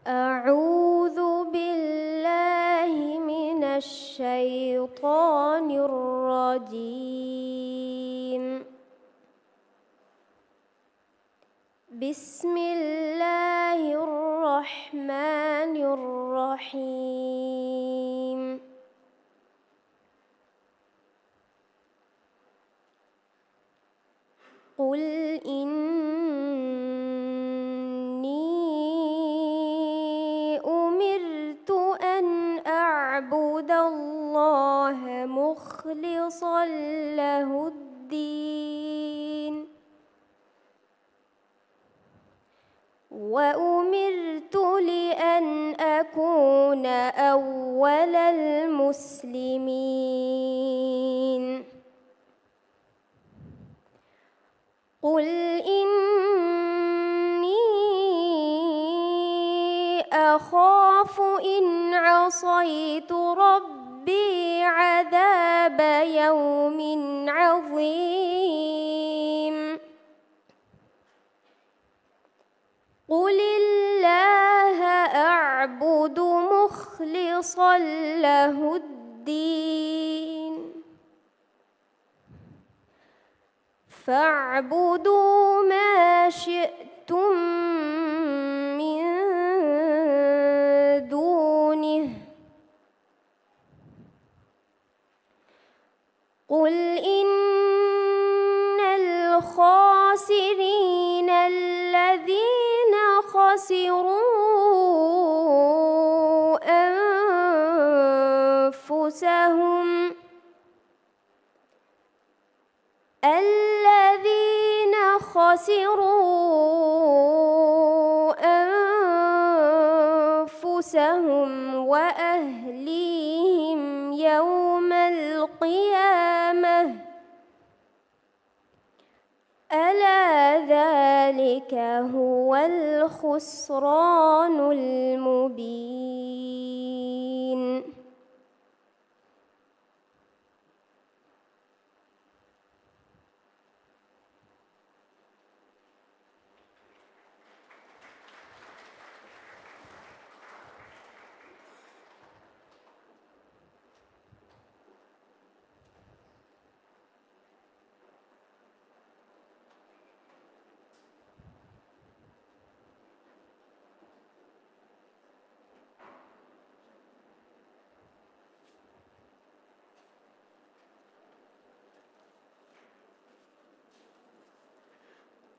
أعوذ بالله من الشيطان الرجيم بسم الله الرحمن الرحيم قل أعبد الله مخلصا له الدين وأمرت لأن أكون أول المسلمين قل إني عصيت ربي عذاب يوم عظيم قل الله أعبد مخلصا له الدين فاعبدوا ما شئتم من دونه قل إن الخاسرين الذين خسروا أنفسهم وأهليهم يوم القيامة ألا ذلك هو الخسران المبين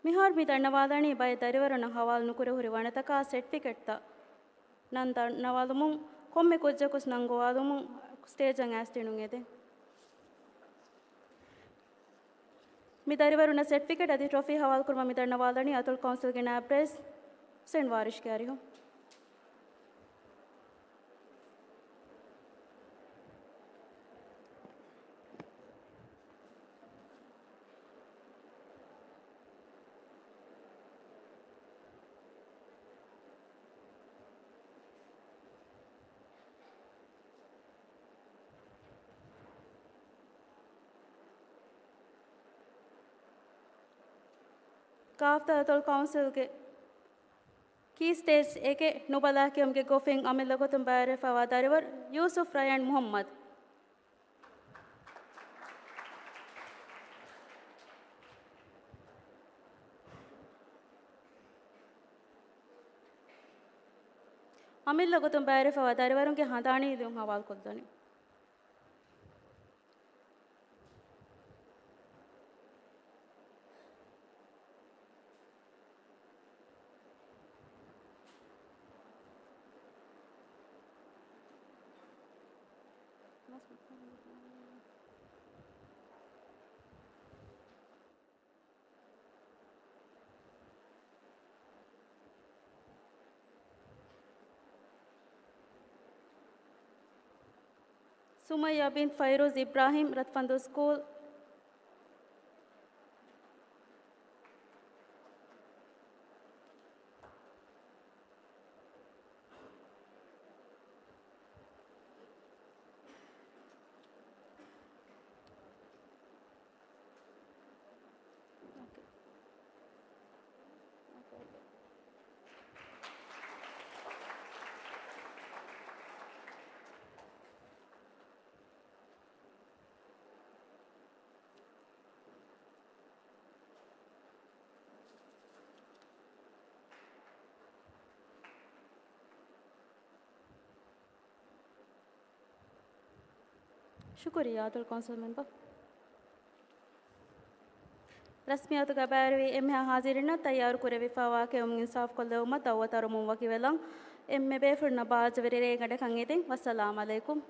මිහාර් මිදන්නවාදනී බය දරිවරණ හවල් නුකුර හුරි වනතකා සර්ටිෆිකේට් නන්ත නවාලුමුන් කොම්මෙ කොජ්ජකුස් නංගෝවාලුමුන් ස්ටේජන් ඇස්ටිනුන් එදේ මිදරිවරුණ සර්ටිෆිකේට් අධි ට්‍රොෆි හවල් කුර්ම මිදන්නවාදනී අතුල් කවුන්සිල් ගෙන ඇප්‍රෙස් සෙන් වාරිෂ් කාරිහෝ काफ्ता अतोल काउंसिल के की स्टेज एके नुबला के उनके गोफिंग अमिल लगो तुम बारे फवादारीवर यूसुफ रयान मोहम्मद अमिल लगो तुम बारे फवादारीवर उनके हादानी दूँ हवाल कुद्दनी सुमैया बिन फ़ैरोज़ इब्राहिम रतफंदो स्कूल शुक्रिया अतुल कौंसिल मेंबर रस्मियात का बैरवी एम हाजिरना तैयार करे विफावा के उम इंसाफ को लेवमा दावत और मुंवा की वेलंग एम में बेफिर नबाज वेरे गडे खंगेते वस्सलाम अलैकुम